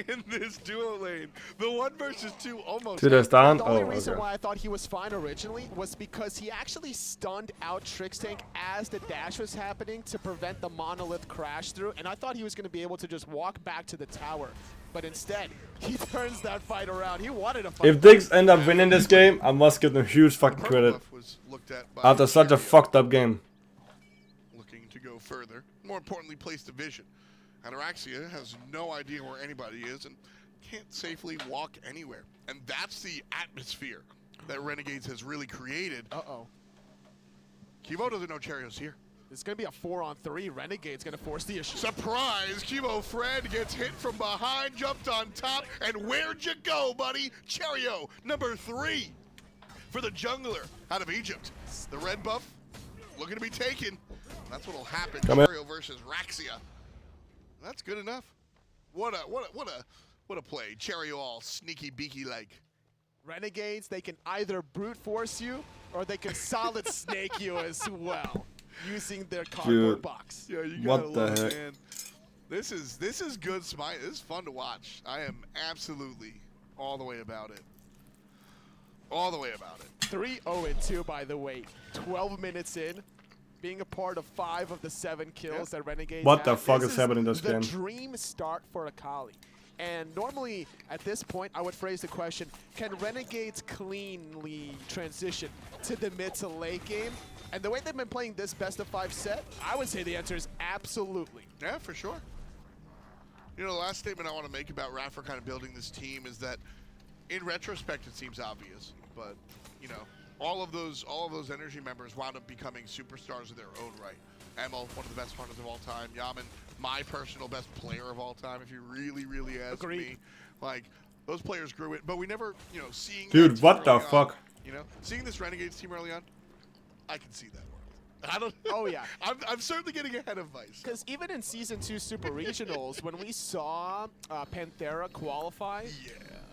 in this duo lane. The 1 versus 2 almost. Down? The only reason why I thought he was fine originally was because he actually stunned out Trickstank as the dash was happening to prevent the monolith crash through, and I thought he was going to be able to just walk back to the tower. But instead, he turns that fight around. He wanted to fight. If Diggs end up winning this game, I must give them huge fucking credit. After such a fucked up game. Looking to go further. More importantly, place the vision. Ataraxia has no idea where anybody is and can't safely walk anywhere. And that's the atmosphere that Renegades has really created. Uh-oh. Kivo doesn't know Cherio's here. It's going to be a 4-on-3. Renegade's going to force the issue. Surprise! Kivofred gets hit from behind, jumped on top, and where'd you go, buddy? Cherio, number 3 for the jungler out of Egypt. The red buff looking to be taken. That's what'll happen. Cherio versus Raxia. That's good enough. What a play. Cherio all sneaky beaky like. Renegades, they can either brute force you or they can solid snake you as well using their cardboard box. Yeah, you gotta love it, man. This is good Smite. This is fun to watch. I am absolutely all the way about it. All the way about it. 3-0-2, by the way. 12 minutes in. Being a part of 5 of the 7 kills that Renegades What the had. fuck is happening in this game? The dream start for Akali. And normally, at this point, I would phrase the question, can Renegades cleanly transition to the mid to late game? And the way they've been playing this best of 5 set, I would say the answer is absolutely. Yeah, for sure. You know, the last statement I want to make about Raffer kind of building this team is that, in retrospect, it seems obvious, but you know, all of those energy members wound up becoming superstars in their own right. Emil, one of the best runners of all time. Yaman, my personal best player of all time, if you really ask me. Like, those players grew it, but we never, you know, seeing. Dude, what the fuck? You know, seeing this Renegades team early on, I can see that world. I don't. Oh yeah, I'm certainly getting ahead of Vice. Because even in Season 2 Super Regionals, when we saw Panthera qualify,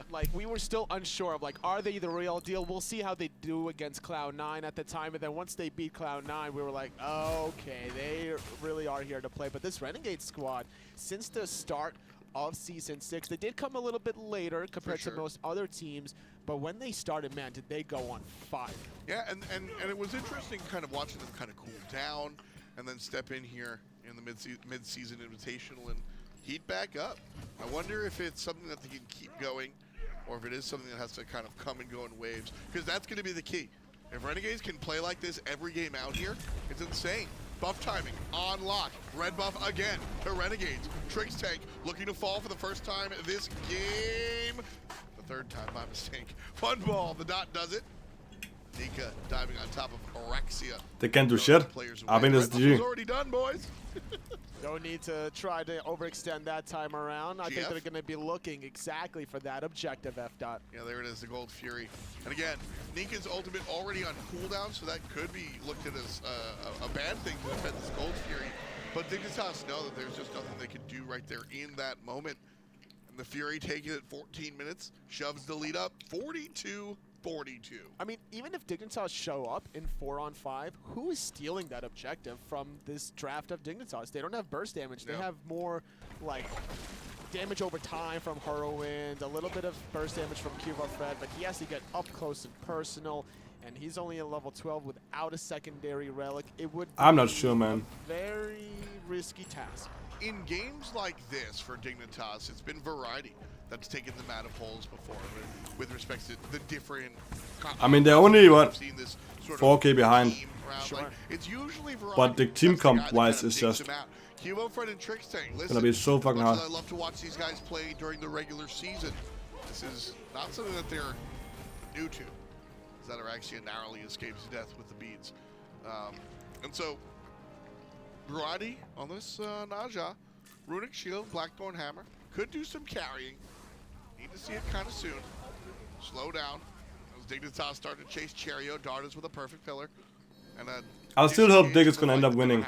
like we were still unsure of like, are they the real deal? We'll see how they do against Cloud9 at the time, and then once they beat Cloud9, we were like, oh, okay, they really are here to play. But this Renegade squad, since the start of Season 6, they did come a little bit later compared to most other teams, but when they started, man, did they go on fire. Yeah, and it was interesting kind of watching them kind of cool down and then step in here in the mid-season invitational and heat back up. I wonder if it's something that they can keep going or if it is something that has to kind of come and go in waves, because that's going to be the key. If Renegades can play like this every game out here, it's insane. Buff timing on lock. Red buff again to Renegades. Tricks Tank looking to fall for the first time this game. The third time by mistake. Fun ball. The dot does it. Nika diving on top of Araxia. They can't do shit. I mean, that's GG. Already done, boys. No need to try to overextend that time around. I think they're going to be looking exactly for that objective, F. Dot. Yeah, there it is, the Gold Fury. And again, Nika's ultimate already on cooldown, so that could be looked at as a bad thing to defend this Gold Fury. But Dignitas know that there's just nothing they can do right there in that moment. And the Fury taking it 14 minutes, shoves the lead up 42-42. I mean, even if Dignitas show up in 4-on-5, who is stealing that objective from this draft of Dignitas? They don't have burst damage. They have more, like, damage over time from Whirlwind, a little bit of burst damage from Cuba Fred, but he has to get up close and personal, and he's only at level 12 without a secondary relic. It would be I'm not sure, man. A very risky task. In games like this for Dignitas, it's been variety that's taken them out of holes before with respect to the different. I mean, they're only what 4K behind. Like, it's usually variety, but the team comp wise is just gonna be so fucking hard. I love to watch these guys play during the regular season. This is not something that they're new to. That Araxia narrowly escapes death with the beads, and so variety on this Naja, Runic Shield, Blackthorn Hammer could do some carrying. Need to see it kind of soon. Slow down. As Dignitas start to chase Cherio, Dardas with a perfect pillar, and I'll still hope Dig is gonna end up winning.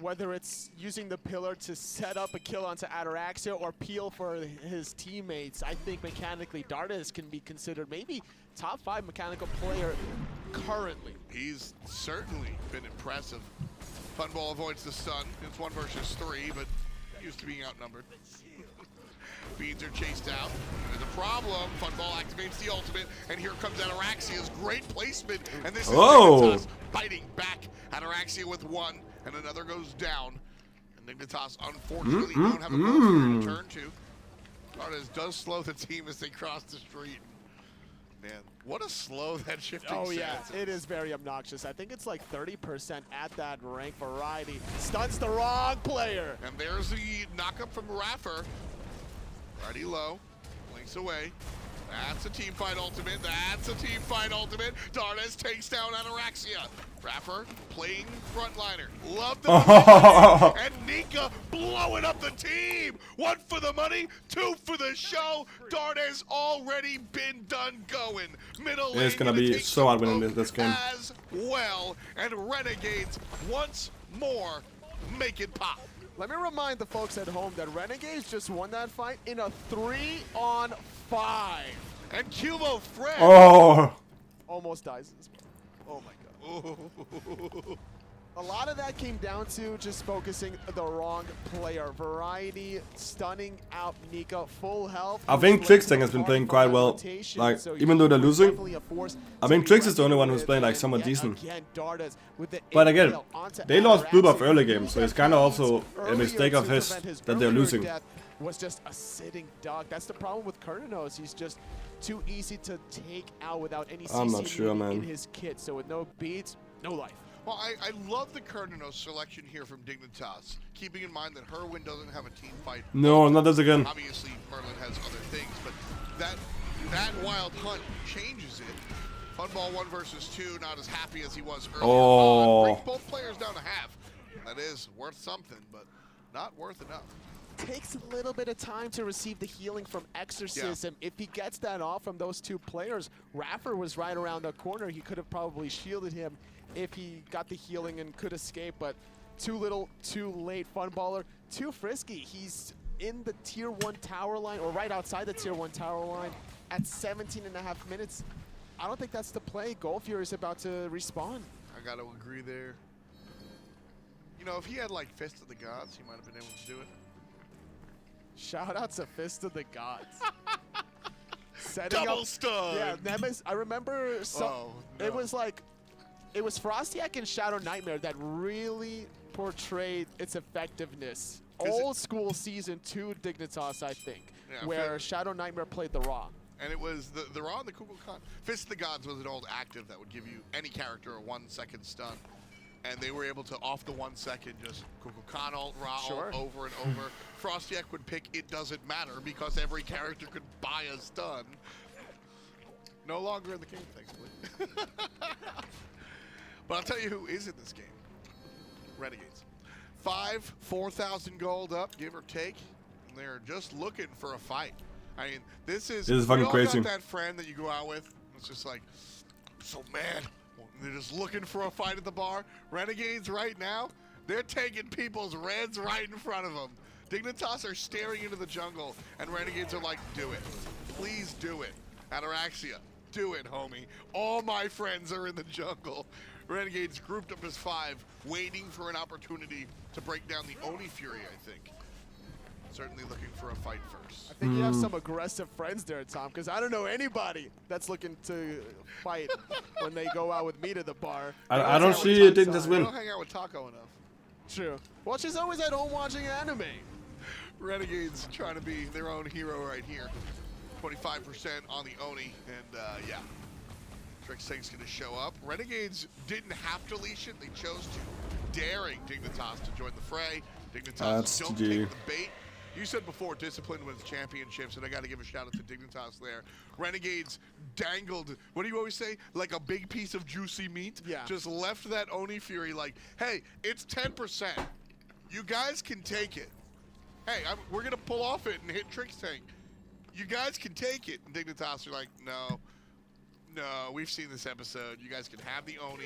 Whether it's using the pillar to set up a kill onto Ataraxia or peel for his teammates, I think mechanically Dardas can be considered maybe top 5 mechanical player currently. He's certainly been impressive. Funball avoids the stun. It's 1 versus 3, but used to being outnumbered. Beans are chased out. There's a problem. Funball activates the ultimate, and here comes Ataraxia's great placement. And this is Dignitas biting back. Ataraxia with 1, and another goes down. And Dignitas unfortunately don't have a goal to turn to. Dardas does slow the team as they cross the street. Man, what a slow that shifting is. It is very obnoxious. I think it's like 30% at that rank variety. Stuns the wrong player. And there's the knockup from Raffer. Already low, blinks away. That's a team fight ultimate. That's a team fight ultimate. Dardas takes down Ataraxia. Raffer playing frontliner. Love the position. And Nika blowing up the team. 1 for the money, 2 for the show. Dardas already been done going. Middle lane. It's gonna be so hard winning this game. As well. And Renegades once more make it pop. Let me remind the folks at home that Renegades just won that fight in a 3-on-5. And Cubo Fred almost dies as well. Oh my god. A lot of that came down to just focusing the wrong player. Variety, stunning out Nika, full health. I think Trixtang has been playing quite well. Like, even though they're losing, I think Trix is the only one who's playing like somewhat decent. But again, they lost blue buff early game, so it's kind of also a mistake of his that they're losing. Was just a sitting duck. That's the problem with Kurnanos. He's just too easy to take out without any CC in his kit. So with no beats, no life. Well, I love the Kurnanos selection here from Dignitas, keeping in mind that Herwin doesn't have a team fight. No, not this again. Obviously, Merlin has other things, but that wild hunt changes it. Funball 1 versus 2, not as happy as he was earlier on. Brings both players down to half. That is worth something, but not worth enough. Takes a little bit of time to receive the healing from Exorcism. Yeah. If he gets that off from those two players, Raffer was right around the corner. He could have probably shielded him if he got the healing and could escape, but too little, too late. Funballer, too frisky. He's in the tier 1 tower line, or right outside the tier 1 tower line at 17.5 minutes. I don't think that's the play. Goldfury is about to respawn. I got to agree there. You know, if he had like Fist of the Gods, he might have been able to do it. Shout out to Fist of the Gods. Double stun. Yeah, Nemesis. I remember it was like, it was Frostiak and Shadow Nightmare that really portrayed its effectiveness. Old school season 2 Dignitas, I think, where Shadow Nightmare played the Raw. And it was the Raw and the Kukulkan. Fist of the Gods was an old active that would give you any character a 1-second stun. And they were able to, off the 1 second, just Kukulkan ult, Ra ult, over and over. Frostiak would pick It Doesn't Matter because every character could buy a stun. No longer in the game, thankfully. But I'll tell you who is in this game. Renegades. 4,000 gold up, give or take. And they're just looking for a fight. I mean, this is fucking crazy. Got that friend that you go out with. It's just like, I'm so mad. They're just looking for a fight at the bar. Renegades right now, they're taking people's reds right in front of them. Dignitas are staring into the jungle, and Renegades are like, do it. Please do it. Ataraxia, do it, homie. All my friends are in the jungle. Renegades grouped up as 5, waiting for an opportunity to break down the Oni Fury, I think. Certainly looking for a fight first. I think you have some aggressive friends there, Tom, because I don't know anybody that's looking to fight when they go out with me to the bar. I don't see it didn't just win. I don't hang out with Taco enough. True. Well, she's always at home watching anime. Renegades trying to be their own hero right here. 25% on the Oni, and yeah. Trixtang's going to show up. Renegades didn't have to leash it. They chose to, daring Dignitas to join the fray. Dignitas don't take the bait. You said before, discipline wins championships, and I got to give a shout out to Dignitas there. Renegades dangled, what do you always say? Like a big piece of juicy meat? Yeah. Just left that Oni Fury like, hey, it's 10%. You guys can take it. Hey, we're going to pull off it and hit Trixtang. You guys can take it. And Dignitas are like, no, we've seen this episode. You guys can have the Oni,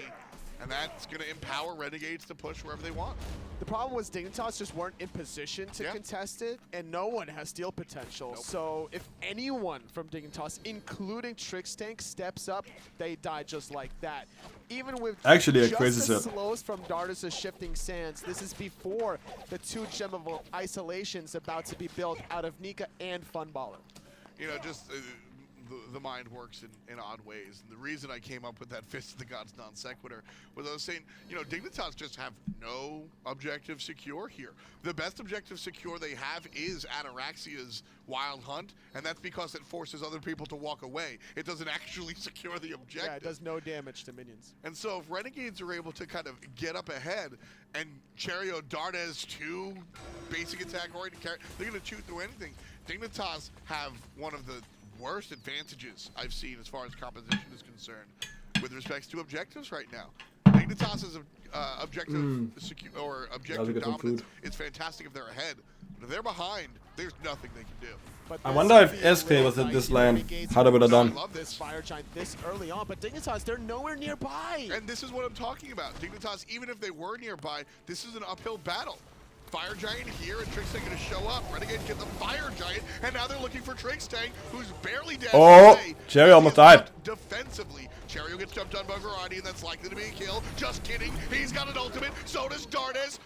and that's going to empower Renegades to push wherever they want. The problem was Dignitas just weren't in position to contest it, and no one has steal potential. Nope. So if anyone from Dignitas, including Trixtang, steps up, they die just like that. Even with actually just a crazy the slows from Dardus' Shifting Sands, this is before the 2 Gem of Isolations about to be built out of Nika and Funballer. You know, just the mind works in odd ways. And the reason I came up with that Fist of the Gods non sequitur was I was saying, you know, Dignitas just have no objective secure here. The best objective secure they have is Ataraxia's Wild Hunt, and that's because it forces other people to walk away. It doesn't actually secure the objective. Yeah, it does no damage to minions. And so if Renegades are able to kind of get up ahead and Cherio Dardes 2 basic attack oriented character, they're going to chew through anything. Dignitas have one of the worst advantages I've seen as far as composition is concerned with respects to objectives right now. Dignitas' objective dominance is fantastic if they're ahead. But if they're behind, there's nothing they can do. But I wonder if SK was at this lane, how they would have done. I love this Fire Giant this early on, but Dignitas, they're nowhere nearby. And this is what I'm talking about. Dignitas, even if they were nearby, this is an uphill battle. Fire Giant here, and Trixtang going to show up. Renegades get the Fire Giant, and now they're looking for Trixtang, who's barely dead. Oh, Cherry almost died. Defensively, Cherio gets jumped on by Variety, and that's likely to be a kill. Just kidding. He's got an ultimate. So does Dardes.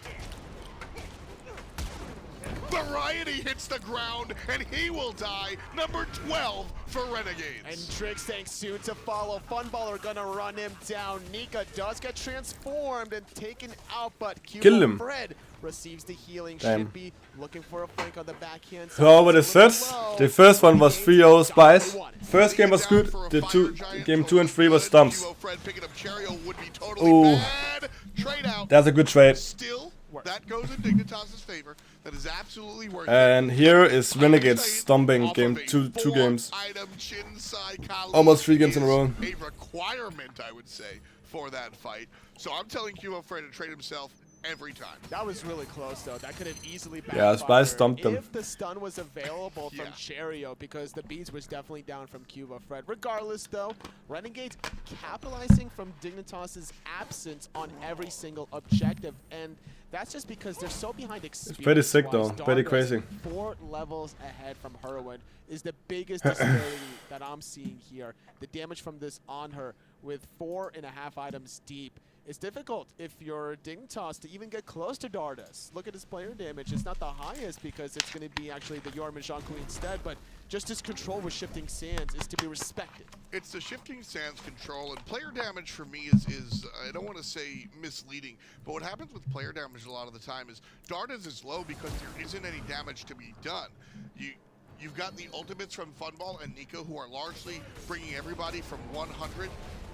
Variety hits the ground, and he will die. Number 12 for Renegades. And Trix saying soon to follow. Funballer gonna run him down. Nika does get transformed and taken out, but Kill him. Fred receives the healing. Damn. Should be looking for a flank on the backhand. Oh, what is that? The first one was 3-0 Spice. First game was good. The game 2 and 3 was stumps. Ooh, that's a good trade. Still, that goes in Dignitas' favor. That is absolutely worth it. And here is Renegades stomping game two games. Almost 3 games in a row. A requirement, I would say, for that fight. So I'm telling Cubo Fred to trade himself every time. That was really close, though. That could have easily backfired. Yeah, Spice stumped them. If the stun was available from Cherio, because the beads was definitely down from Cuba Fred. Regardless, though, Renegades capitalizing from Dignitas' absence on every single objective, and that's just because they're so behind experience. It's pretty sick, though. Pretty crazy. 4 levels ahead from Heroin is the biggest disparity that I'm seeing here. The damage from this on her with 4.5 items deep. It's difficult if you're Dignitas to even get close to Dardes. Look at his player damage. It's not the highest because it's going to be actually the Yorm and Jean-Couy instead, but just his control with Shifting Sands is to be respected. It's the Shifting Sands control, and player damage for me is I don't want to say misleading, but what happens with player damage a lot of the time is Dardes is low because there isn't any damage to be done. You've got the ultimates from Funball and Nico who are largely bringing everybody from 100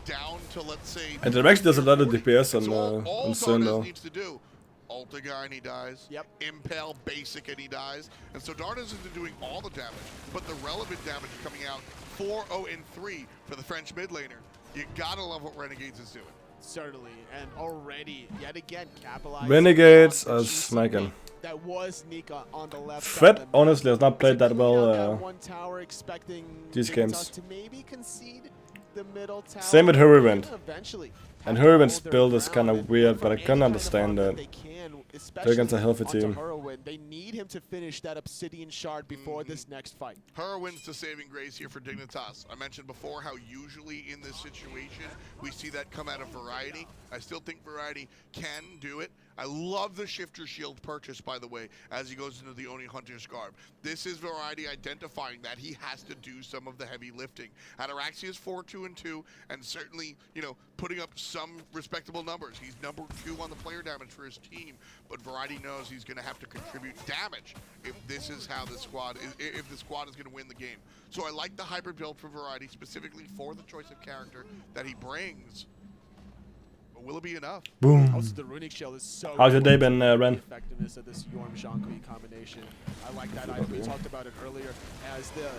down to, let's say, and there actually does a lot of DPS on Sun though. Needs to do ult a guy and he dies. Yep. Impale basic and he dies. And so Dardes isn't doing all the damage, but the relevant damage is coming out 4-0-3 for the French mid laner. You gotta love what Renegades is doing. Certainly, and already yet again capitalizing. Renegades are smacking. That was Nika on the left. Fred honestly has not played that well one tower, expecting these games. To maybe concede the middle tower. Same with her event. Eventually. And her event's build is kind of weird, but I can understand that. They're against a healthy team. They need him to finish that Obsidian Shard before this next fight. Heroin's the saving grace here for Dignitas. I mentioned before how usually in this situation we see that come out of Variety. I still think Variety can do it. I love the Shifter Shield purchase, by the way, as he goes into the Oni Hunter's Garb. This is Variety identifying that he has to do some of the heavy lifting. Ataraxia is 4-2-2, and certainly, you know, putting up some respectable numbers. He's number 2 on the player damage for his team, but Variety knows he's going to have to contribute damage if this is how the squad is, if the squad is going to win the game. So I like the hybrid build for Variety, specifically for the choice of character that he brings. Will it be enough? Boom. Also, the runic shell is so How's your day been, Ren? Effectiveness of this Yorm Jean-Couy combination. I like that item. We talked about it earlier as the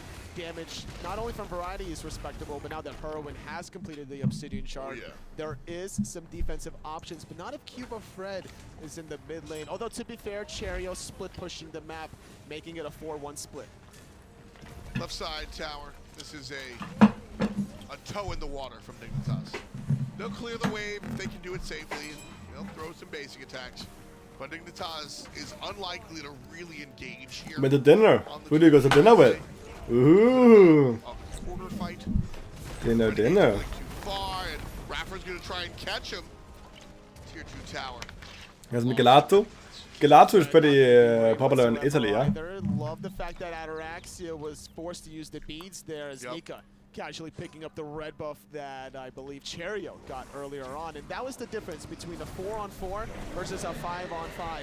damage, not only from Variety is respectable, but now that Heroin has completed the Obsidian Shard, there is some defensive options, but not if Cuba Fred is in the mid lane. Although, to be fair, Cherio split pushing the map, making it a 4-1 split. Left side tower. This is a toe in the water from Dignitas. They'll clear the wave if they can do it safely. They'll throw some basic attacks. But Dignitas is unlikely to really engage here. With the dinner. Who do you go to dinner with? Ooh. A quarter fight. Dinner. Too far, and Raffer's going to try and catch him. Tier 2 tower. Here's Gelato. Gelato is pretty popular in Italy, yeah? I love the fact that Ataraxia was forced to use the beads there as Nika casually picking up the red buff that I believe Cherio got earlier on. And that was the difference between a 4-on-4 versus a 5-on-5.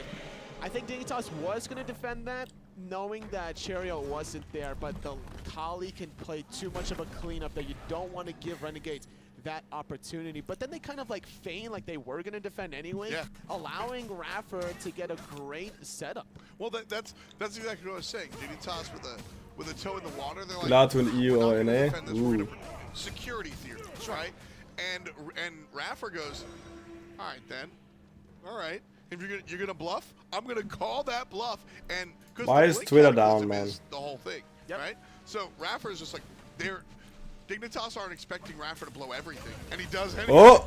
I think Dignitas was going to defend that, knowing that Cherio wasn't there, but the Kali can play too much of a cleanup that you don't want to give Renegades that opportunity. But then they kind of like feign like they were going to defend anyway, allowing Raffer to get a great setup. Well, that's exactly what I was saying. Dignitas with a toe in the water, they're like, Gelato in EU or NA. Ooh. Security theory, right? And Raffer goes, all right then, all right. If you're gonna bluff, I'm gonna call that bluff. And why is Twitter down, man? The whole thing, right? So Raffer is just like, Dignitas aren't expecting Raffer to blow everything, and he does anyway.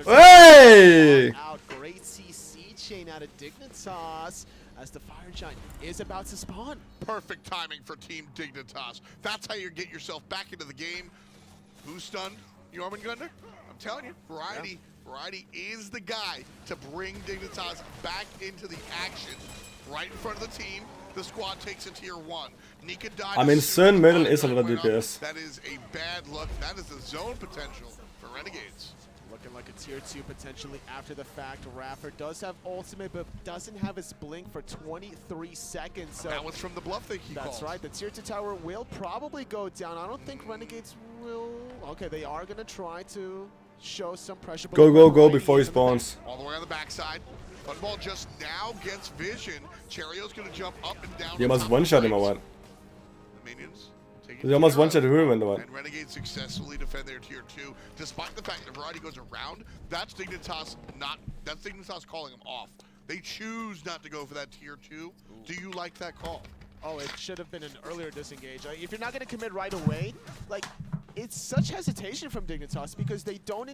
Hey! Great CC chain out of Dignitas as the Fire Giant is about to spawn. Perfect timing for Team Dignitas. That's how you get yourself back into the game. Who's stunned? Jormungandr, I'm telling you, Variety is the guy to bring Dignitas back into the action. Right in front of the team, the squad takes a tier 1. Nika died. I mean, 7 million is a lot of DPS. That is a bad look. That is the zone potential for Renegades. Looking like a tier 2 potentially after the fact. Raffer does have ultimate, but doesn't have his blink for 23 seconds. So that was from the bluff that he That's called. right. The tier 2 tower will probably go down. I don't think Renegades will. Okay, they are going to try to show some pressure. Go before he spawns. All the way on the backside. Funball just now gets vision. Cherio's going to jump up and down. He almost one-shot him or what? The minions. He almost one-shot Hurman or what? And Renegades successfully defend their tier 2, despite the fact that Variety goes around. That's Dignitas calling him off. They choose not to go for that tier 2. Do you like that call? Oh, it should have been an earlier disengage. If you're not going to commit right away, like, it's such hesitation from Dignitas because they don't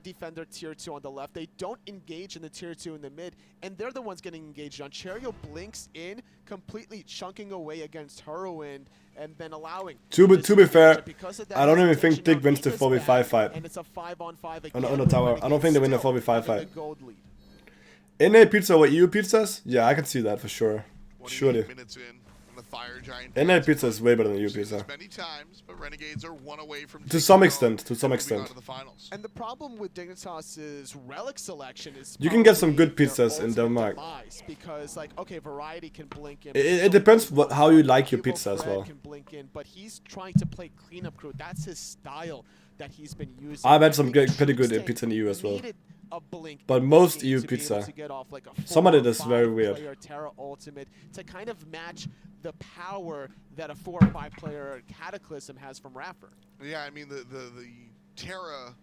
defend their tier 2 on the left. They don't engage in the tier 2 in the mid, and they're the ones getting engaged on. Cherio blinks in, completely chunking away against Whirlwind, and then allowing. To be fair, I don't even think Dig wins the 4v5 fight. And it's a 5-on-5 on the tower. I don't think they win the 4v5 fight. NA pizza over EU pizzas? Yeah, I can see that for sure. Surely. NA pizza is way better than EU pizza. Many times, but Renegades are one away from to some extent. And the problem with Dignitas' relic selection is you can get some good pizzas in Denmark. Because, like, okay, Variety can blink in. It depends how you like your pizza as well. Can blink in, but he's trying to play cleanup crew. That's his style that he's been using. I've had some pretty good pizza in the EU as well. But most EU pizza, some of it is very weird. Terra ultimate to kind of match the power that a 4 or 5 player Cataclysm has from Raffer. Yeah, I mean the Terra,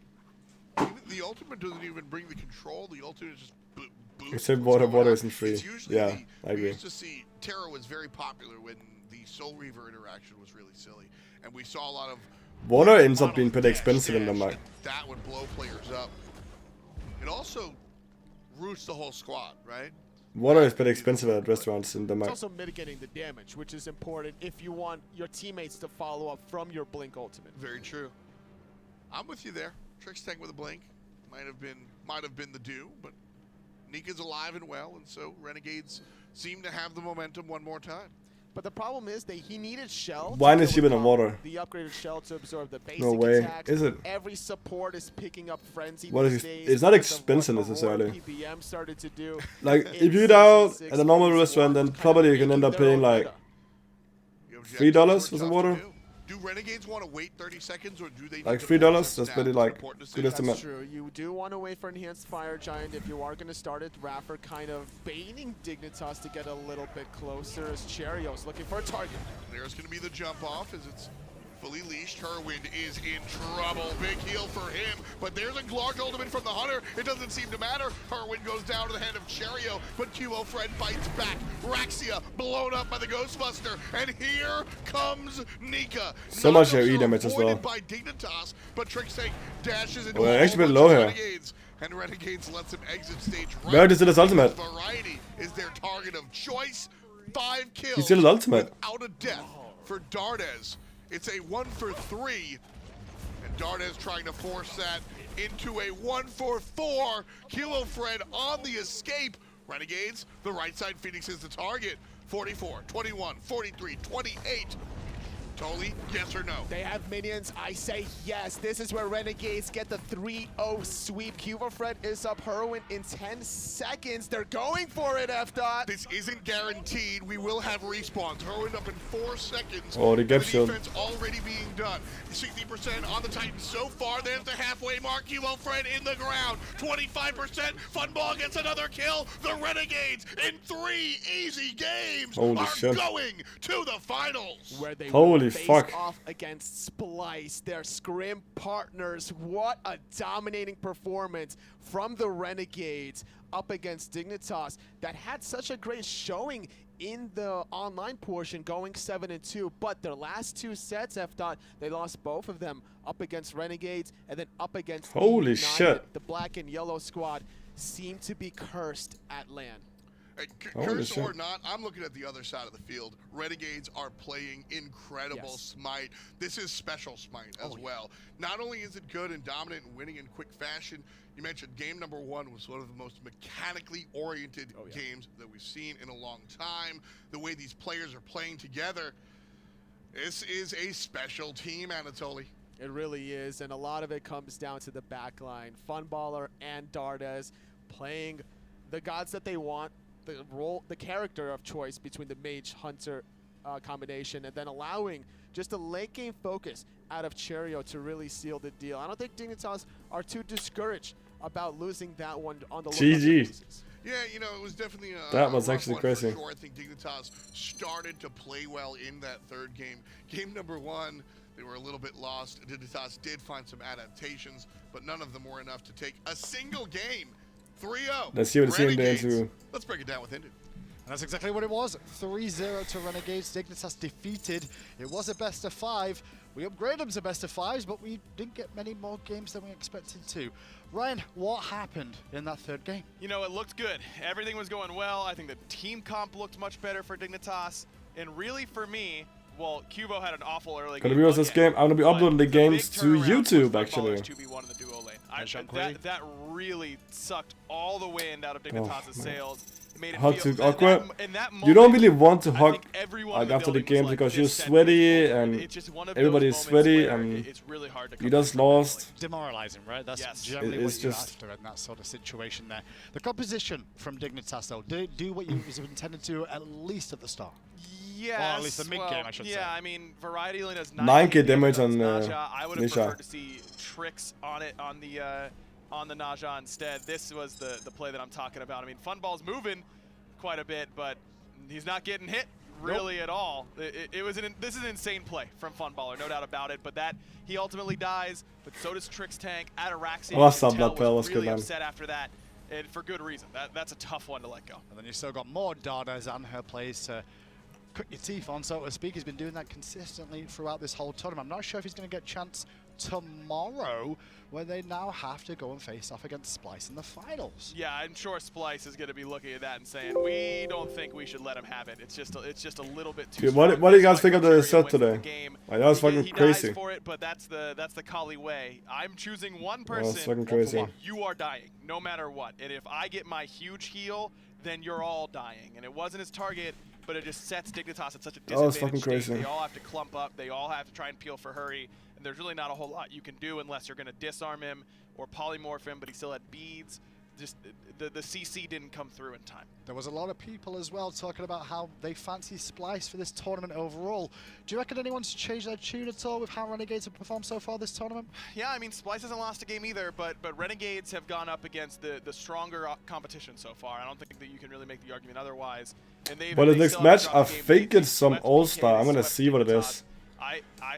even the ultimate doesn't even bring the control. The ultimate just boosts. Except water isn't free. Yeah, I agree. We used to see Terra was very popular when the Soul Reaver interaction was really silly, and we saw a lot of water ends up being pretty expensive in Denmark. That would blow players up. It also roots the whole squad, right? Water is pretty expensive at restaurants in Denmark. It's also mitigating the damage, which is important if you want your teammates to follow up from your blink ultimate. Very true. I'm with you there. Trix tank with a blink might have been the do, but Nika's alive and well, and so Renegades seem to have the momentum one more time. But the problem is that he needed shell. Why is he in water? The upgraded shell to absorb the basic no way. Attacks. Is it? Every support is picking up frenzy. What is it? It's not expensive necessarily. PBM started to do. Like if you eat out at a normal restaurant, then probably you can end up paying like $3 for some water. Do Renegades want to wait 30 seconds, or do they like $3? That's pretty like good estimate. That's true. You do want to wait for enhanced fire giant if you are going to start it. Raffer kind of baiting Dignitas to get a little bit closer as Cherio's looking for a target. There's going to be the jump off as it's fully leashed. Whirlwind is in trouble. Big heal for him, but there's a large ultimate from the Hunter. It doesn't seem to matter. Whirlwind goes down to the hand of Cherio, but QO Fred fights back. Raxia blown up by the Ghostbuster, and here comes Nika. So much AoE damage as well. By Dignitas, but Trixtank dashes into actually a bit low here. Renegades, and Renegades lets him exit stage right. Where is his ultimate? Variety is their target of choice. 5 kills. He's still his ultimate. Without a death for Dardes. It's a 1 for 3, and Dardes trying to force that into a 1 for 4. Kilo Fred on the escape. Renegades, the right side Phoenix is the target. 44, 21, 43, 28. Totally, yes or no? They have minions. I say yes. This is where Renegades get the 3-0 sweep. Cuba Fred is up Whirlwind in 10 seconds. They're going for it, F.A.Q. This isn't guaranteed. We will have respawns. Whirlwind up in 4 seconds. Oh, the gap shield. Defense already being done. 60% on the Titans so far. There's the halfway mark. Cuba Fred in the ground. 25%. Funball gets another kill. The Renegades in 3 easy games are going to the finals. Where they Holy face fuck. off against Splice, their scrim partners. What a dominating performance from the Renegades up against Dignitas that had such a great showing in the online portion, going 7-2, but their last 2 sets, F.A.Q, they lost both of them up against Renegades and then up against Holy shit. The black and yellow squad seem to be cursed at LAN. Curse or not, I'm looking at the other side of the field. Renegades are playing incredible Smite. This is special Smite as well. Not only is it good and dominant and winning in quick fashion, you mentioned game number 1 was one of the most mechanically oriented games that we've seen in a long time. The way these players are playing together, this is a special team, Anatoly. It really is, and a lot of it comes down to the backline. Funballer and Dardes playing the gods that they want, the character of choice between the Mage Hunter combination, and then allowing just a late game focus out of Cherio to really seal the deal. I don't think Dignitas are too discouraged about losing that one on the GG. Yeah, you know, it was definitely that was actually crazy. Sure. I think Dignitas started to play well in that third game. Game number 1, they were a little bit lost. Dignitas did find some adaptations, but none of them were enough to take a single game. 3-0. Let's see what it's in there too. Let's break it down with Hindu. And that's exactly what it was. 3-0 to Renegades. Dignitas defeated. It was a best of 5. We upgraded them to best of 5s, but we didn't get many more games than we expected to. Ryan, what happened in that third game? You know, it looked good. Everything was going well. I think the team comp looked much better for Dignitas. And really, for me, well, Cubo had an awful early game. Gonna be this game. I'm gonna be uploading the games to YouTube, actually. 2v1 in the duo lane. That really sucked all the wind out of Dignitas' sails. It made it Hug feel too awkward. In that moment, you don't really want to hug like after the game like, because you're sweaty and everybody is sweaty and it's really hard to you just lost. Demoralizing, right? That's generally what you're after in that sort of situation there. The composition from Dignitas, though, do what you was intended to at least at the start. Yes, well, at least the mid-game, I should say. Yeah, I mean, Variety only does 9k damage on I would have Nisha. preferred to see tricks on it on the Naja instead. This was the play that I'm talking about. I mean, Funball's moving quite a bit, but he's not getting hit really at all. This is an insane play from Funballer, no doubt about it. But that he ultimately dies, but so does Trix Tank. Ataraxia was really upset after that, and for good reason. That's a tough one to let go. And then you still got more Dardes and her plays to cut your teeth on, so to speak. He's been doing that consistently throughout this whole tournament. I'm not sure if he's going to get a chance tomorrow when they now have to go and face off against Splice in the finals. Yeah, I'm sure Splice is going to be looking at that and saying, we don't think we should let him have it. It's just a little bit too what do you guys think of the set today? That was fucking crazy. He dies for it, but that's the Kali way. I'm choosing one person. That's fucking crazy. You are dying, no matter what. And if I get my huge heal, then you're all dying. And it wasn't his target, but it just sets Dignitas at such a disadvantage state. They all have to clump up. They all have to try and peel for hurry. And there's really not a whole lot you can do unless you're going to disarm him or polymorph him, but he still had beads. Just the CC didn't come through in time. There was a lot of people as well talking about how they fancy Splice for this tournament overall. Do you reckon anyone's changed their tune at all with how Renegades have performed so far this tournament? Yeah, I mean, Splice hasn't lost a game either, but Renegades have gone up against the stronger competition so far. I don't think that you can really make the argument otherwise. And but the next match, I think it's some All-Star. I'm gonna see what it is.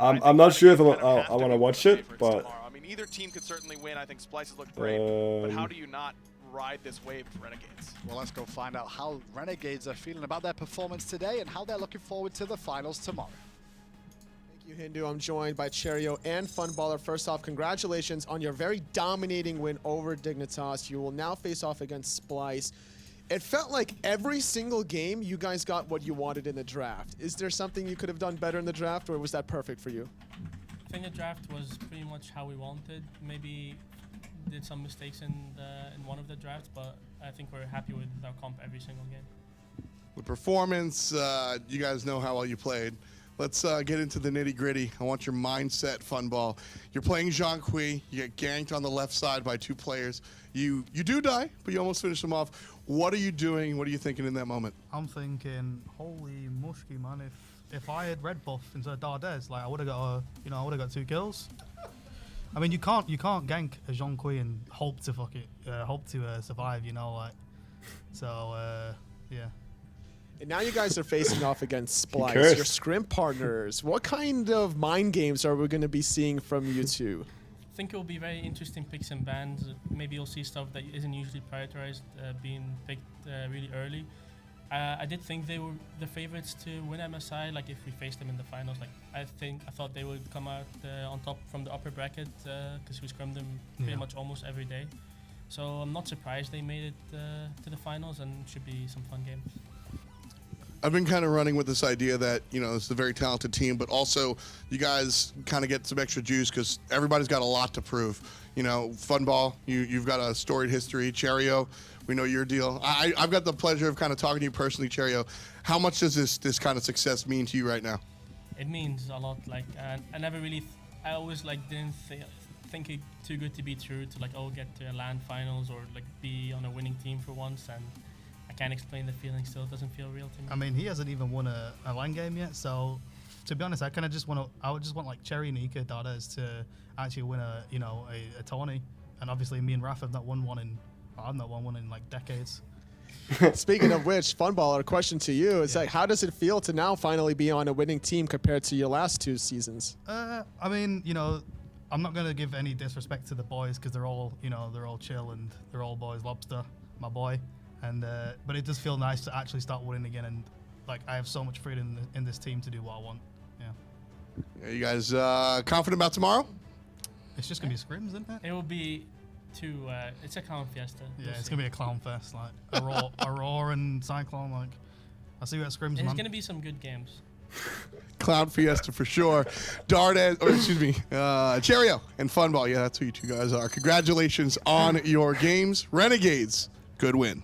I'm not sure if I want to watch it, but I mean, either team could certainly win. I think Splice has looked great, but how do you not ride this wave of Renegades? Well, let's go find out how Renegades are feeling about their performance today and how they're looking forward to the finals tomorrow. Thank you, Hindu. I'm joined by Cherio and Funballer. First off, congratulations on your very dominating win over Dignitas. You will now face off against Splice. It felt like every single game you guys got what you wanted in the draft. Is there something you could have done better in the draft, or was that perfect for you? I think the draft was pretty much how we wanted. Maybe did some mistakes in one of the drafts, but I think we're happy with our comp every single game. The performance, you guys know how well you played. Let's get into the nitty-gritty. I want your mindset, Funball. You're playing Zhonghui. You get ganked on the left side by 2 players. You do die, but you almost finish them off. What are you doing? What are you thinking in that moment? I'm thinking, holy mushki, man! If I had red buff instead of Dardes, like I would have got I would have got 2 kills. I mean, you can't gank a Zhonghui and hope to survive, you know, like. So yeah. And now you guys are facing off against Splice, your scrim partners. What kind of mind games are we going to be seeing from you two? I think it will be very interesting picks and bans. Maybe you'll see stuff that isn't usually prioritized being picked really early. I did think they were the favorites to win MSI. Like if we faced them in the finals, like I thought they would come out on top from the upper bracket because we scrimmed them pretty much almost every day. So I'm not surprised they made it to the finals, and should be some fun games. I've been kind of running with this idea that, you know, it's a very talented team, but also you guys kind of get some extra juice because everybody's got a lot to prove. You know, Funball, you've got a storied history. Cherio, we know your deal. I've got the pleasure of kind of talking to you personally, Cherio. How much does this kind of success mean to you right now? It means a lot. Like, I never really, I always like didn't think it too good to be true to like, oh, get to a LAN finals or like be on a winning team for once, and I can't explain the feeling. Still, it doesn't feel real to me. I mean, he hasn't even won a LAN game yet, so to be honest, I kind of just want to. I would just want like Cherry, Nika, Dardes to actually win a a tourney, and obviously me and Raph have not won one in. I've not won one in like decades. Speaking of which, Funball, a question to you. It's like, how does it feel to now finally be on a winning team compared to your last 2 seasons? I mean, you know, I'm not gonna give any disrespect to the boys because they're all, you know, they're all chill and they're all boys. Lobster, my boy, and but it does feel nice to actually start winning again, and like I have so much freedom in this team to do what I want. Yeah. You guys confident about tomorrow? It's just gonna be scrims, isn't it? It will be it's a clown fiesta. Yeah, it's gonna be a clown fest, like Aurora and Cyclone. Like, I see you at scrims, man. There's gonna be some good games. Clown fiesta for sure. Dardes, or excuse me, Cherio and Funball. Yeah, that's who you two guys are. Congratulations on your games, Renegades. Good win.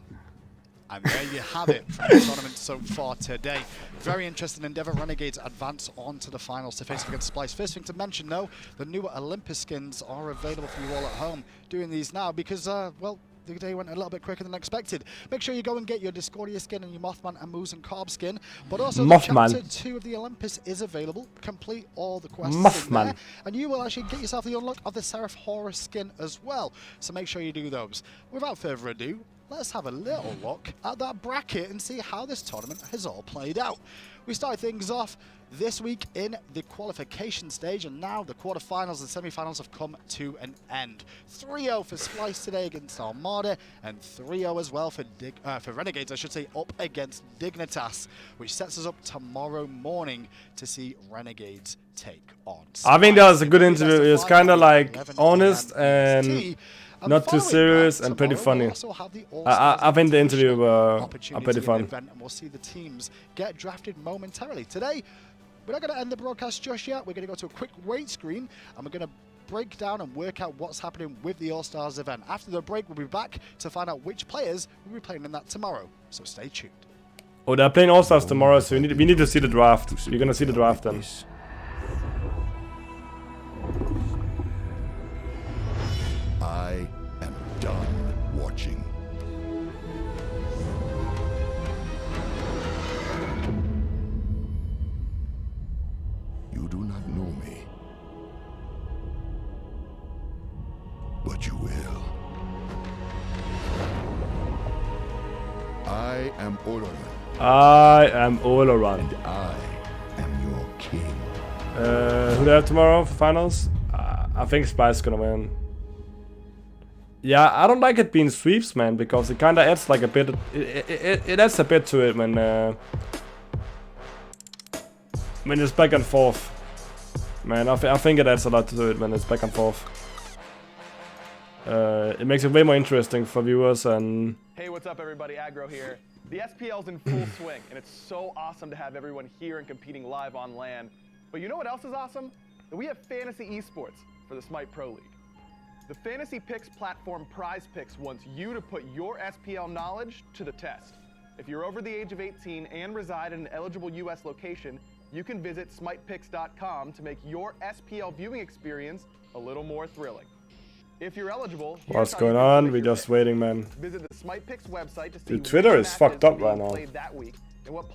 And there you have it from the tournament so far today. Very interesting endeavor. Renegades advance on to the finals to face against Splice. First thing to mention, though, the newer Olympus skins are available for you all at home. Doing these now because, well, the day went a little bit quicker than expected. Make sure you go and get your Discordia skin and your Mothman and Moose and Carb skin. But also, Chapter 2 of the Olympus is available. Complete all the quests in there, and you will actually get yourself the unlock of the Seraph Horror skin as well. So make sure you do those. Without further ado, let's have a little look at that bracket and see how this tournament has all played out. We started things off this week in the qualification stage, and now the quarterfinals and semi-finals have come to an end. 3-0 for Splice today against Armada, and 3-0 as well for Renegades, I should say, up against Dignitas, which sets us up tomorrow morning to see Renegades take on Splice. I think that was a good interview. It's kind of like honest and not too serious and pretty funny. I think the interview were pretty fun. And we'll see the teams get drafted momentarily. Today, we're not going to end the broadcast just yet. We're going to go to a quick wait screen, and we're going to break down and work out what's happening with the All-Stars event. After the break, we'll be back to find out which players will be playing in that tomorrow. So stay tuned. Oh, they're playing All-Stars tomorrow, so we need to see the draft. You're going to see the draft then. I am done watching. You do not know me, but you will. I am Oloran. I am Oloran. And I am your king. Who they have tomorrow for finals? I think Spice is gonna win. Yeah, I don't like it being sweeps, man, because it kind of adds like a bit. It adds a bit to it when it's back and forth. Man, I think it adds a lot to it when it's back and forth. It makes it way more interesting for viewers and. Hey, what's up, everybody? Aggro here. The SPL's in full swing, and it's so awesome to have everyone here and competing live on LAN. But you know what else is awesome? That we have fantasy esports for the Smite Pro League. The Fantasy Picks platform Prize Picks wants you to put your SPL knowledge to the test. If you're over the age of 18 and reside in an eligible US location, you can visit smitepicks.com to make your SPL viewing experience a little more thrilling. If you're eligible, what's going on? We're just waiting, man. Visit the Smite Picks website to see dude, Twitter is fucked up right now. That week and what